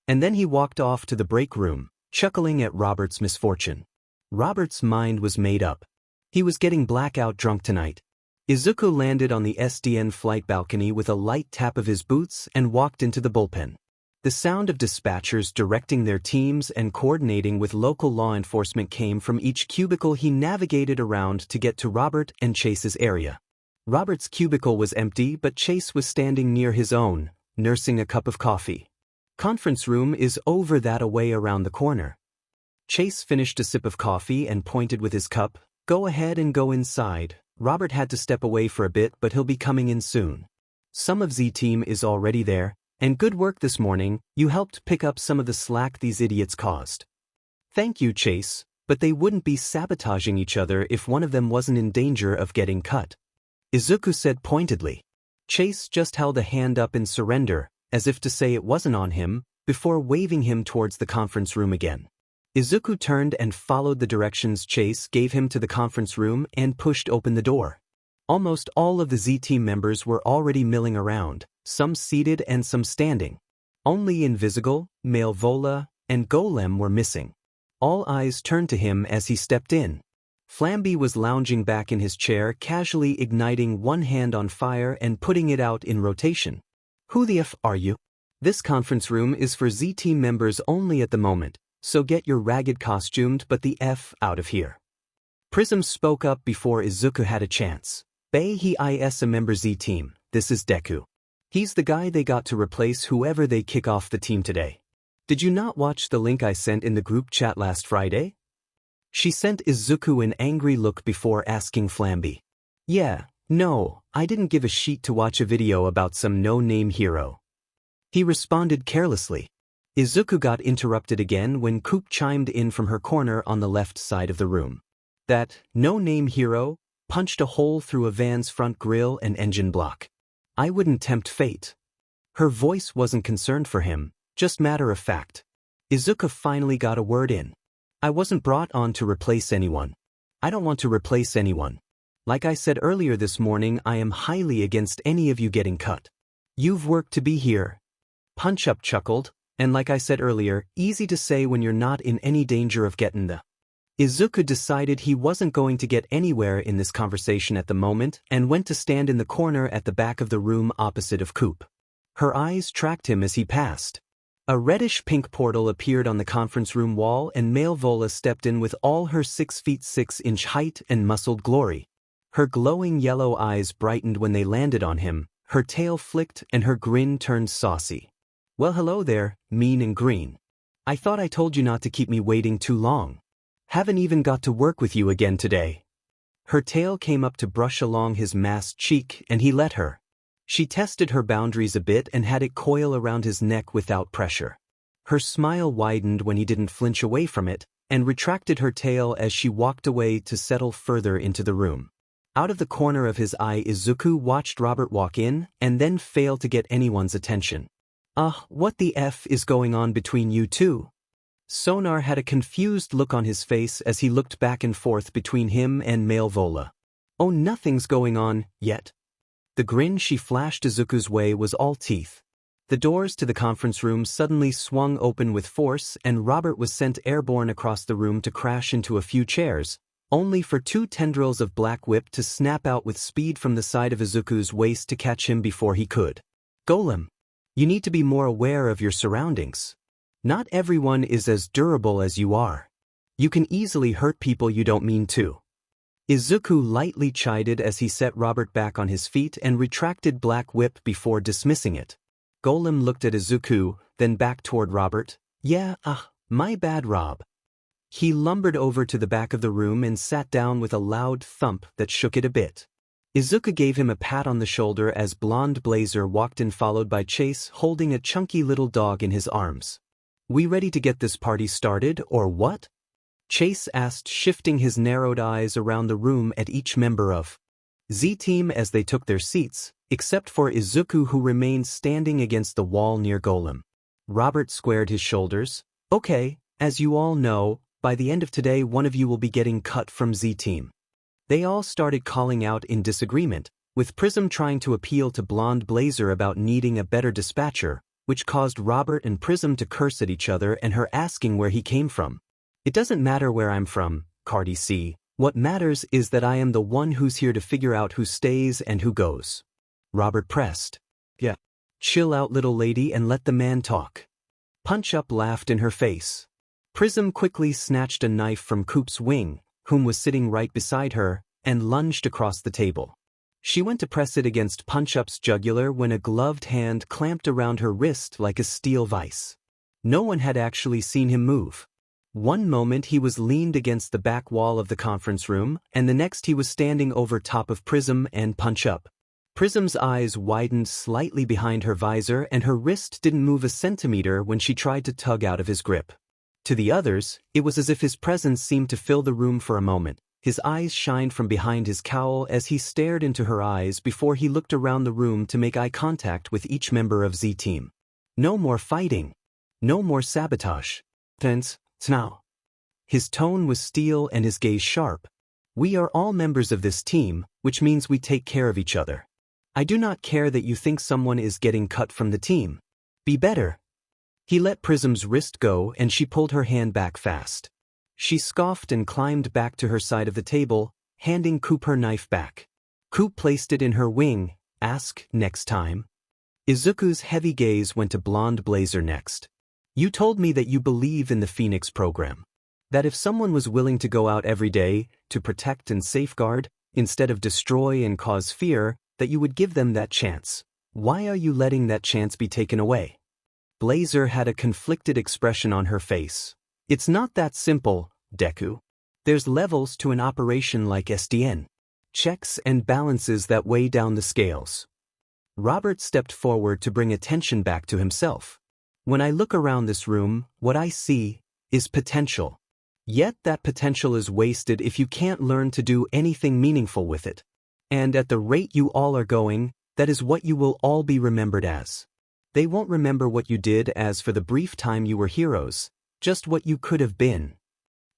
And then he walked off to the break room, chuckling at Robert's misfortune. Robert's mind was made up. He was getting blackout drunk tonight. Izuku landed on the SDN flight balcony with a light tap of his boots and walked into the bullpen. The sound of dispatchers directing their teams and coordinating with local law enforcement came from each cubicle he navigated around to get to Robert and Chase's area. Robert's cubicle was empty, but Chase was standing near his own, nursing a cup of coffee. Conference room is over that away around the corner. Chase finished a sip of coffee and pointed with his cup. Go ahead and go inside. Robert had to step away for a bit, but he'll be coming in soon. Some of Z team is already there. And good work this morning, you helped pick up some of the slack these idiots caused. Thank you, Chase, but they wouldn't be sabotaging each other if one of them wasn't in danger of getting cut. Izuku said pointedly. Chase just held a hand up in surrender, as if to say it wasn't on him, before waving him towards the conference room again. Izuku turned and followed the directions Chase gave him to the conference room and pushed open the door. Almost all of the Z team members were already milling around, some seated and some standing. Only Invisible, Male Vola, and Golem were missing. All eyes turned to him as he stepped in. Flamby was lounging back in his chair, casually igniting one hand on fire and putting it out in rotation. Who the F are you? This conference room is for Z team members only at the moment, so get your ragged costumed but the F out of here. Prism spoke up before Izuku had a chance. Bay he is a member Z team, this is Deku. He's the guy they got to replace whoever they kick off the team today. Did you not watch the link I sent in the group chat last Friday? She sent Izuku an angry look before asking Flamby. Yeah, no, I didn't give a sheet to watch a video about some no-name hero. He responded carelessly. Izuku got interrupted again when Coop chimed in from her corner on the left side of the room. That no-name hero punched a hole through a van's front grille and engine block. I wouldn't tempt fate. Her voice wasn't concerned for him, just matter of fact. Izuku finally got a word in. I wasn't brought on to replace anyone. I don't want to replace anyone. Like I said earlier this morning, I am highly against any of you getting cut. You've worked to be here. Punch Up chuckled, and like I said earlier, easy to say when you're not in any danger of getting the. Izuku decided he wasn't going to get anywhere in this conversation at the moment and went to stand in the corner at the back of the room opposite of Coop. Her eyes tracked him as he passed. A reddish-pink portal appeared on the conference room wall and Male Vola stepped in with all her 6'6" height and muscled glory. Her glowing yellow eyes brightened when they landed on him, her tail flicked and her grin turned saucy. Well, hello there, mean and green. I thought I told you not to keep me waiting too long. Haven't even got to work with you again today. Her tail came up to brush along his masked cheek and he let her. She tested her boundaries a bit and had it coil around his neck without pressure. Her smile widened when he didn't flinch away from it and retracted her tail as she walked away to settle further into the room. Out of the corner of his eye, Izuku watched Robert walk in and then fail to get anyone's attention. What the F is going on between you two? Sonar had a confused look on his face as he looked back and forth between him and Malvola. Oh, nothing's going on, yet. The grin she flashed Izuku's way was all teeth. The doors to the conference room suddenly swung open with force and Robert was sent airborne across the room to crash into a few chairs, only for two tendrils of Black Whip to snap out with speed from the side of Izuku's waist to catch him before he could. Golem, you need to be more aware of your surroundings. Not everyone is as durable as you are. You can easily hurt people you don't mean to. Izuku lightly chided as he set Robert back on his feet and retracted Black Whip before dismissing it. Golem looked at Izuku, then back toward Robert. Yeah, my bad, Rob. He lumbered over to the back of the room and sat down with a loud thump that shook it a bit. Izuku gave him a pat on the shoulder as Blonde Blazer walked in followed by Chase holding a chunky little dog in his arms. We ready to get this party started, or what? Chase asked, shifting his narrowed eyes around the room at each member of Z-Team as they took their seats, except for Izuku who remained standing against the wall near Golem. Robert squared his shoulders. Okay, as you all know, by the end of today one of you will be getting cut from Z-Team. They all started calling out in disagreement, with Prism trying to appeal to Blonde Blazer about needing a better dispatcher, which caused Robert and Prism to curse at each other and her asking where he came from. It doesn't matter where I'm from, Cardi C. What matters is that I am the one who's here to figure out who stays and who goes. Robert pressed. Yeah. Chill out, little lady, and let the man talk. Punch-Up laughed in her face. Prism quickly snatched a knife from Coop's wing, whom was sitting right beside her, and lunged across the table. She went to press it against Punch-Up's jugular when a gloved hand clamped around her wrist like a steel vice. No one had actually seen him move. One moment he was leaned against the back wall of the conference room, and the next he was standing over top of Prism and Punch-Up. Prism's eyes widened slightly behind her visor and her wrist didn't move a centimeter when she tried to tug out of his grip. To the others, it was as if his presence seemed to fill the room for a moment. His eyes shined from behind his cowl as he stared into her eyes before he looked around the room to make eye contact with each member of Z-Team. No more fighting. No more sabotage. Thanks, now. His tone was steel and his gaze sharp. We are all members of this team, which means we take care of each other. I do not care that you think someone is getting cut from the team. Be better. He let Prism's wrist go and she pulled her hand back fast. She scoffed and climbed back to her side of the table, handing Coop her knife back. Coop placed it in her wing. Ask next time. Izuku's heavy gaze went to Blonde Blazer next. You told me that you believe in the Phoenix program. That if someone was willing to go out every day to protect and safeguard, instead of destroy and cause fear, that you would give them that chance. Why are you letting that chance be taken away? Blazer had a conflicted expression on her face. It's not that simple, Deku. There's levels to an operation like SDN. Checks and balances that weigh down the scales. Robert stepped forward to bring attention back to himself. When I look around this room, what I see is potential. Yet that potential is wasted if you can't learn to do anything meaningful with it. And at the rate you all are going, that is what you will all be remembered as. They won't remember what you did as for the brief time you were heroes, just what you could have been.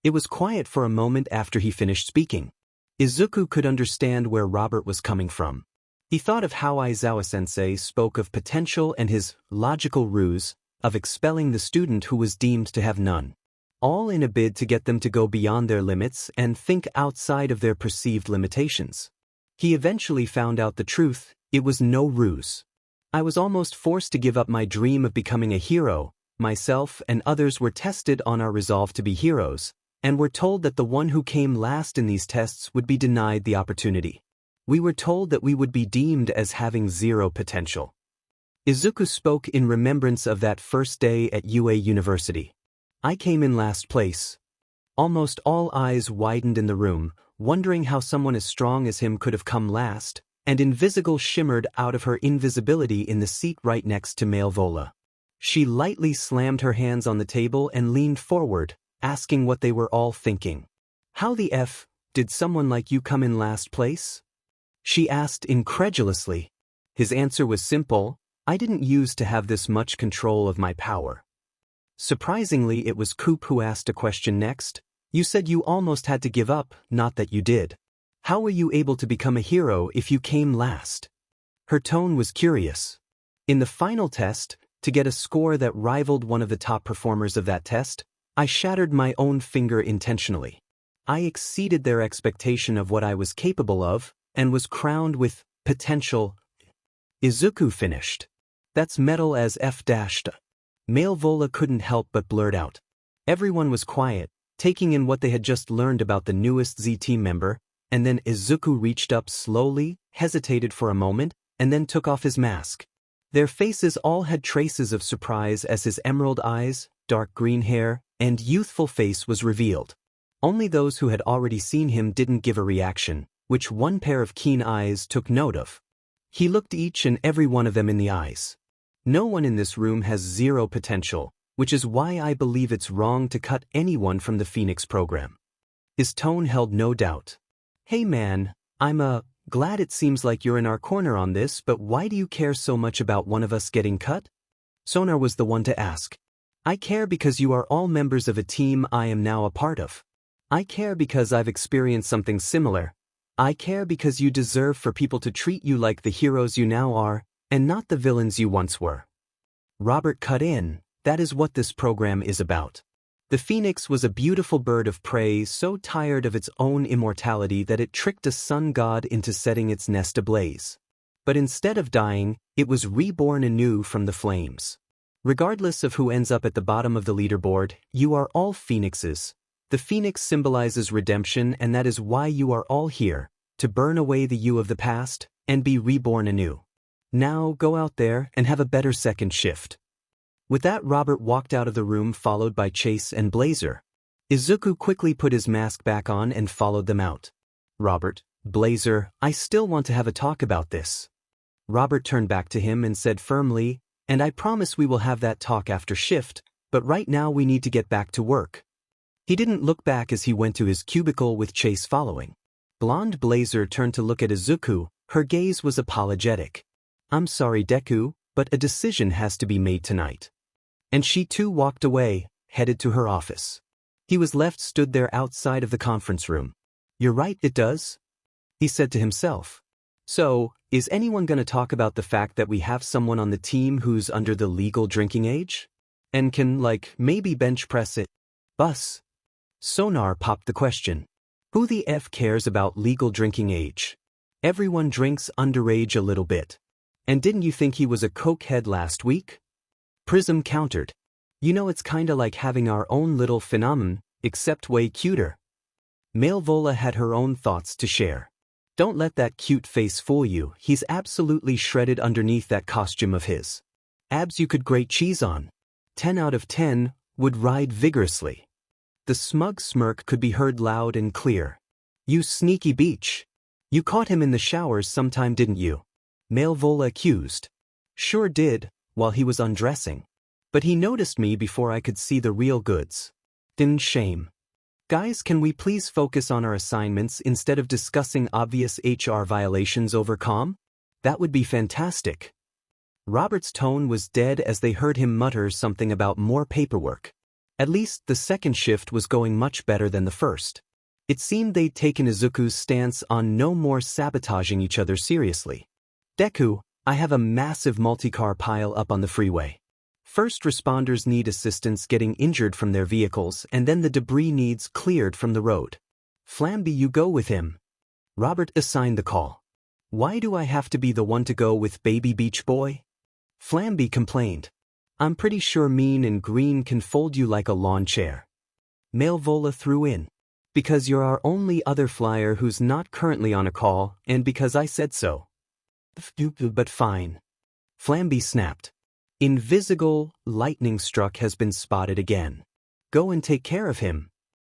It was quiet for a moment after he finished speaking. Izuku could understand where Robert was coming from. He thought of how Aizawa-sensei spoke of potential and his logical ruse of expelling the student who was deemed to have none. All in a bid to get them to go beyond their limits and think outside of their perceived limitations. He eventually found out the truth. It was no ruse. I was almost forced to give up my dream of becoming a hero. Myself and others were tested on our resolve to be heroes, and were told that the one who came last in these tests would be denied the opportunity. We were told that we would be deemed as having zero potential. Izuku spoke in remembrance of that first day at UA University. I came in last place. Almost all eyes widened in the room, wondering how someone as strong as him could have come last, and Invisible shimmered out of her invisibility in the seat right next to Malvola. She lightly slammed her hands on the table and leaned forward, asking what they were all thinking. How the F did someone like you come in last place? She asked incredulously. His answer was simple. I didn't use to have this much control of my power. Surprisingly, it was Coop who asked a question next. You said you almost had to give up, not that you did. How were you able to become a hero if you came last? Her tone was curious. In the final test, to get a score that rivaled one of the top performers of that test, I shattered my own finger intentionally. I exceeded their expectation of what I was capable of, and was crowned with potential. Izuku finished. That's metal as F dashed. Malevola couldn't help but blurt out. Everyone was quiet, taking in what they had just learned about the newest Z team member, and then Izuku reached up slowly, hesitated for a moment, and then took off his mask. Their faces all had traces of surprise as his emerald eyes, dark green hair, and youthful face was revealed. Only those who had already seen him didn't give a reaction, which one pair of keen eyes took note of. He looked each and every one of them in the eyes. No one in this room has zero potential, which is why I believe it's wrong to cut anyone from the Phoenix program. His tone held no doubt. Hey man, I'm glad it seems like you're in our corner on this, but why do you care so much about one of us getting cut? Sonar was the one to ask. I care because you are all members of a team I am now a part of. I care because I've experienced something similar. I care because you deserve for people to treat you like the heroes you now are, and not the villains you once were. Robert cut in. That is what this program is about. The phoenix was a beautiful bird of prey so tired of its own immortality that it tricked a sun god into setting its nest ablaze. But instead of dying, it was reborn anew from the flames. Regardless of who ends up at the bottom of the leaderboard, you are all phoenixes. The phoenix symbolizes redemption, and that is why you are all here, to burn away the you of the past and be reborn anew. Now go out there and have a better second shift. With that, Robert walked out of the room followed by Chase and Blazer. Izuku quickly put his mask back on and followed them out. Robert, Blazer, I still want to have a talk about this. Robert turned back to him and said firmly, and I promise we will have that talk after shift, but right now we need to get back to work. He didn't look back as he went to his cubicle with Chase following. Blonde Blazer turned to look at Izuku. Her gaze was apologetic. I'm sorry, Deku, but a decision has to be made tonight. And she too walked away, headed to her office. He was left stood there outside of the conference room. You're right, it does, he said to himself. So, is anyone going to talk about the fact that we have someone on the team who's under the legal drinking age? And can, maybe bench press it? Bus. Sonar popped the question. Who the F cares about legal drinking age? Everyone drinks underage a little bit. And didn't you think he was a cokehead last week? Prism countered. You know, it's kinda like having our own little phenomenon, except way cuter. Malevola had her own thoughts to share. Don't let that cute face fool you, he's absolutely shredded underneath that costume of his. Abs you could grate cheese on. 10 out of 10, would ride vigorously. The smug smirk could be heard loud and clear. You sneaky beach. You caught him in the showers sometime, didn't you? Malevola accused. Sure did, while he was undressing. But he noticed me before I could see the real goods. Didn't shame. Guys, can we please focus on our assignments instead of discussing obvious HR violations over comm? That would be fantastic. Robert's tone was dead as they heard him mutter something about more paperwork. At least the second shift was going much better than the first. It seemed they'd taken Izuku's stance on no more sabotaging each other seriously. Deku, I have a massive multi-car pile up on the freeway. First responders need assistance getting injured from their vehicles, and then the debris needs cleared from the road. Flamby, you go with him. Robert assigned the call. Why do I have to be the one to go with Baby Beach Boy? Flamby complained. I'm pretty sure Mean and Green can fold you like a lawn chair. Malevola threw in. Because you're our only other flyer who's not currently on a call, and because I said so. But fine. Flamby snapped. Invisible lightning struck has been spotted again. Go and take care of him.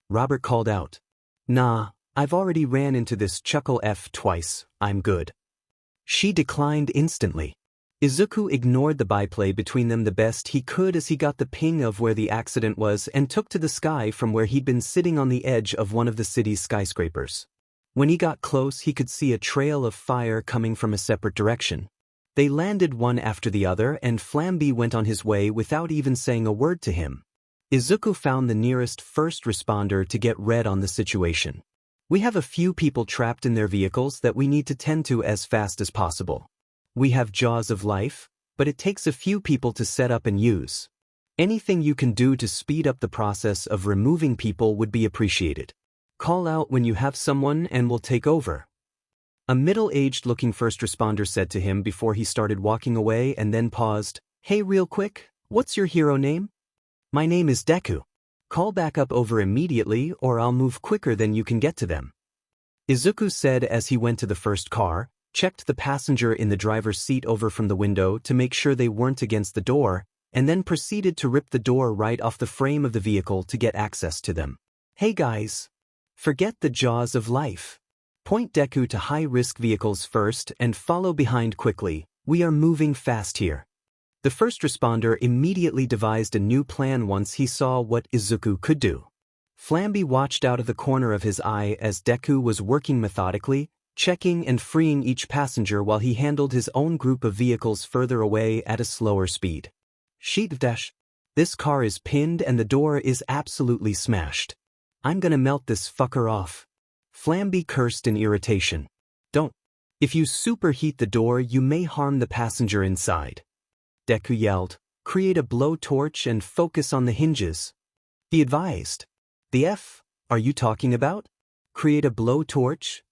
Robert called out. Nah, I've already ran into this Chuckle F twice, I'm good. She declined instantly. Izuku ignored the byplay between them the best he could as he got the ping of where the accident was and took to the sky from where he'd been sitting on the edge of one of the city's skyscrapers. When he got close, he could see a trail of fire coming from a separate direction. They landed one after the other, and Flamby went on his way without even saying a word to him. Izuku found the nearest first responder to get red on the situation. We have a few people trapped in their vehicles that we need to tend to as fast as possible. We have jaws of life, but it takes a few people to set up and use. Anything you can do to speed up the process of removing people would be appreciated. Call out when you have someone and we'll take over. A middle-aged looking first responder said to him before he started walking away and then paused. Hey, real quick, what's your hero name? My name is Deku. Call back up over immediately or I'll move quicker than you can get to them. Izuku said as he went to the first car, checked the passenger in the driver's seat over from the window to make sure they weren't against the door, and then proceeded to rip the door right off the frame of the vehicle to get access to them. Hey guys! Forget the jaws of life. Point Deku to high-risk vehicles first and follow behind quickly. We are moving fast here. The first responder immediately devised a new plan once he saw what Izuku could do. Flamby watched out of the corner of his eye as Deku was working methodically, checking and freeing each passenger while he handled his own group of vehicles further away at a slower speed. Sheet dash. This car is pinned and the door is absolutely smashed. I'm gonna melt this fucker off. Flamby cursed in irritation. Don't. If you superheat the door, you may harm the passenger inside. Deku yelled. Create a blowtorch and focus on the hinges. He advised. The F are you talking about? Create a blowtorch?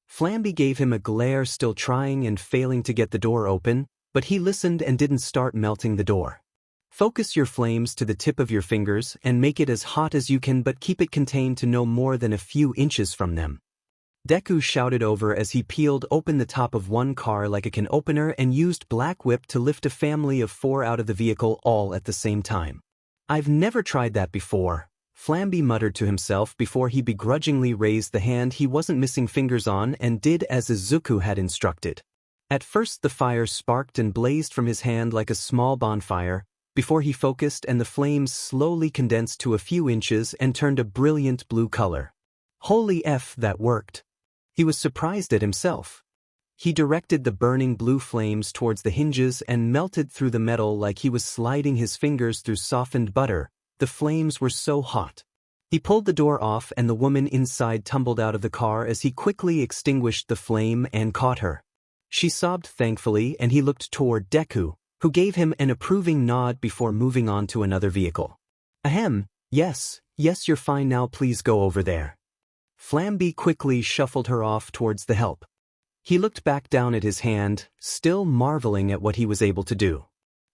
Flamby gave him a glare, still trying and failing to get the door open, but he listened and didn't start melting the door. Focus your flames to the tip of your fingers and make it as hot as you can, but keep it contained to no more than a few inches from them. Deku shouted over as he peeled open the top of one car like a can opener and used Black Whip to lift a family of 4 out of the vehicle all at the same time. I've never tried that before, Flamby muttered to himself before he begrudgingly raised the hand he wasn't missing fingers on and did as Izuku had instructed. At first the fire sparked and blazed from his hand like a small bonfire, before he focused and the flames slowly condensed to a few inches and turned a brilliant blue color. Holy F, that worked. He was surprised at himself. He directed the burning blue flames towards the hinges and melted through the metal like he was sliding his fingers through softened butter. The flames were so hot. He pulled the door off and the woman inside tumbled out of the car as he quickly extinguished the flame and caught her. She sobbed thankfully and he looked toward Deku, who gave him an approving nod before moving on to another vehicle. Ahem, yes, you're fine now, please go over there. Flamby quickly shuffled her off towards the help. He looked back down at his hand, still marveling at what he was able to do.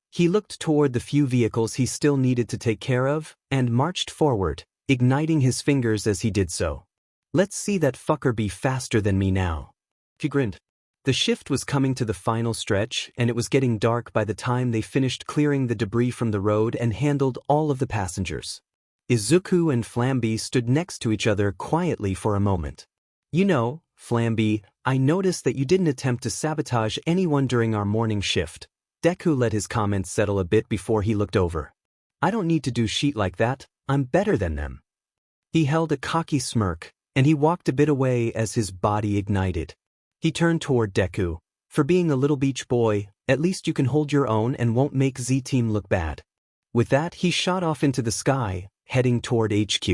He looked toward the few vehicles he still needed to take care of, and marched forward, igniting his fingers as he did so. Let's see that fucker be faster than me now. He grinned. The shift was coming to the final stretch, and it was getting dark by the time they finished clearing the debris from the road and handled all of the passengers. Izuku and Flamby stood next to each other quietly for a moment. You know, Flamby, I noticed that you didn't attempt to sabotage anyone during our morning shift. Deku let his comments settle a bit before he looked over. I don't need to do shit like that, I'm better than them. He held a cocky smirk, and he walked a bit away as his body ignited. He turned toward Deku. For being a little beach boy, at least you can hold your own and won't make Z-Team look bad. With that, he shot off into the sky, heading toward HQ.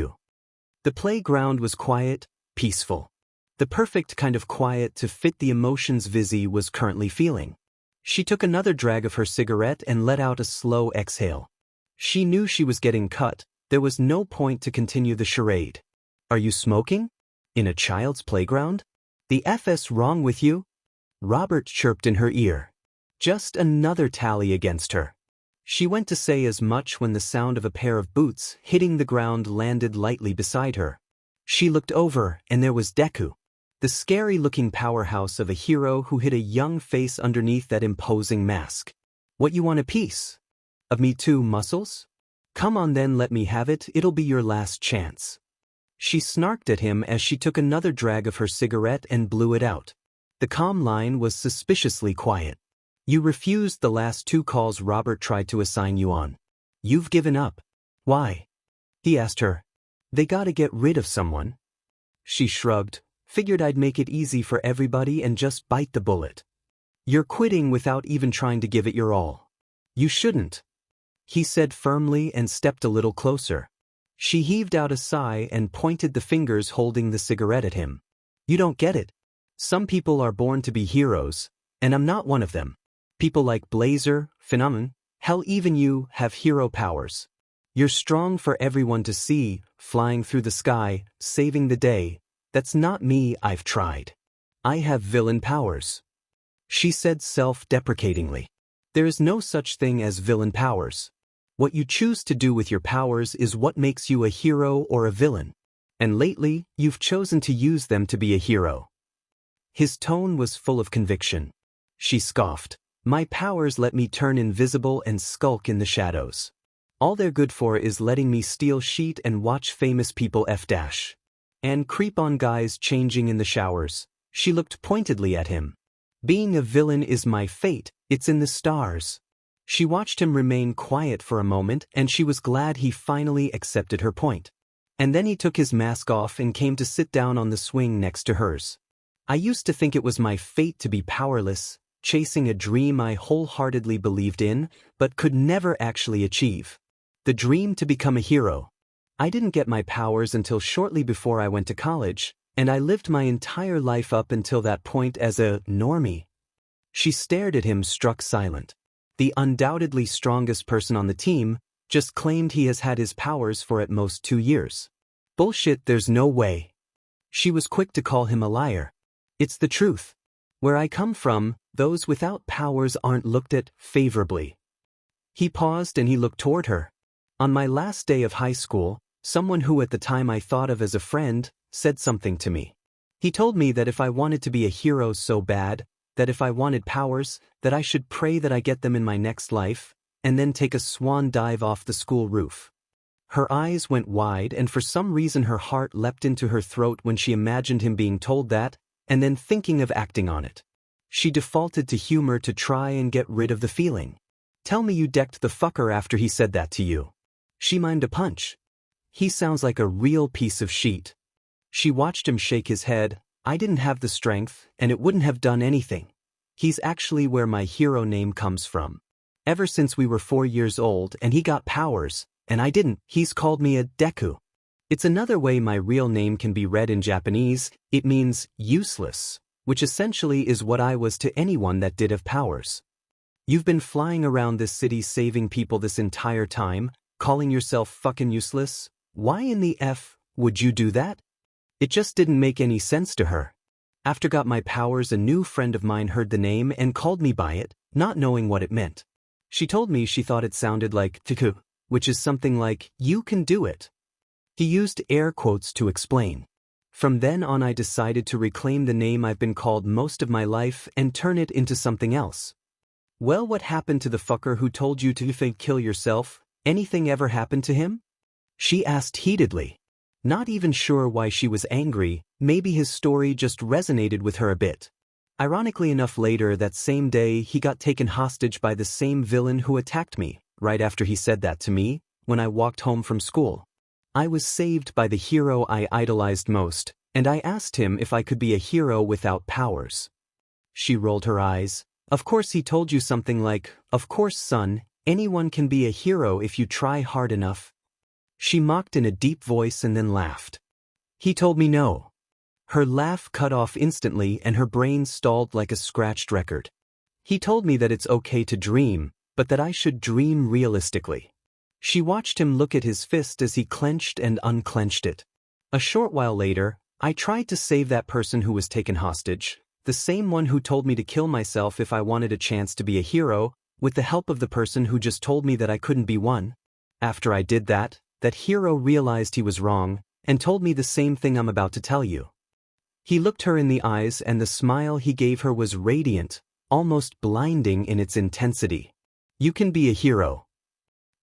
The playground was quiet, peaceful. The perfect kind of quiet to fit the emotions Vizzy was currently feeling. She took another drag of her cigarette and let out a slow exhale. She knew she was getting cut. There was no point to continue the charade. Are you smoking? In a child's playground? The FS wrong with you? Robert chirped in her ear. Just another tally against her. She went to say as much when the sound of a pair of boots hitting the ground landed lightly beside her. She looked over and there was Deku, the scary-looking powerhouse of a hero who hid a young face underneath that imposing mask. What, you want a piece of me too, Muscles? Come on then, let me have it, it'll be your last chance. She snarked at him as she took another drag of her cigarette and blew it out. The comm line was suspiciously quiet. You refused the last 2 calls Robert tried to assign you on. You've given up. Why? He asked her. They gotta get rid of someone. She shrugged, figured I'd make it easy for everybody and just bite the bullet. You're quitting without even trying to give it your all. You shouldn't. he said firmly and stepped a little closer. She heaved out a sigh and pointed the fingers holding the cigarette at him. You don't get it. Some people are born to be heroes, and I'm not one of them. People like Blazer, Phenomenon, hell even you, have hero powers. You're strong for everyone to see, flying through the sky, saving the day. That's not me. I've tried. I have villain powers. She said self-deprecatingly. There is no such thing as villain powers. What you choose to do with your powers is what makes you a hero or a villain. And lately, you've chosen to use them to be a hero. His tone was full of conviction. She scoffed. My powers let me turn invisible and skulk in the shadows. All they're good for is letting me steal shit and watch famous people and creep on guys changing in the showers. She looked pointedly at him. Being a villain is my fate, it's in the stars. She watched him remain quiet for a moment, and she was glad he finally accepted her point. And then he took his mask off and came to sit down on the swing next to hers. I used to think it was my fate to be powerless, chasing a dream I wholeheartedly believed in, but could never actually achieve. The dream to become a hero. I didn't get my powers until shortly before I went to college, and I lived my entire life up until that point as a normie. She stared at him, struck silent. The undoubtedly strongest person on the team just claimed he has had his powers for at most 2 years. Bullshit, there's no way. She was quick to call him a liar. It's the truth. Where I come from, those without powers aren't looked at favorably. He paused and he looked toward her. On my last day of high school, someone who at the time I thought of as a friend said something to me. He told me that if I wanted to be a hero so bad, that if I wanted powers, that I should pray that I get them in my next life, and then take a swan dive off the school roof. Her eyes went wide, and for some reason her heart leapt into her throat when she imagined him being told that, and then thinking of acting on it. She defaulted to humor to try and get rid of the feeling. Tell me you decked the fucker after he said that to you. She mimed a punch. He sounds like a real piece of shit. She watched him shake his head. I didn't have the strength, and it wouldn't have done anything. He's actually where my hero name comes from. Ever since we were 4 years old and he got powers, and I didn't, he's called me a Deku. It's another way my real name can be read in Japanese. It means useless, which essentially is what I was to anyone that did have powers. You've been flying around this city saving people this entire time, calling yourself fucking useless? Why in the F would you do that? It just didn't make any sense to her. After got my powers, a new friend of mine heard the name and called me by it, not knowing what it meant. She told me she thought it sounded like Deku, which is something like, you can do it. He used air quotes to explain. From then on I decided to reclaim the name I've been called most of my life and turn it into something else. Well, what happened to the fucker who told you to kill yourself? Anything ever happened to him? She asked heatedly. Not even sure why she was angry, maybe his story just resonated with her a bit. Ironically enough, later that same day he got taken hostage by the same villain who attacked me, right after he said that to me, when I walked home from school. I was saved by the hero I idolized most, and I asked him if I could be a hero without powers. She rolled her eyes. Of course he told you something like, of course son, anyone can be a hero if you try hard enough. She mocked in a deep voice and then laughed. He told me no. Her laugh cut off instantly and her brain stalled like a scratched record. He told me that it's okay to dream, but that I should dream realistically. She watched him look at his fist as he clenched and unclenched it. A short while later, I tried to save that person who was taken hostage, the same one who told me to kill myself if I wanted a chance to be a hero, with the help of the person who just told me that I couldn't be one. After I did that hero realized he was wrong, and told me the same thing I'm about to tell you. He looked her in the eyes and the smile he gave her was radiant, almost blinding in its intensity. You can be a hero.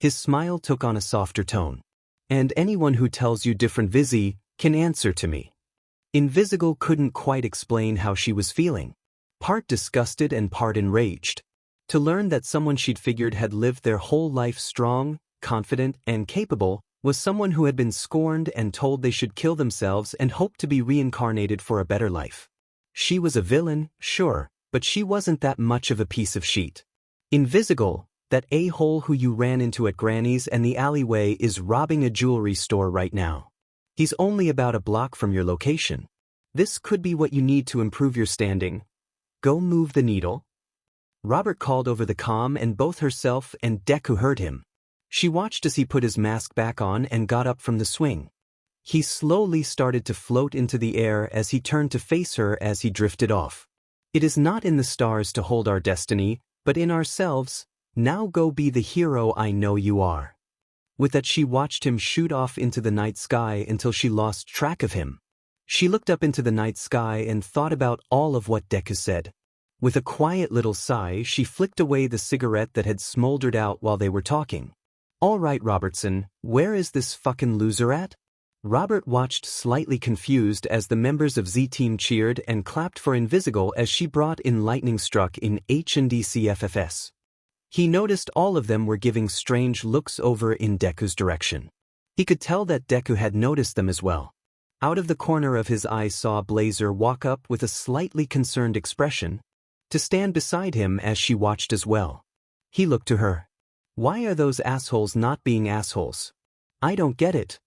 His smile took on a softer tone. And anyone who tells you different Vizzy can answer to me. Invisible couldn't quite explain how she was feeling. Part disgusted and part enraged. To learn that someone she'd figured had lived their whole life strong, confident, and capable was someone who had been scorned and told they should kill themselves and hoped to be reincarnated for a better life. She was a villain, sure, but she wasn't that much of a piece of shit. Invisible, That a-hole who you ran into at Granny's and the alleyway is robbing a jewelry store right now. He's only about a block from your location. This could be what you need to improve your standing. Go move the needle. Robert called over the comm and both herself and Deku heard him. She watched as he put his mask back on and got up from the swing. He slowly started to float into the air as he turned to face her as he drifted off. It is not in the stars to hold our destiny, but in ourselves. Now go be the hero I know you are. With that she watched him shoot off into the night sky until she lost track of him. She looked up into the night sky and thought about all of what Deku said. With a quiet little sigh, she flicked away the cigarette that had smoldered out while they were talking. All right, Robertson, where is this fucking loser at? Robert watched slightly confused as the members of Z-Team cheered and clapped for Invisible as she brought in Lightning Struck in HNDCFFS. He noticed all of them were giving strange looks over in Deku's direction. He could tell that Deku had noticed them as well. Out of the corner of his eye saw Blazer walk up with a slightly concerned expression, to stand beside him as she watched as well. He looked to her. Why are those assholes not being assholes? I don't get it.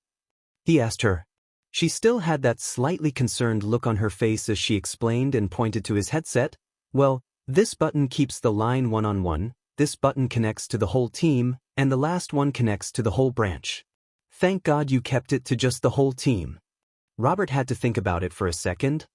He asked her. She still had that slightly concerned look on her face as she explained and pointed to his headset. Well, this button keeps the line one-on-one. This button connects to the whole team, and the last one connects to the whole branch. Thank God you kept it to just the whole team. Robert had to think about it for a second.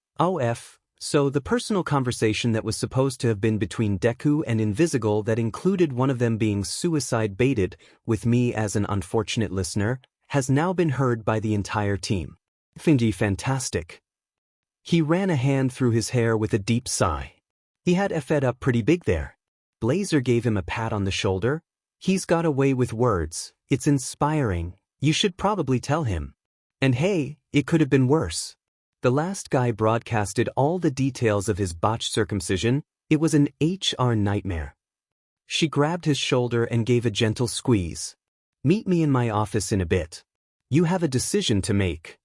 So the personal conversation that was supposed to have been between Deku and Invisible that included one of them being suicide-baited, with me as an unfortunate listener, has now been heard by the entire team. Fantastic. He ran a hand through his hair with a deep sigh. He had fed up pretty big there. Blazer gave him a pat on the shoulder. He's got a way with words. It's inspiring. You should probably tell him. And hey, it could have been worse. The last guy broadcasted all the details of his botched circumcision. It was an HR nightmare. She grabbed his shoulder and gave a gentle squeeze. Meet me in my office in a bit. You have a decision to make.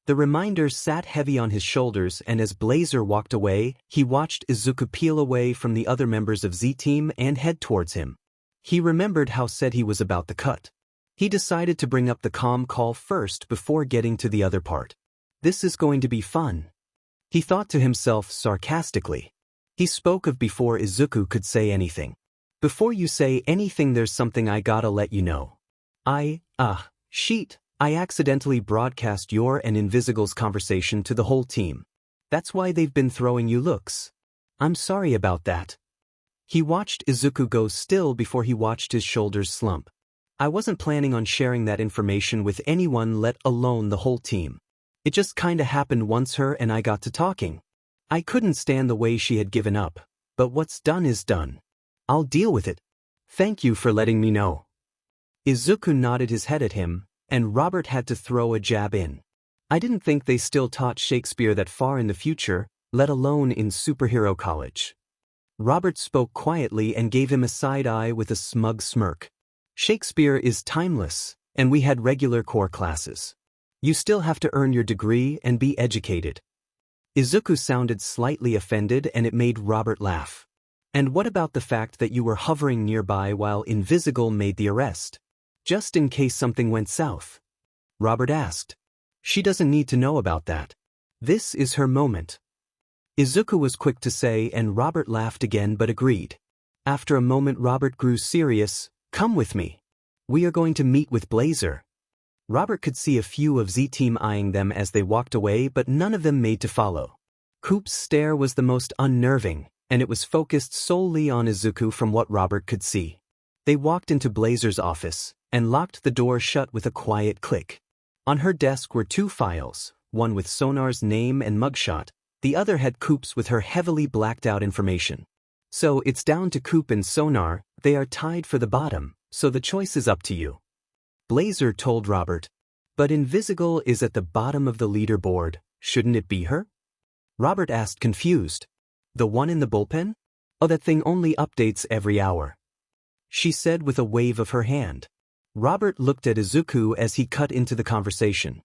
The reminder sat heavy on his shoulders, and as Blazer walked away, he watched Izuku peel away from the other members of Z-Team and head towards him. He remembered how said he was about the cut. He decided to bring up the comm call first before getting to the other part. This is going to be fun. He thought to himself sarcastically. He spoke of before Izuku could say anything. Before you say anything, there's something I gotta let you know. I accidentally broadcast your and Invisible's conversation to the whole team. That's why they've been throwing you looks. I'm sorry about that. He watched Izuku go still before he watched his shoulders slump. I wasn't planning on sharing that information with anyone, let alone the whole team. It just kinda happened once her and I got to talking. I couldn't stand the way she had given up, but what's done is done. I'll deal with it. Thank you for letting me know. Izuku nodded his head at him, and Robert had to throw a jab in. I didn't think they still taught Shakespeare that far in the future, let alone in superhero college. Robert spoke quietly and gave him a side eye with a smug smirk. Shakespeare is timeless, and we had regular core classes. You still have to earn your degree and be educated. Izuku sounded slightly offended, and it made Robert laugh. And what about the fact that you were hovering nearby while Invisible made the arrest? Just in case something went south. Robert asked. She doesn't need to know about that. This is her moment. Izuku was quick to say, and Robert laughed again but agreed. After a moment Robert grew serious. Come with me. We are going to meet with Blazer. Robert could see a few of Z-Team eyeing them as they walked away, but none of them made to follow. Coop's stare was the most unnerving, and it was focused solely on Izuku from what Robert could see. They walked into Blazer's office, and locked the door shut with a quiet click. On her desk were two files, one with Sonar's name and mugshot, the other had Coop's with her heavily blacked out information. So it's down to Coop and Sonar, they are tied for the bottom, so the choice is up to you. Blazer told Robert. But Invisible is at the bottom of the leaderboard, shouldn't it be her? Robert asked confused. The one in the bullpen? Oh, that thing only updates every hour. She said with a wave of her hand. Robert looked at Izuku as he cut into the conversation.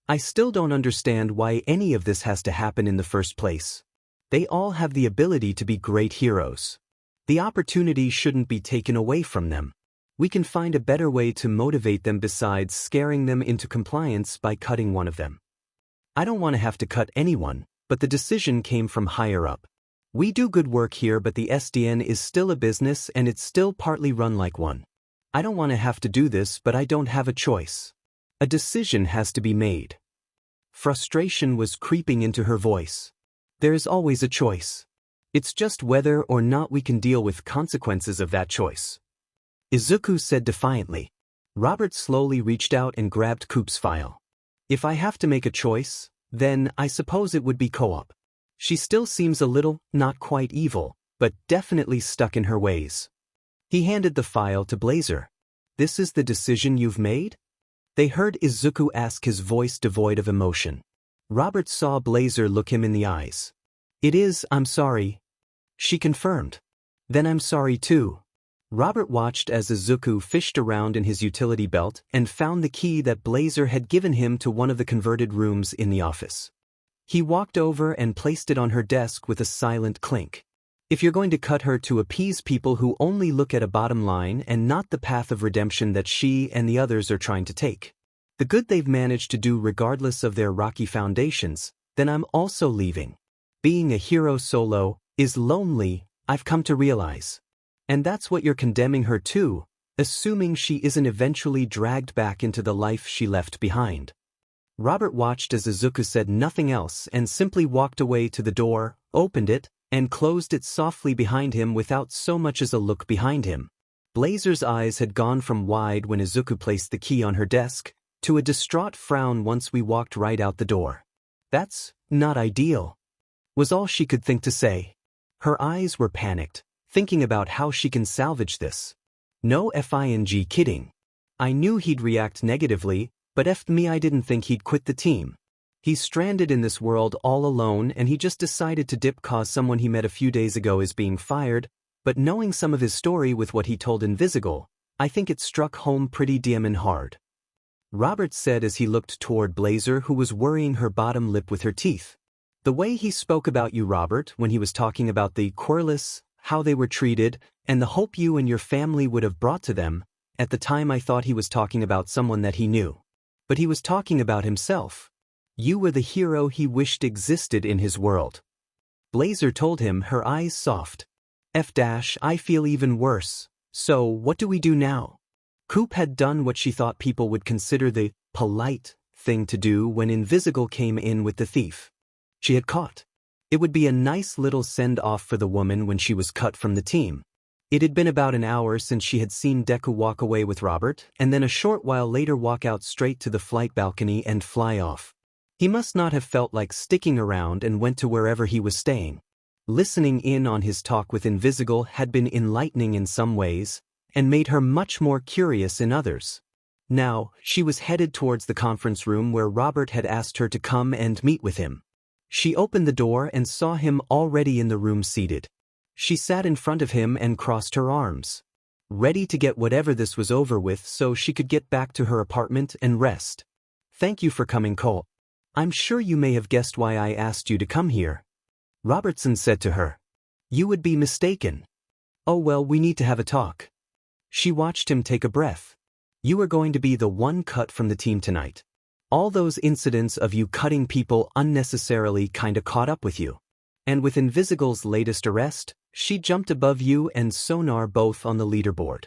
I still don't understand why any of this has to happen in the first place. They all have the ability to be great heroes. The opportunity shouldn't be taken away from them. We can find a better way to motivate them besides scaring them into compliance by cutting one of them. I don't want to have to cut anyone, but the decision came from higher up. We do good work here, but the SDN is still a business and it's still partly run like one. I don't want to have to do this, but I don't have a choice. A decision has to be made. Frustration was creeping into her voice. There is always a choice. It's just whether or not we can deal with consequences of that choice. Izuku said defiantly. Robert slowly reached out and grabbed Coop's file. If I have to make a choice, then I suppose it would be co-op. She still seems a little, not quite evil, but definitely stuck in her ways. He handed the file to Blazer. This is the decision you've made? They heard Izuku ask, his voice devoid of emotion. Robert saw Blazer look him in the eyes. It is, I'm sorry. She confirmed. Then I'm sorry too. Robert watched as Izuku fished around in his utility belt and found the key that Blazer had given him to one of the converted rooms in the office. He walked over and placed it on her desk with a silent clink. If you're going to cut her to appease people who only look at a bottom line and not the path of redemption that she and the others are trying to take, the good they've managed to do regardless of their rocky foundations, then I'm also leaving. Being a hero solo is lonely, I've come to realize. And that's what you're condemning her to, assuming she isn't eventually dragged back into the life she left behind. Robert watched as Izuku said nothing else and simply walked away to the door, opened it, and closed it softly behind him without so much as a look behind him. Blazer's eyes had gone from wide when Izuku placed the key on her desk, to a distraught frown once we walked right out the door. That's not ideal, was all she could think to say. Her eyes were panicked, thinking about how she can salvage this. No fing kidding. I knew he'd react negatively, but F me, I didn't think he'd quit the team. He's stranded in this world all alone and he just decided to dip cause someone he met a few days ago is being fired, but knowing some of his story with what he told Invisible, I think it struck home pretty damn hard. Robert said as he looked toward Blazer, who was worrying her bottom lip with her teeth. The way he spoke about you, Robert, when he was talking about the querulous, how they were treated, and the hope you and your family would have brought to them, at the time I thought he was talking about someone that he knew. But he was talking about himself. You were the hero he wished existed in his world. Blazer told him, her eyes soft. I feel even worse. So, what do we do now? Coop had done what she thought people would consider the polite thing to do when Invisible came in with the thief. She had caught. It would be a nice little send-off for the woman when she was cut from the team. It had been about an hour since she had seen Deku walk away with Robert, and then a short while later walk out straight to the flight balcony and fly off. He must not have felt like sticking around and went to wherever he was staying. Listening in on his talk with Invisible had been enlightening in some ways, and made her much more curious in others. Now, she was headed towards the conference room where Robert had asked her to come and meet with him. She opened the door and saw him already in the room seated. She sat in front of him and crossed her arms, ready to get whatever this was over with so she could get back to her apartment and rest. Thank you for coming, Cole. I'm sure you may have guessed why I asked you to come here. Robertson said to her. You would be mistaken. Oh well, we need to have a talk. She watched him take a breath. You are going to be the one cut from the team tonight. All those incidents of you cutting people unnecessarily kinda caught up with you. And with Invisible's latest arrest, she jumped above you and Sonar both on the leaderboard.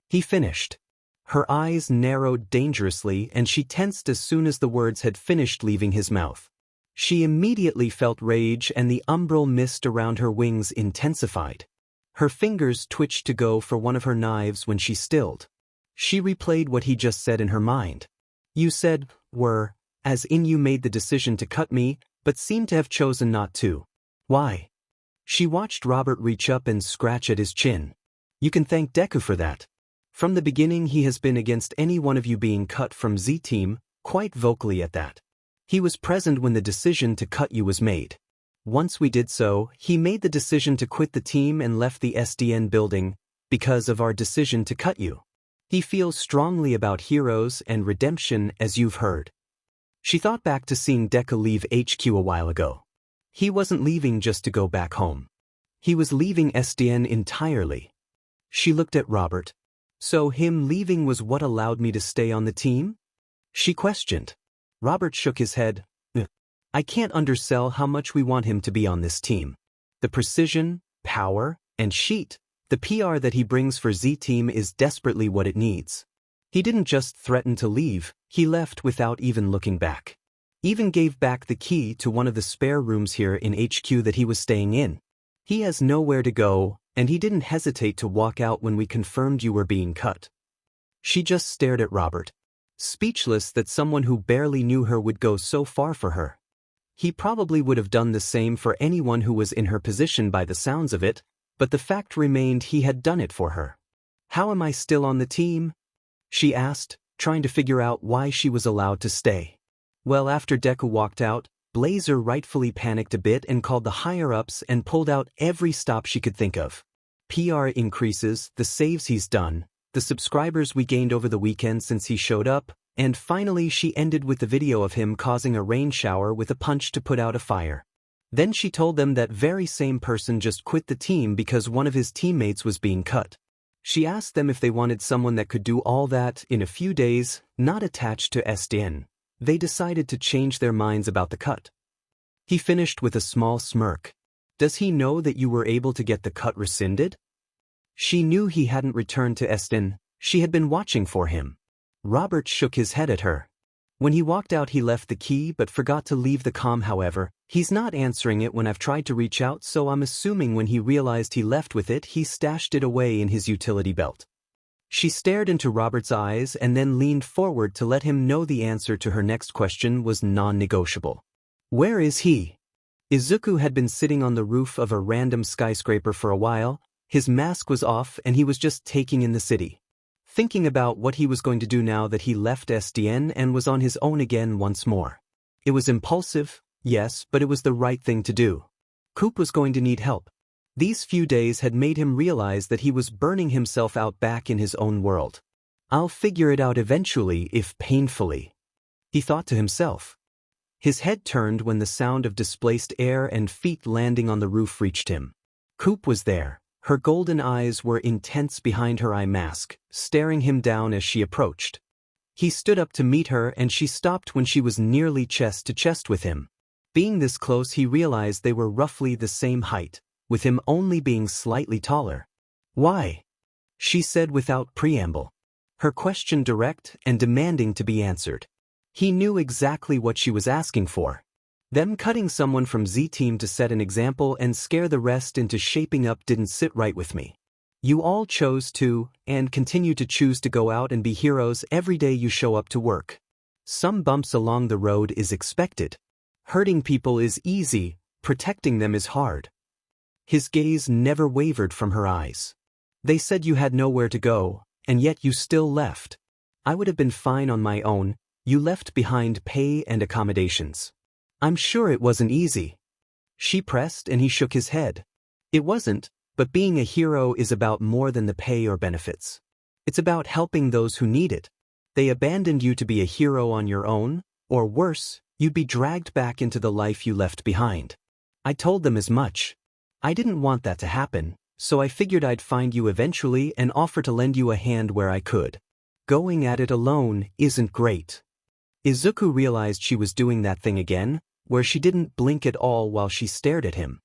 He finished. Her eyes narrowed dangerously and she tensed as soon as the words had finished leaving his mouth. She immediately felt rage and the umbral mist around her wings intensified. Her fingers twitched to go for one of her knives when she stilled. She replayed what he just said in her mind. You said, as in you made the decision to cut me, but seemed to have chosen not to. Why? She watched Robert reach up and scratch at his chin. You can thank Deku for that. From the beginning he has been against any one of you being cut from Z-Team, quite vocally at that. He was present when the decision to cut you was made. Once we did so, he made the decision to quit the team and left the SDN building, because of our decision to cut you. He feels strongly about heroes and redemption, as you've heard. She thought back to seeing Deku leave HQ a while ago. He wasn't leaving just to go back home. He was leaving SDN entirely. She looked at Robert. So him leaving was what allowed me to stay on the team? She questioned. Robert shook his head. I can't undersell how much we want him to be on this team. The precision, power, and sheet, the PR that he brings for Z-Team is desperately what it needs. He didn't just threaten to leave, he left without even looking back. Even gave back the key to one of the spare rooms here in HQ that he was staying in. He has nowhere to go, and he didn't hesitate to walk out when we confirmed you were being cut. She just stared at Robert, speechless that someone who barely knew her would go so far for her. He probably would have done the same for anyone who was in her position by the sounds of it, but the fact remained he had done it for her. How am I still on the team? She asked, trying to figure out why she was allowed to stay. Well, after Deku walked out, Blazer rightfully panicked a bit and called the higher-ups and pulled out every stop she could think of. PR increases, the saves he's done, the subscribers we gained over the weekend since he showed up, and finally she ended with the video of him causing a rain shower with a punch to put out a fire. Then she told them that very same person just quit the team because one of his teammates was being cut. She asked them if they wanted someone that could do all that in a few days, not attached to SDN. They decided to change their minds about the cut. He finished with a small smirk. Does he know that you were able to get the cut rescinded? She knew he hadn't returned to SDN. She had been watching for him. Robert shook his head at her. When he walked out he left the key but forgot to leave the comm. However, he's not answering it when I've tried to reach out, so I'm assuming when he realized he left with it he stashed it away in his utility belt. She stared into Robert's eyes and then leaned forward to let him know the answer to her next question was non-negotiable. Where is he? Izuku had been sitting on the roof of a random skyscraper for a while. His mask was off and he was just taking in the city, thinking about what he was going to do now that he left SDN and was on his own again once more. It was impulsive, yes, but it was the right thing to do. Coop was going to need help. These few days had made him realize that he was burning himself out back in his own world. I'll figure it out eventually, if painfully, he thought to himself. His head turned when the sound of displaced air and feet landing on the roof reached him. Coop was there. Her golden eyes were intense behind her eye mask, staring him down as she approached. He stood up to meet her and she stopped when she was nearly chest to chest with him. Being this close he realized they were roughly the same height, with him only being slightly taller. Why? She said without preamble. Her question direct and demanding to be answered. He knew exactly what she was asking for. Them cutting someone from Z-Team to set an example and scare the rest into shaping up didn't sit right with me. You all chose to, and continue to choose to go out and be heroes every day you show up to work. Some bumps along the road is expected. Hurting people is easy, protecting them is hard. His gaze never wavered from her eyes. They said you had nowhere to go, and yet you still left. I would have been fine on my own. You left behind pay and accommodations. I'm sure it wasn't easy. She pressed and he shook his head. It wasn't, but being a hero is about more than the pay or benefits. It's about helping those who need it. They abandoned you to be a hero on your own, or worse, you'd be dragged back into the life you left behind. I told them as much. I didn't want that to happen, so I figured I'd find you eventually and offer to lend you a hand where I could. Going at it alone isn't great. Izuku realized she was doing that thing again, where she didn't blink at all while she stared at him.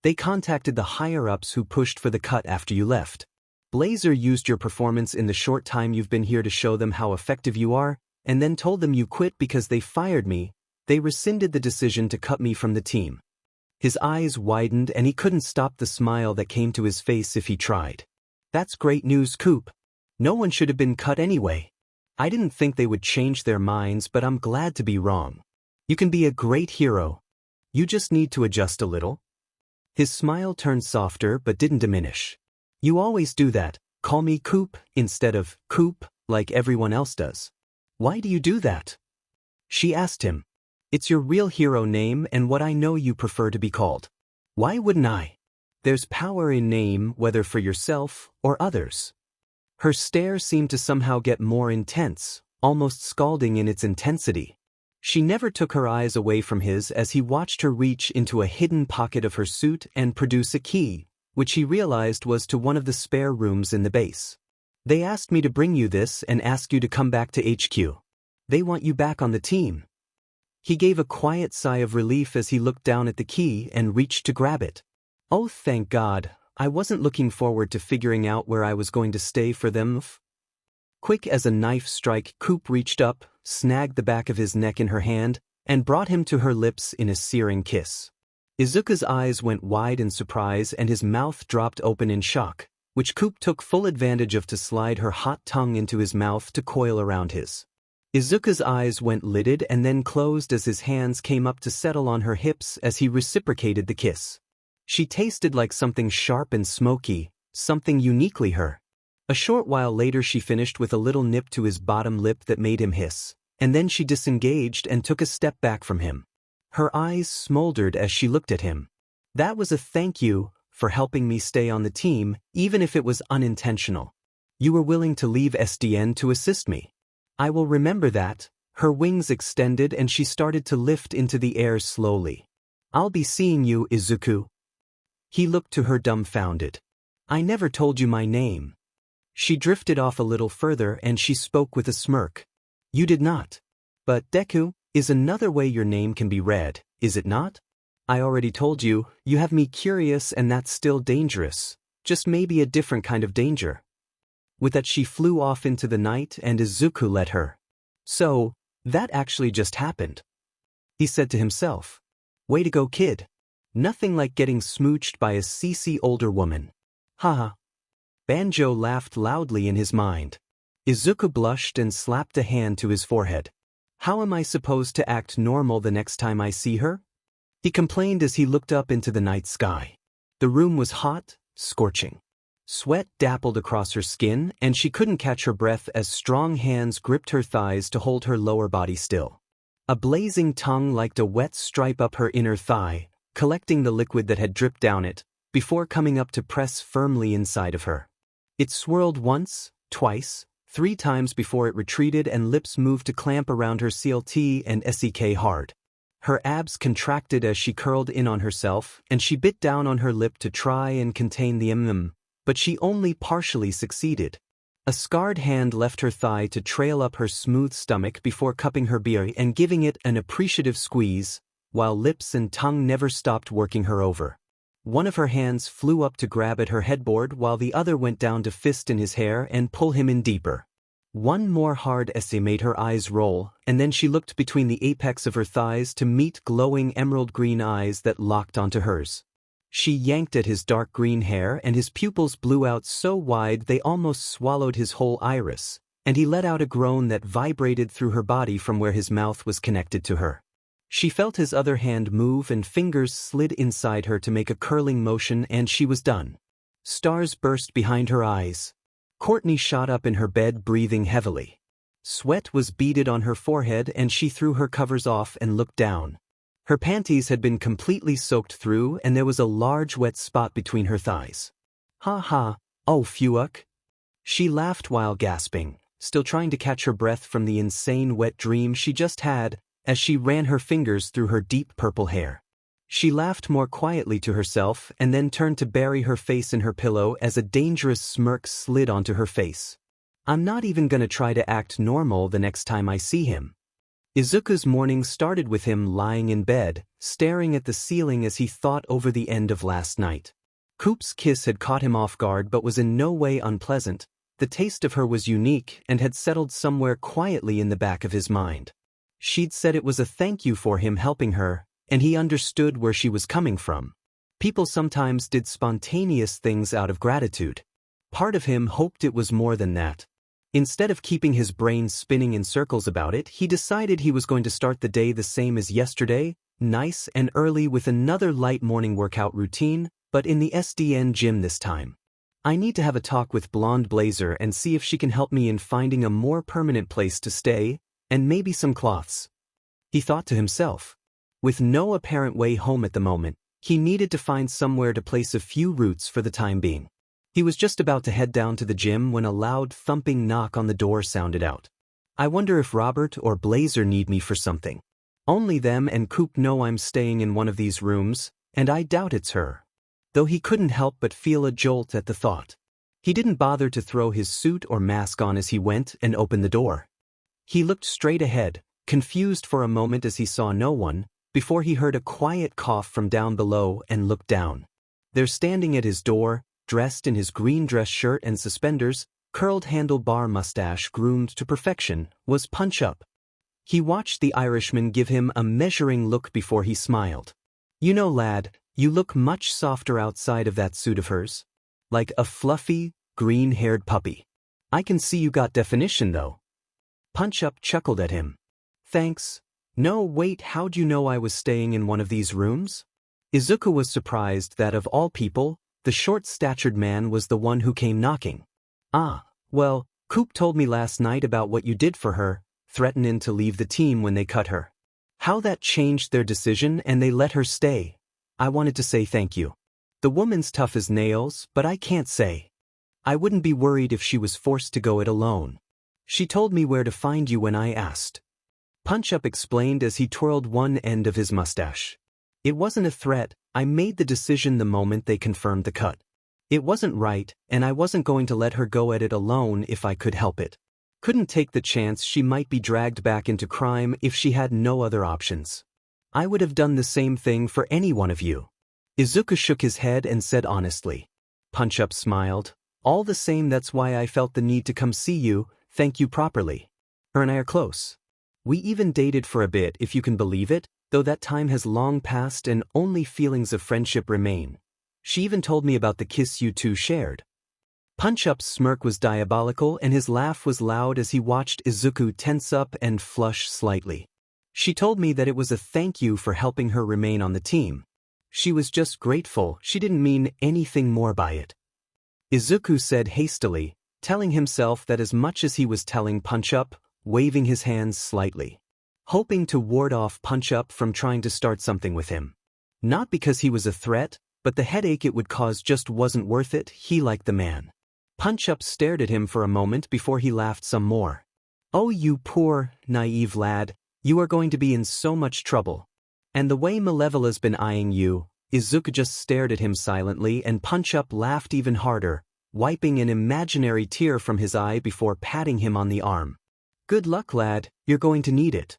They contacted the higher-ups who pushed for the cut after you left. Blazer used your performance in the short time you've been here to show them how effective you are, and then told them you quit because they fired me. They rescinded the decision to cut me from the team. His eyes widened and he couldn't stop the smile that came to his face if he tried. That's great news, Coop. No one should have been cut anyway. I didn't think they would change their minds, but I'm glad to be wrong. You can be a great hero. You just need to adjust a little. His smile turned softer but didn't diminish. You always do that, call me Coop instead of Coop like everyone else does. Why do you do that? She asked him. It's your real hero name and what I know you prefer to be called. Why wouldn't I? There's power in name, whether for yourself or others. Her stare seemed to somehow get more intense, almost scalding in its intensity. She never took her eyes away from his as he watched her reach into a hidden pocket of her suit and produce a key, which he realized was to one of the spare rooms in the base. They asked me to bring you this and ask you to come back to HQ. They want you back on the team. He gave a quiet sigh of relief as he looked down at the key and reached to grab it. Oh, thank God, I wasn't looking forward to figuring out where I was going to stay for them. Quick as a knife strike, Coop reached up, snagged the back of his neck in her hand, and brought him to her lips in a searing kiss. Izuku's eyes went wide in surprise and his mouth dropped open in shock, which Coop took full advantage of to slide her hot tongue into his mouth to coil around his. Izuku's eyes went lidded and then closed as his hands came up to settle on her hips as he reciprocated the kiss. She tasted like something sharp and smoky, something uniquely her. A short while later she finished with a little nip to his bottom lip that made him hiss, and then she disengaged and took a step back from him. Her eyes smoldered as she looked at him. That was a thank you for helping me stay on the team, even if it was unintentional. You were willing to leave SDN to assist me. I will remember that. Her wings extended and she started to lift into the air slowly. I'll be seeing you, Izuku. He looked to her dumbfounded. I never told you my name. She drifted off a little further and she spoke with a smirk. You did not. But Deku is another way your name can be read, is it not? I already told you, you have me curious and that's still dangerous, just maybe a different kind of danger. With that she flew off into the night and Izuku let her. So, that actually just happened. He said to himself. Way to go, kid. Nothing like getting smooched by a CC older woman. Haha. Banjo laughed loudly in his mind. Izuku blushed and slapped a hand to his forehead. How am I supposed to act normal the next time I see her? He complained as he looked up into the night sky. The room was hot, scorching. Sweat dappled across her skin and she couldn't catch her breath as strong hands gripped her thighs to hold her lower body still. A blazing tongue liked a wet stripe up her inner thigh, collecting the liquid that had dripped down it, before coming up to press firmly inside of her. It swirled once, twice, 3 times before it retreated and lips moved to clamp around her CLT and SEK hard. Her abs contracted as she curled in on herself and she bit down on her lip to try and contain the but she only partially succeeded. A scarred hand left her thigh to trail up her smooth stomach before cupping her beer and giving it an appreciative squeeze, while lips and tongue never stopped working her over. One of her hands flew up to grab at her headboard while the other went down to fist in his hair and pull him in deeper. One more hard essay made her eyes roll, and then she looked between the apex of her thighs to meet glowing emerald green eyes that locked onto hers. She yanked at his dark green hair and his pupils blew out so wide they almost swallowed his whole iris, and he let out a groan that vibrated through her body from where his mouth was connected to her. She felt his other hand move and fingers slid inside her to make a curling motion and she was done. Stars burst behind her eyes. Courtney shot up in her bed breathing heavily. Sweat was beaded on her forehead and she threw her covers off and looked down. Her panties had been completely soaked through and there was a large wet spot between her thighs. Ha ha, oh Fuck. She laughed while gasping, still trying to catch her breath from the insane wet dream she just had as she ran her fingers through her deep purple hair. She laughed more quietly to herself and then turned to bury her face in her pillow as a dangerous smirk slid onto her face. I'm not even gonna try to act normal the next time I see him. Izuku's morning started with him lying in bed, staring at the ceiling as he thought over the end of last night. Coop's kiss had caught him off guard but was in no way unpleasant. The taste of her was unique and had settled somewhere quietly in the back of his mind. She'd said it was a thank you for him helping her, and he understood where she was coming from. People sometimes did spontaneous things out of gratitude. Part of him hoped it was more than that. Instead of keeping his brain spinning in circles about it, he decided he was going to start the day the same as yesterday, nice and early with another light morning workout routine, but in the SDN gym this time. I need to have a talk with Blonde Blazer and see if she can help me in finding a more permanent place to stay, and maybe some cloths. He thought to himself. With no apparent way home at the moment, he needed to find somewhere to place a few roots for the time being. He was just about to head down to the gym when a loud thumping knock on the door sounded out. I wonder if Robert or Blazer need me for something. Only them and Coop know I'm staying in one of these rooms, and I doubt it's her. though he couldn't help but feel a jolt at the thought. He didn't bother to throw his suit or mask on as he went and opened the door. He looked straight ahead, confused for a moment as he saw no one, before he heard a quiet cough from down below and looked down. There, standing at his door, dressed in his green dress shirt and suspenders, curled handlebar mustache groomed to perfection, was Punch-Up. He watched the Irishman give him a measuring look before he smiled. "You know, lad, you look much softer outside of that suit of hers. Like a fluffy, green-haired puppy. I can see you got definition, though." Punch-Up chuckled at him. "Thanks. No, wait, how'd you know I was staying in one of these rooms?" Izuku was surprised that of all people, the short-statured man was the one who came knocking. "Ah, well, Coop told me last night about what you did for her, threatening to leave the team when they cut her. How that changed their decision and they let her stay. I wanted to say thank you. The woman's tough as nails, but I can't say. I wouldn't be worried if she was forced to go it alone. She told me where to find you when I asked." Punch-Up explained as he twirled one end of his mustache. "It wasn't a threat, I made the decision the moment they confirmed the cut. It wasn't right, and I wasn't going to let her go at it alone if I could help it. Couldn't take the chance she might be dragged back into crime if she had no other options. I would have done the same thing for any one of you." Izuku shook his head and said honestly. Punch-Up smiled. "All the same, that's why I felt the need to come see you, thank you properly. Her and I are close. We even dated for a bit, if you can believe it, though that time has long passed and only feelings of friendship remain. She even told me about the kiss you two shared." Punch-Up's smirk was diabolical and his laugh was loud as he watched Izuku tense up and flush slightly. "She told me that it was a thank you for helping her remain on the team. She was just grateful, she didn't mean anything more by it." Izuku said hastily, telling himself that as much as he was telling Punch-Up, waving his hands slightly, hoping to ward off Punch-Up from trying to start something with him. Not because he was a threat, but the headache it would cause just wasn't worth it. He liked the man. Punch-Up stared at him for a moment before he laughed some more. "Oh, you poor, naive lad, you are going to be in so much trouble. And the way Malevola's been eyeing you." Izuku just stared at him silently and Punch-Up laughed even harder, wiping an imaginary tear from his eye before patting him on the arm. "Good luck, lad, you're going to need it."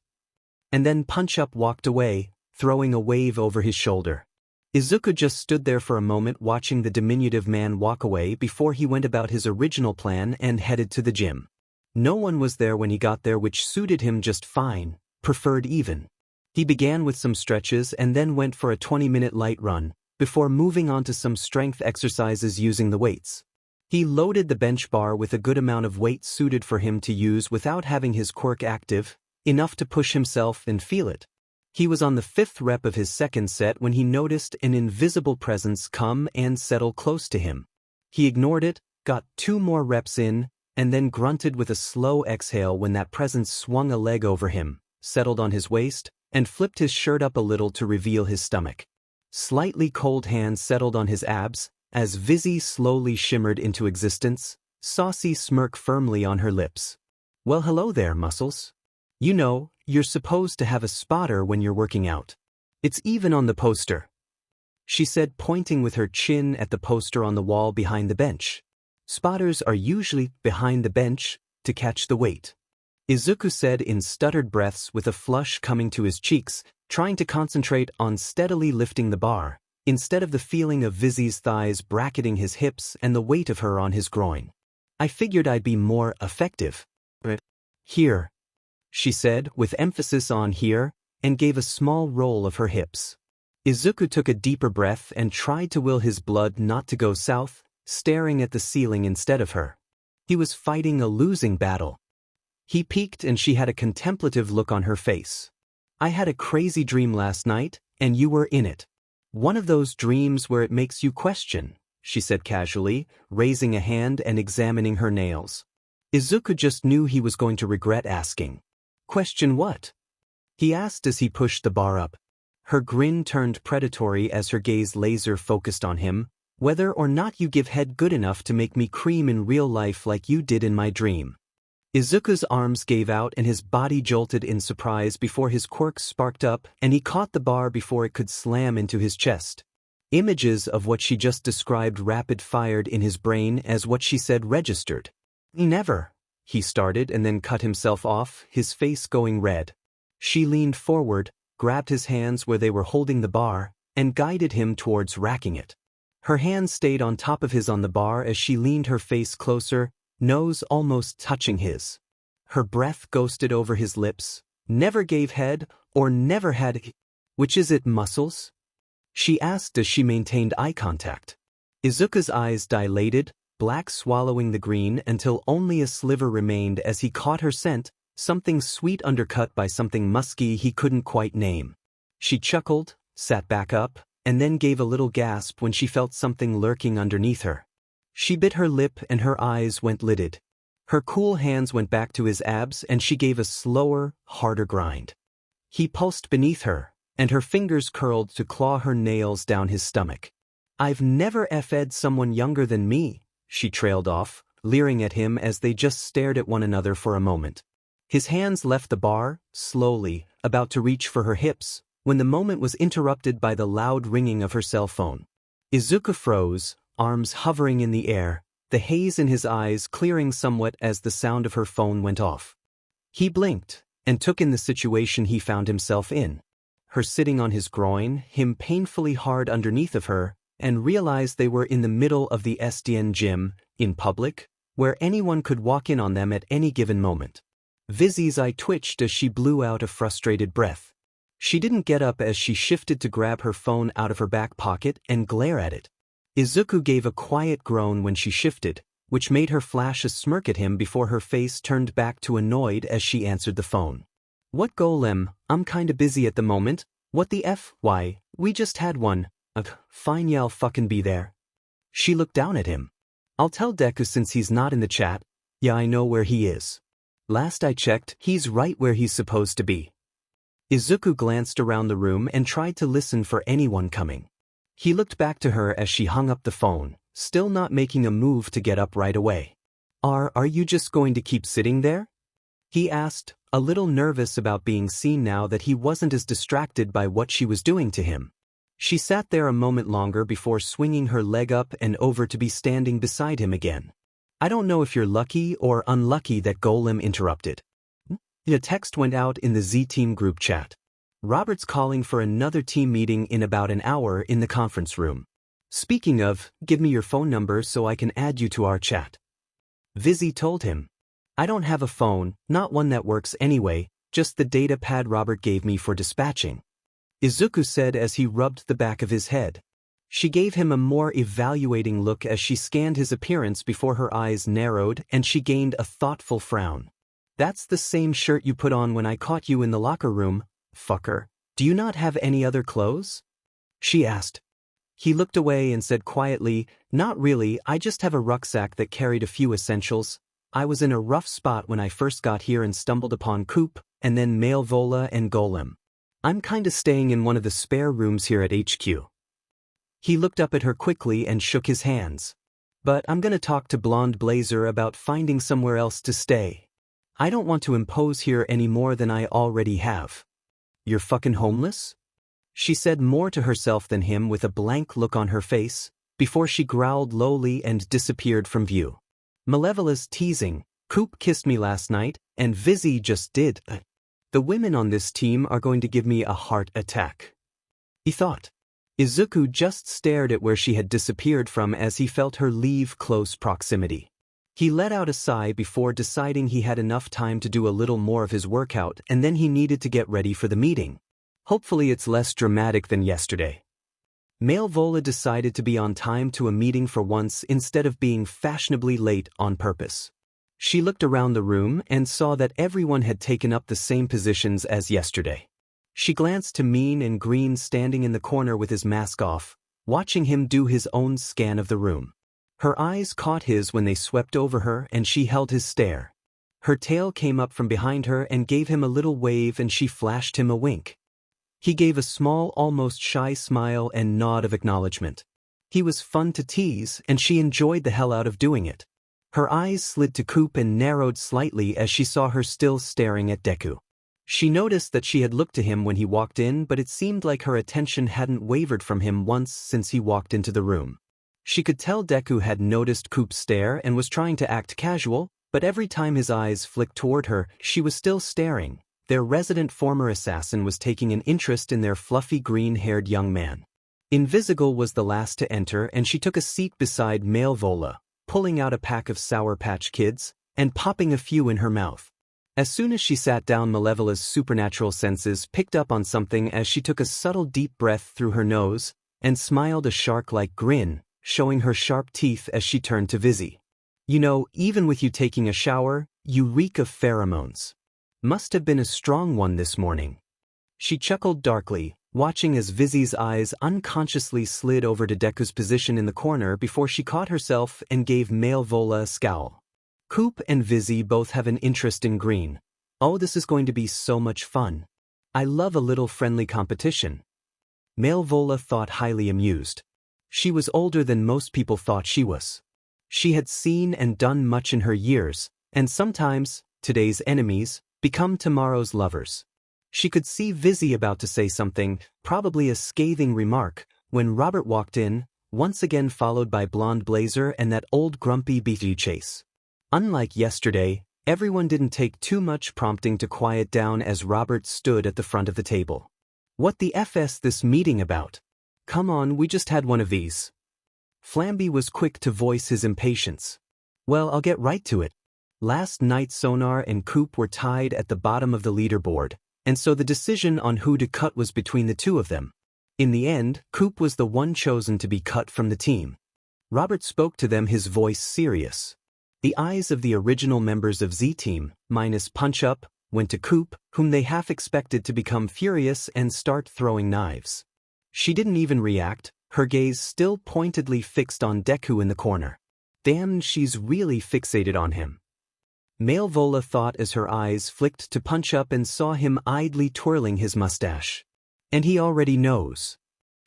And then Punch-Up walked away, throwing a wave over his shoulder. Izuku just stood there for a moment watching the diminutive man walk away before he went about his original plan and headed to the gym. No one was there when he got there, which suited him just fine, preferred even. He began with some stretches and then went for a 20-minute light run, before moving on to some strength exercises using the weights. He loaded the bench bar with a good amount of weight suited for him to use without having his quirk active, enough to push himself and feel it. He was on the 5th rep of his second set when he noticed an invisible presence come and settle close to him. He ignored it, got 2 more reps in, and then grunted with a slow exhale when that presence swung a leg over him, settled on his waist, and flipped his shirt up a little to reveal his stomach. Slightly cold hands settled on his abs, as Vizzy slowly shimmered into existence, saucy smirk firmly on her lips. "Well, hello there, muscles. You know, you're supposed to have a spotter when you're working out. It's even on the poster," she said, pointing with her chin at the poster on the wall behind the bench. "Spotters are usually behind the bench to catch the weight," Izuku said in stuttered breaths with a flush coming to his cheeks, trying to concentrate on steadily lifting the bar, instead of the feeling of Vizzy's thighs bracketing his hips and the weight of her on his groin. "I figured I'd be more effective. But here," she said, with emphasis on here, and gave a small roll of her hips. Izuku took a deeper breath and tried to will his blood not to go south, staring at the ceiling instead of her. He was fighting a losing battle. He peeked and she had a contemplative look on her face. "I had a crazy dream last night, and you were in it. One of those dreams where it makes you question," she said casually, raising a hand and examining her nails. Izuku just knew he was going to regret asking. "Question what?" he asked as he pushed the bar up. Her grin turned predatory as her gaze laser-focused on him. "Whether or not you give head good enough to make me cream in real life like you did in my dream." Izuku's arms gave out and his body jolted in surprise before his quirks sparked up and he caught the bar before it could slam into his chest. Images of what she just described rapid-fired in his brain as what she said registered. Never, he started and then cut himself off, his face going red. She leaned forward, grabbed his hands where they were holding the bar, and guided him towards racking it. Her hand stayed on top of his on the bar as she leaned her face closer, nose almost touching his. Her breath ghosted over his lips. Never gave head, or never had. Which is it, muscles? She asked as she maintained eye contact. Izuku's eyes dilated, black swallowing the green until only a sliver remained as he caught her scent, something sweet undercut by something musky he couldn't quite name. She chuckled, sat back up, and then gave a little gasp when she felt something lurking underneath her. She bit her lip and her eyes went lidded. Her cool hands went back to his abs and she gave a slower, harder grind. He pulsed beneath her, and her fingers curled to claw her nails down his stomach. I've never f'd someone younger than me, she trailed off, leering at him as they just stared at one another for a moment. His hands left the bar, slowly, about to reach for her hips, when the moment was interrupted by the loud ringing of her cell phone. Izuku froze, arms hovering in the air, the haze in his eyes clearing somewhat as the sound of her phone went off. He blinked, and took in the situation he found himself in. Her sitting on his groin, him painfully hard underneath of her, and realized they were in the middle of the SDN gym, in public, where anyone could walk in on them at any given moment. Vizzy's eye twitched as she blew out a frustrated breath. She didn't get up as she shifted to grab her phone out of her back pocket and glare at it. Izuku gave a quiet groan when she shifted, which made her flash a smirk at him before her face turned back to annoyed as she answered the phone. What golem, I'm kinda busy at the moment. What the F? Why, we just had one. Fine, y'all fucking be there. She looked down at him. I'll tell Deku since he's not in the chat. Yeah, I know where he is. Last I checked, he's right where he's supposed to be. Izuku glanced around the room and tried to listen for anyone coming. He looked back to her as she hung up the phone, still not making a move to get up right away. Are you just going to keep sitting there? He asked, a little nervous about being seen now that he wasn't as distracted by what she was doing to him. She sat there a moment longer before swinging her leg up and over to be standing beside him again. I don't know if you're lucky or unlucky that Golem interrupted. A text went out in the Z-Team group chat. Robert's calling for another team meeting in about an hour in the conference room. Speaking of, give me your phone number so I can add you to our chat. Vizzy told him. I don't have a phone, not one that works anyway, just the data pad Robert gave me for dispatching. Izuku said as he rubbed the back of his head. She gave him a more evaluating look as she scanned his appearance before her eyes narrowed and she gained a thoughtful frown. That's the same shirt you put on when I caught you in the locker room, fucker. Do you not have any other clothes? She asked. He looked away and said quietly, not really, I just have a rucksack that carried a few essentials. I was in a rough spot when I first got here and stumbled upon Coop, and then Malvola and Golem. I'm kinda staying in one of the spare rooms here at HQ. He looked up at her quickly and shook his hands. But I'm gonna talk to Blonde Blazer about finding somewhere else to stay. I don't want to impose here any more than I already have. You're fucking homeless? She said more to herself than him with a blank look on her face, before she growled lowly and disappeared from view. Malevola's teasing, Coop kissed me last night, and Vizzy just did. The women on this team are going to give me a heart attack. He thought. Izuku just stared at where she had disappeared from as he felt her leave close proximity. He let out a sigh before deciding he had enough time to do a little more of his workout and then he needed to get ready for the meeting. Hopefully it's less dramatic than yesterday. Malvola decided to be on time to a meeting for once instead of being fashionably late on purpose. She looked around the room and saw that everyone had taken up the same positions as yesterday. She glanced to Mean and Green standing in the corner with his mask off, watching him do his own scan of the room. Her eyes caught his when they swept over her and she held his stare. Her tail came up from behind her and gave him a little wave and she flashed him a wink. He gave a small, almost shy smile and nod of acknowledgement. He was fun to tease and she enjoyed the hell out of doing it. Her eyes slid to Coop and narrowed slightly as she saw her still staring at Deku. She noticed that she had looked to him when he walked in, but it seemed like her attention hadn't wavered from him once since he walked into the room. She could tell Deku had noticed Coop's stare and was trying to act casual, but every time his eyes flicked toward her, she was still staring. Their resident former assassin was taking an interest in their fluffy green-haired young man. Invisible was the last to enter, and she took a seat beside Malvola, pulling out a pack of Sour Patch Kids and popping a few in her mouth. As soon as she sat down, Malevola's supernatural senses picked up on something as she took a subtle deep breath through her nose and smiled a shark-like grin, showing her sharp teeth as she turned to Vizzy. You know, even with you taking a shower, you reek of pheromones. Must have been a strong one this morning. She chuckled darkly, watching as Vizzy's eyes unconsciously slid over to Deku's position in the corner before she caught herself and gave Malvola a scowl. Coop and Vizzy both have an interest in green. Oh, this is going to be so much fun. I love a little friendly competition. Malvola thought, highly amused. She was older than most people thought she was. She had seen and done much in her years, and sometimes, today's enemies become tomorrow's lovers. She could see Vizzy about to say something, probably a scathing remark, when Robert walked in, once again followed by Blonde Blazer and that old grumpy Beefy-Chase. Unlike yesterday, everyone didn't take too much prompting to quiet down as Robert stood at the front of the table. What the FS this meeting about? Come on, we just had one of these. Flamby was quick to voice his impatience. Well, I'll get right to it. Last night Sonar and Coop were tied at the bottom of the leaderboard, and so the decision on who to cut was between the two of them. In the end, Coop was the one chosen to be cut from the team. Robert spoke to them, his voice serious. The eyes of the original members of Z-Team, minus Punch-Up, went to Coop, whom they half expected to become furious and start throwing knives. She didn't even react, her gaze still pointedly fixed on Deku in the corner. Damn, she's really fixated on him. Malvola thought as her eyes flicked to Punch-Up and saw him idly twirling his mustache. And he already knows.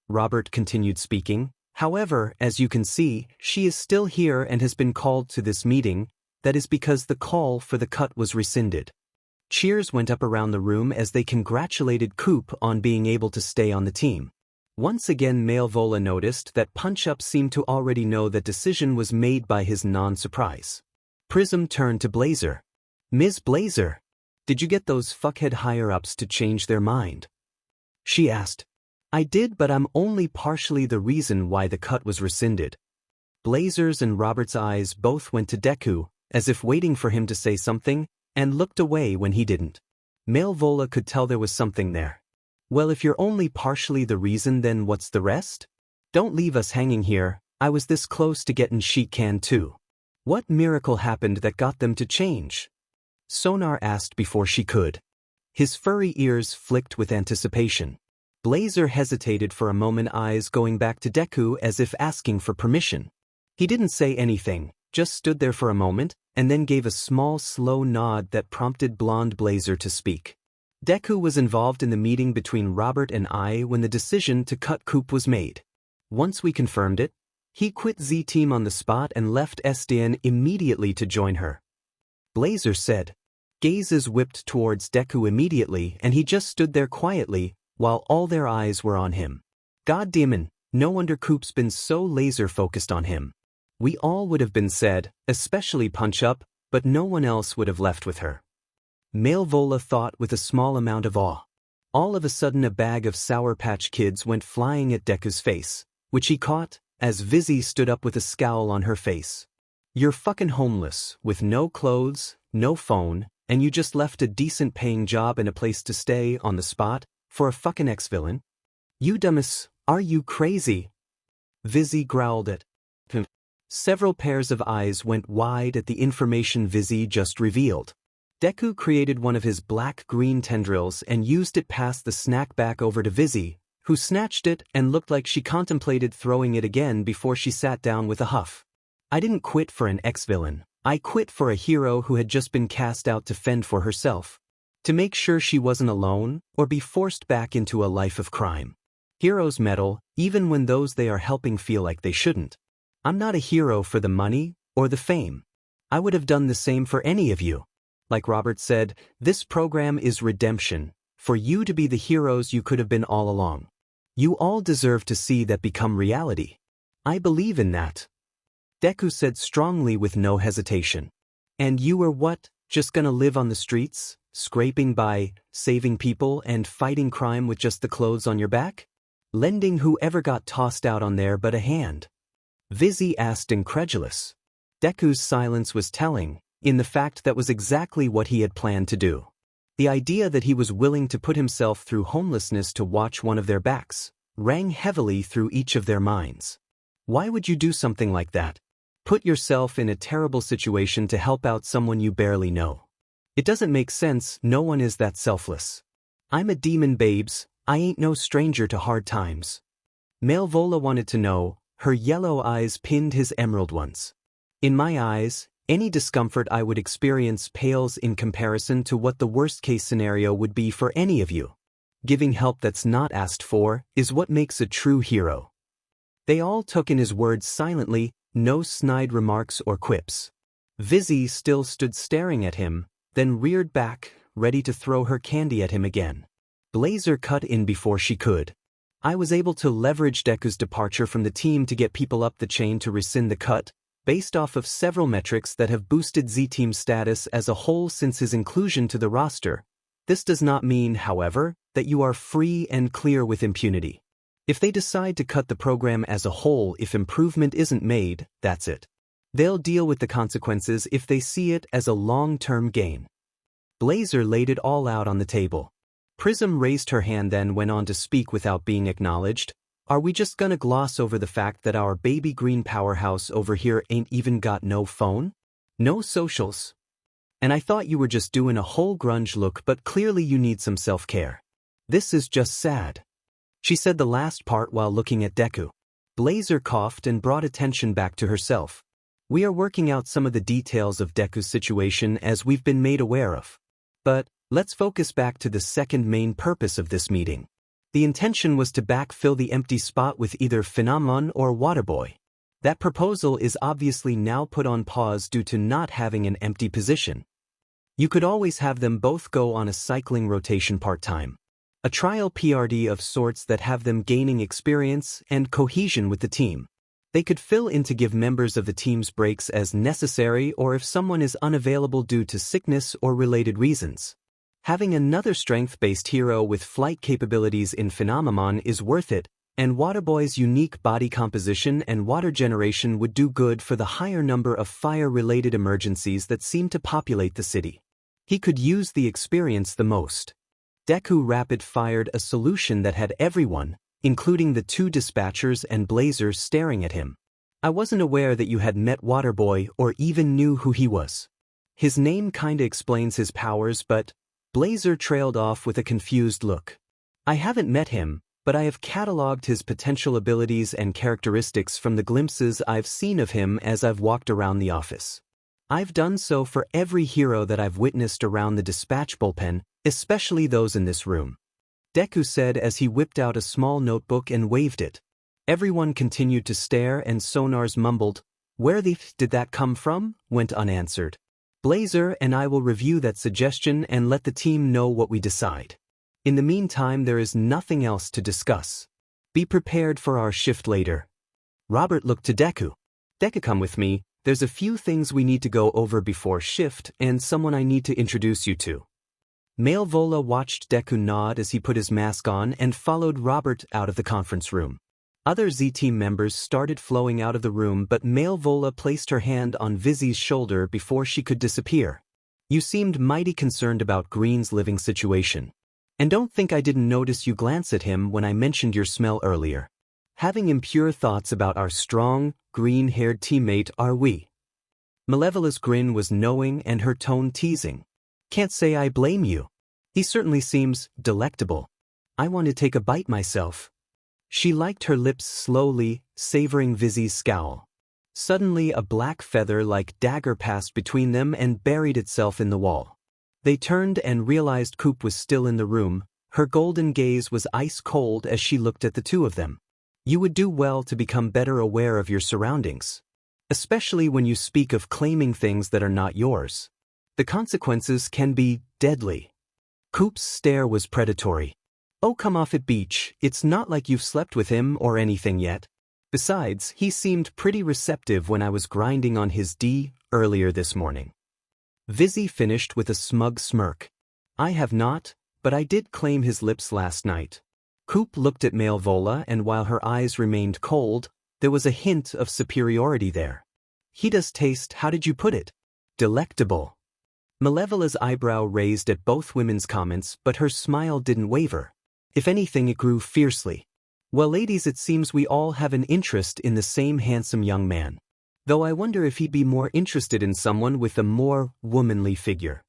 Robert continued speaking. However, as you can see, she is still here and has been called to this meeting. That is because the call for the cut was rescinded. Cheers went up around the room as they congratulated Coop on being able to stay on the team. Once again, Malvola noticed that Punch-Up seemed to already know that decision was made by his non-surprise. Prism turned to Blazer. Ms. Blazer, did you get those fuckhead higher-ups to change their mind? She asked. I did, but I'm only partially the reason why the cut was rescinded. Blazer's and Robert's eyes both went to Deku, as if waiting for him to say something, and looked away when he didn't. Malvola could tell there was something there. Well, if you're only partially the reason, then what's the rest? Don't leave us hanging here. I was this close to getting Sheik Can too. What miracle happened that got them to change? Sonar asked before she could. His furry ears flicked with anticipation. Blazer hesitated for a moment, eyes going back to Deku as if asking for permission. He didn't say anything, just stood there for a moment, and then gave a small, slow nod that prompted Blonde Blazer to speak. Deku was involved in the meeting between Robert and I when the decision to cut Coop was made. Once we confirmed it, he quit Z-Team on the spot and left SDN immediately to join her. Blazer said. Gazes whipped towards Deku immediately, and he just stood there quietly, while all their eyes were on him. Goddamn, no wonder Coop's been so laser-focused on him. We all would have been said, especially Punch-Up, but no one else would have left with her. Malvola thought with a small amount of awe. All of a sudden a bag of Sour Patch Kids went flying at Deku's face, which he caught, as Vizzy stood up with a scowl on her face. You're fucking homeless, with no clothes, no phone, and you just left a decent paying job and a place to stay on the spot, for a fucking ex-villain? You dumbass, are you crazy? Vizzy growled at him. Several pairs of eyes went wide at the information Vizzy just revealed. Deku created one of his black-green tendrils and used it, passed the snack back over to Vizzy, who snatched it and looked like she contemplated throwing it again before she sat down with a huff. I didn't quit for an ex-villain. I quit for a hero who had just been cast out to fend for herself. To make sure she wasn't alone, or be forced back into a life of crime. Heroes meddle, even when those they are helping feel like they shouldn't. I'm not a hero for the money, or the fame. I would have done the same for any of you. like Robert said, this program is redemption, for you to be the heroes you could have been all along. You all deserve to see that become reality. I believe in that. Deku said strongly with no hesitation. And you were what, just gonna live on the streets, scraping by, saving people and fighting crime with just the clothes on your back? Lending whoever got tossed out on there but a hand? Vizzy asked incredulous. Deku's silence was telling, in the fact that was exactly what he had planned to do. The idea that he was willing to put himself through homelessness to watch one of their backs rang heavily through each of their minds. Why would you do something like that? Put yourself in a terrible situation to help out someone you barely know. It doesn't make sense. No one is that selfless. I'm a demon, babes. I ain't no stranger to hard times. Malvola wanted to know. Her yellow eyes pinned his emerald ones. In my eyes, any discomfort I would experience pales in comparison to what the worst-case scenario would be for any of you. Giving help that's not asked for is what makes a true hero. They all took in his words silently, no snide remarks or quips. Vizzy still stood staring at him, then reared back, ready to throw her candy at him again. Blazer cut in before she could. I was able to leverage Deku's departure from the team to get people up the chain to rescind the cut, based off of several metrics that have boosted Z-Team's status as a whole since his inclusion to the roster. This does not mean, however, that you are free and clear with impunity. If they decide to cut the program as a whole if improvement isn't made, that's it. They'll deal with the consequences if they see it as a long-term gain. Blazer laid it all out on the table. Prism raised her hand then went on to speak without being acknowledged. Are we just gonna gloss over the fact that our baby green powerhouse over here ain't even got no phone? No socials? And I thought you were just doing a whole grunge look, but clearly you need some self-care. This is just sad. She said the last part while looking at Deku. Blazer coughed and brought attention back to herself. We are working out some of the details of Deku's situation as we've been made aware of. But let's focus back to the second main purpose of this meeting. The intention was to backfill the empty spot with either Phenomenon or Waterboy. That proposal is obviously now put on pause due to not having an empty position. You could always have them both go on a cycling rotation part-time. A trial PRD of sorts that have them gaining experience and cohesion with the team. They could fill in to give members of the teams breaks as necessary or if someone is unavailable due to sickness or related reasons. Having another strength-based hero with flight capabilities in Phenomenon is worth it, and Waterboy's unique body composition and water generation would do good for the higher number of fire-related emergencies that seem to populate the city. He could use the experience the most. Deku rapid-fired a solution that had everyone, including the two dispatchers and Blazer, staring at him. I wasn't aware that you had met Waterboy or even knew who he was. His name kinda explains his powers, but Blazer trailed off with a confused look. I haven't met him, but I have cataloged his potential abilities and characteristics from the glimpses I've seen of him as I've walked around the office. I've done so for every hero that I've witnessed around the dispatch bullpen, especially those in this room. Deku said as he whipped out a small notebook and waved it. Everyone continued to stare and Sonars mumbled, "Where the f did that come from?" went unanswered. Blazer and I will review that suggestion and let the team know what we decide. In the meantime, there is nothing else to discuss. Be prepared for our shift later. Robert looked to Deku. Deku, come with me. There's a few things we need to go over before shift and someone I need to introduce you to. Malvola watched Deku nod as he put his mask on and followed Robert out of the conference room. Other Z-Team members started flowing out of the room, but Malvola placed her hand on Vizzy's shoulder before she could disappear. You seemed mighty concerned about Green's living situation. And don't think I didn't notice you glance at him when I mentioned your smell earlier. Having impure thoughts about our strong, green-haired teammate, are we? Malevola's grin was knowing and her tone teasing. Can't say I blame you. He certainly seems delectable. I want to take a bite myself. She liked her lips slowly, savoring Vizzy's scowl. Suddenly a black feather-like dagger passed between them and buried itself in the wall. They turned and realized Coop was still in the room. Her golden gaze was ice-cold as she looked at the two of them. You would do well to become better aware of your surroundings. Especially when you speak of claiming things that are not yours. The consequences can be deadly. Coop's stare was predatory. Oh, come off it, Beach, it's not like you've slept with him or anything yet. Besides, he seemed pretty receptive when I was grinding on his D earlier this morning. Vizzy finished with a smug smirk. I have not, but I did claim his lips last night. Coop looked at Malevola, and while her eyes remained cold, there was a hint of superiority there. He does taste, how did you put it? Delectable. Malevola's eyebrow raised at both women's comments, but her smile didn't waver. If anything, it grew fiercely. Well, ladies, it seems we all have an interest in the same handsome young man. Though I wonder if he'd be more interested in someone with a more womanly figure.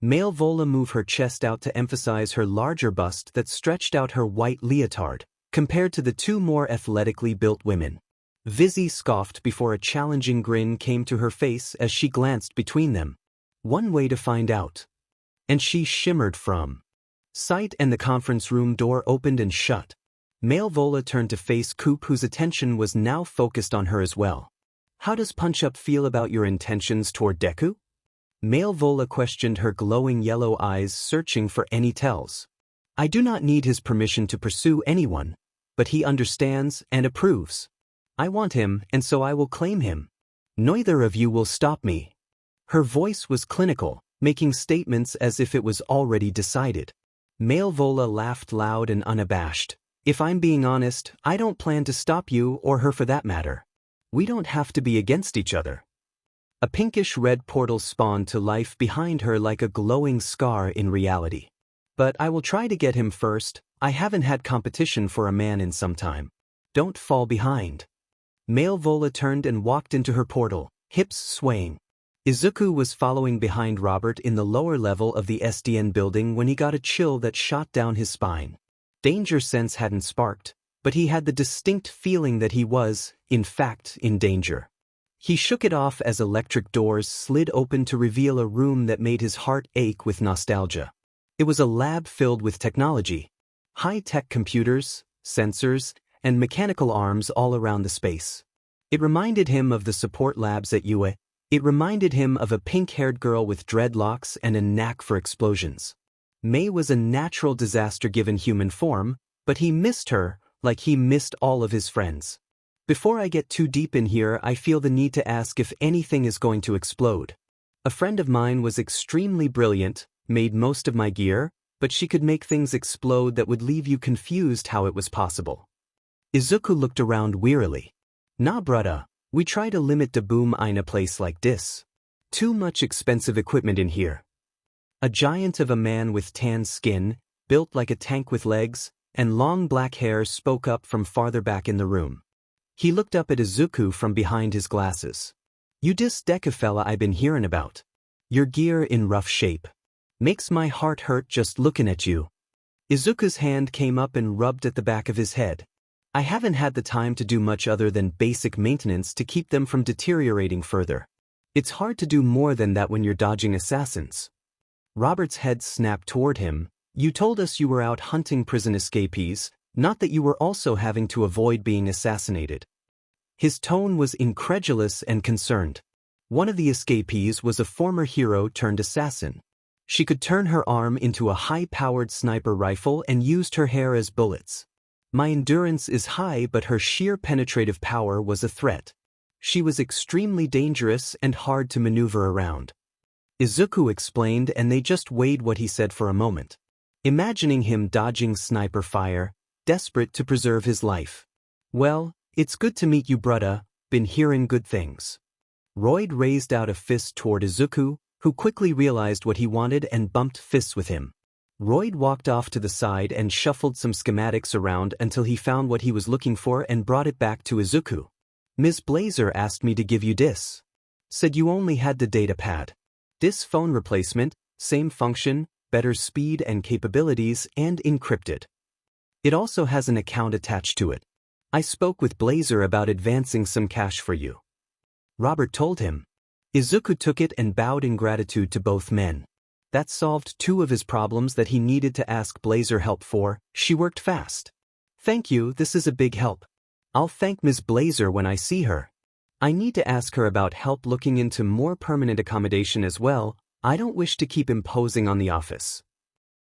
Malevola moved her chest out to emphasize her larger bust that stretched out her white leotard, compared to the two more athletically built women. Vizzy scoffed before a challenging grin came to her face as she glanced between them. One way to find out. And she shimmered from sight, and the conference room door opened and shut. Malevola turned to face Coop, whose attention was now focused on her as well. How does Punch-Up feel about your intentions toward Deku? Malevola questioned, her glowing yellow eyes searching for any tells. I do not need his permission to pursue anyone, but he understands and approves. I want him, and so I will claim him. Neither of you will stop me. Her voice was clinical, making statements as if it was already decided. Malevola laughed loud and unabashed. If I'm being honest, I don't plan to stop you or her for that matter. We don't have to be against each other. A pinkish-red portal spawned to life behind her like a glowing scar in reality. But I will try to get him first. I haven't had competition for a man in some time. Don't fall behind. Malevola turned and walked into her portal, hips swaying. Izuku was following behind Robert in the lower level of the SDN building when he got a chill that shot down his spine. Danger sense hadn't sparked, but he had the distinct feeling that he was, in fact, in danger. He shook it off as electric doors slid open to reveal a room that made his heart ache with nostalgia. It was a lab filled with technology. High-tech computers, sensors, and mechanical arms all around the space. It reminded him of the support labs at UA. It reminded him of a pink-haired girl with dreadlocks and a knack for explosions. May was a natural disaster given human form, but he missed her like he missed all of his friends. Before I get too deep in here, I feel the need to ask if anything is going to explode. A friend of mine was extremely brilliant, made most of my gear, but she could make things explode that would leave you confused how it was possible. Izuku looked around wearily. Nah, brudda. We try to limit the boom in a place like this. Too much expensive equipment in here. A giant of a man with tan skin, built like a tank with legs, and long black hair spoke up from farther back in the room. He looked up at Izuku from behind his glasses. You dis Deku fella I been hearing about. Your gear in rough shape. Makes my heart hurt just looking at you. Izuku's hand came up and rubbed at the back of his head. I haven't had the time to do much other than basic maintenance to keep them from deteriorating further. It's hard to do more than that when you're dodging assassins. Robert's head snapped toward him. You told us you were out hunting prison escapees, not that you were also having to avoid being assassinated. His tone was incredulous and concerned. One of the escapees was a former hero turned assassin. She could turn her arm into a high-powered sniper rifle and used her hair as bullets. My endurance is high, but her sheer penetrative power was a threat. She was extremely dangerous and hard to maneuver around. Izuku explained, and they just weighed what he said for a moment, imagining him dodging sniper fire, desperate to preserve his life. Well, it's good to meet you, brudda, been hearing good things. Royd raised out a fist toward Izuku, who quickly realized what he wanted and bumped fists with him. Royd walked off to the side and shuffled some schematics around until he found what he was looking for and brought it back to Izuku. Ms. Blazer asked me to give you this. Said you only had the data pad. This phone replacement, same function, better speed and capabilities, and encrypted. It also has an account attached to it. I spoke with Blazer about advancing some cash for you. Robert told him. Izuku took it and bowed in gratitude to both men. That solved two of his problems that he needed to ask Blazer help for. She worked fast. Thank you, this is a big help. I'll thank Ms. Blazer when I see her. I need to ask her about help looking into more permanent accommodation as well, I don't wish to keep imposing on the office.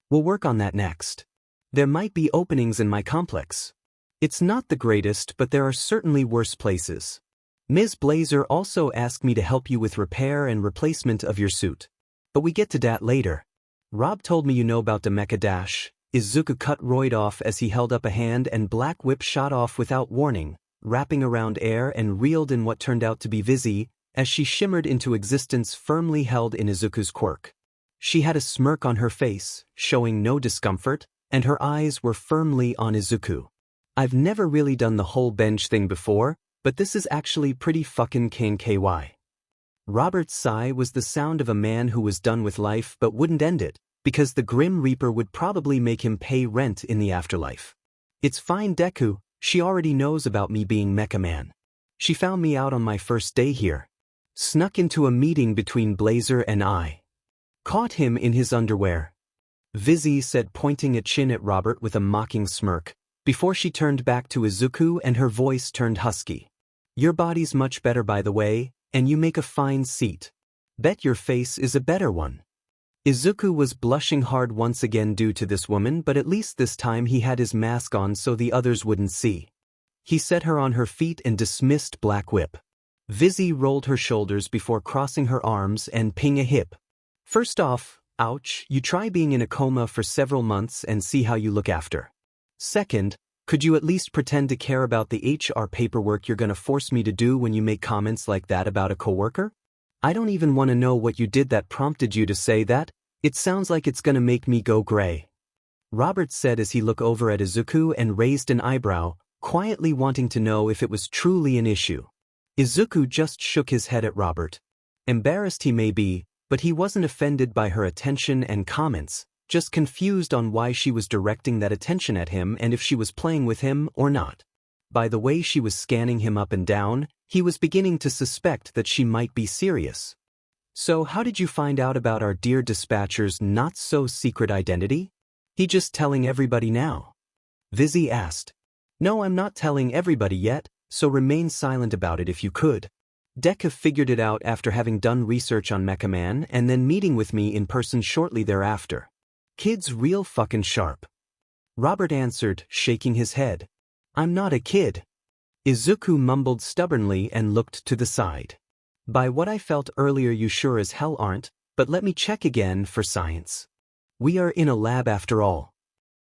We'll work on that next. There might be openings in my complex. It's not the greatest, but there are certainly worse places. Ms. Blazer also asked me to help you with repair and replacement of your suit. But we get to that later. Rob told me you know about the mecha dash. Izuku cut Royd off as he held up a hand and Black Whip shot off without warning, wrapping around air and reeled in what turned out to be Vizzy, as she shimmered into existence firmly held in Izuku's quirk. She had a smirk on her face, showing no discomfort, and her eyes were firmly on Izuku. I've never really done the whole bench thing before, but this is actually pretty fucking king KY. Robert's sigh was the sound of a man who was done with life but wouldn't end it, because the Grim Reaper would probably make him pay rent in the afterlife. It's fine, Deku, she already knows about me being Mecha Man. She found me out on my first day here. Snuck into a meeting between Blazer and I. Caught him in his underwear. Vizzy said, pointing a chin at Robert with a mocking smirk, before she turned back to Izuku and her voice turned husky. Your body's much better, by the way, and you make a fine seat. Bet your face is a better one. Izuku was blushing hard once again due to this woman, but at least this time he had his mask on so the others wouldn't see. He set her on her feet and dismissed Black Whip. Vizzy rolled her shoulders before crossing her arms and ping a hip. First off, ouch, you try being in a coma for several months and see how you look after. Second, could you at least pretend to care about the HR paperwork you're gonna force me to do when you make comments like that about a coworker? I don't even want to know what you did that prompted you to say that. It sounds like it's gonna make me go gray. Robert said as he looked over at Izuku and raised an eyebrow, quietly wanting to know if it was truly an issue. Izuku just shook his head at Robert. Embarrassed he may be, but he wasn't offended by her attention and comments, just confused on why she was directing that attention at him and if she was playing with him or not. By the way she was scanning him up and down, he was beginning to suspect that she might be serious. So how did you find out about our dear dispatcher's not-so-secret identity? He just telling everybody now? Vizzy asked. No, I'm not telling everybody yet, so remain silent about it if you could. Deku figured it out after having done research on Mecha Man and then meeting with me in person shortly thereafter. Kid's real fucking sharp. Robert answered, shaking his head. I'm not a kid. Izuku mumbled stubbornly and looked to the side. By what I felt earlier, you sure as hell aren't, but let me check again for science. We are in a lab after all.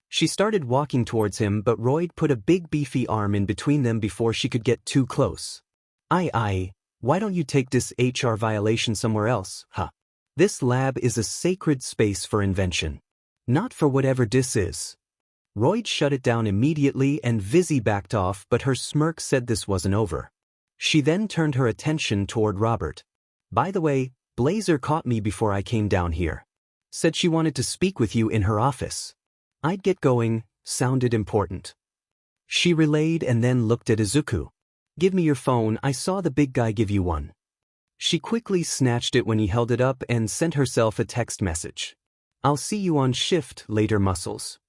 She started walking towards him, but Royd put a big beefy arm in between them before she could get too close. Aye, why don't you take this HR violation somewhere else, huh? This lab is a sacred space for invention. Not for whatever this is. Royd shut it down immediately and Vizzy backed off, but her smirk said this wasn't over. She then turned her attention toward Robert. By the way, Blazer caught me before I came down here. Said she wanted to speak with you in her office. I'd get going, sounded important. She relayed and then looked at Izuku. Give me your phone, I saw the big guy give you one. She quickly snatched it when he held it up and sent herself a text message. I'll see you on shift later, muscles.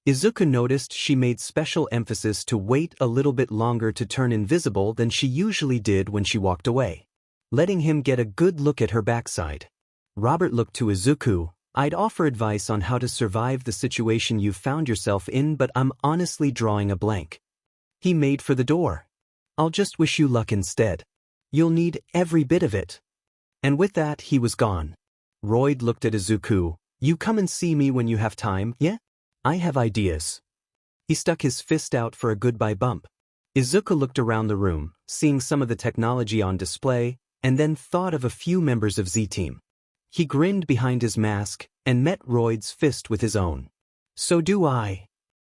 Izuku noticed she made special emphasis to wait a little bit longer to turn invisible than she usually did when she walked away, letting him get a good look at her backside. Robert looked to Izuku. I'd offer advice on how to survive the situation you've found yourself in, but I'm honestly drawing a blank. He made for the door. I'll just wish you luck instead. You'll need every bit of it. And with that he was gone. Royd looked at Izuku. You come and see me when you have time, yeah? I have ideas. He stuck his fist out for a goodbye bump. Izuku looked around the room, seeing some of the technology on display, and then thought of a few members of Z-Team. He grinned behind his mask and met Royd's fist with his own. So do I.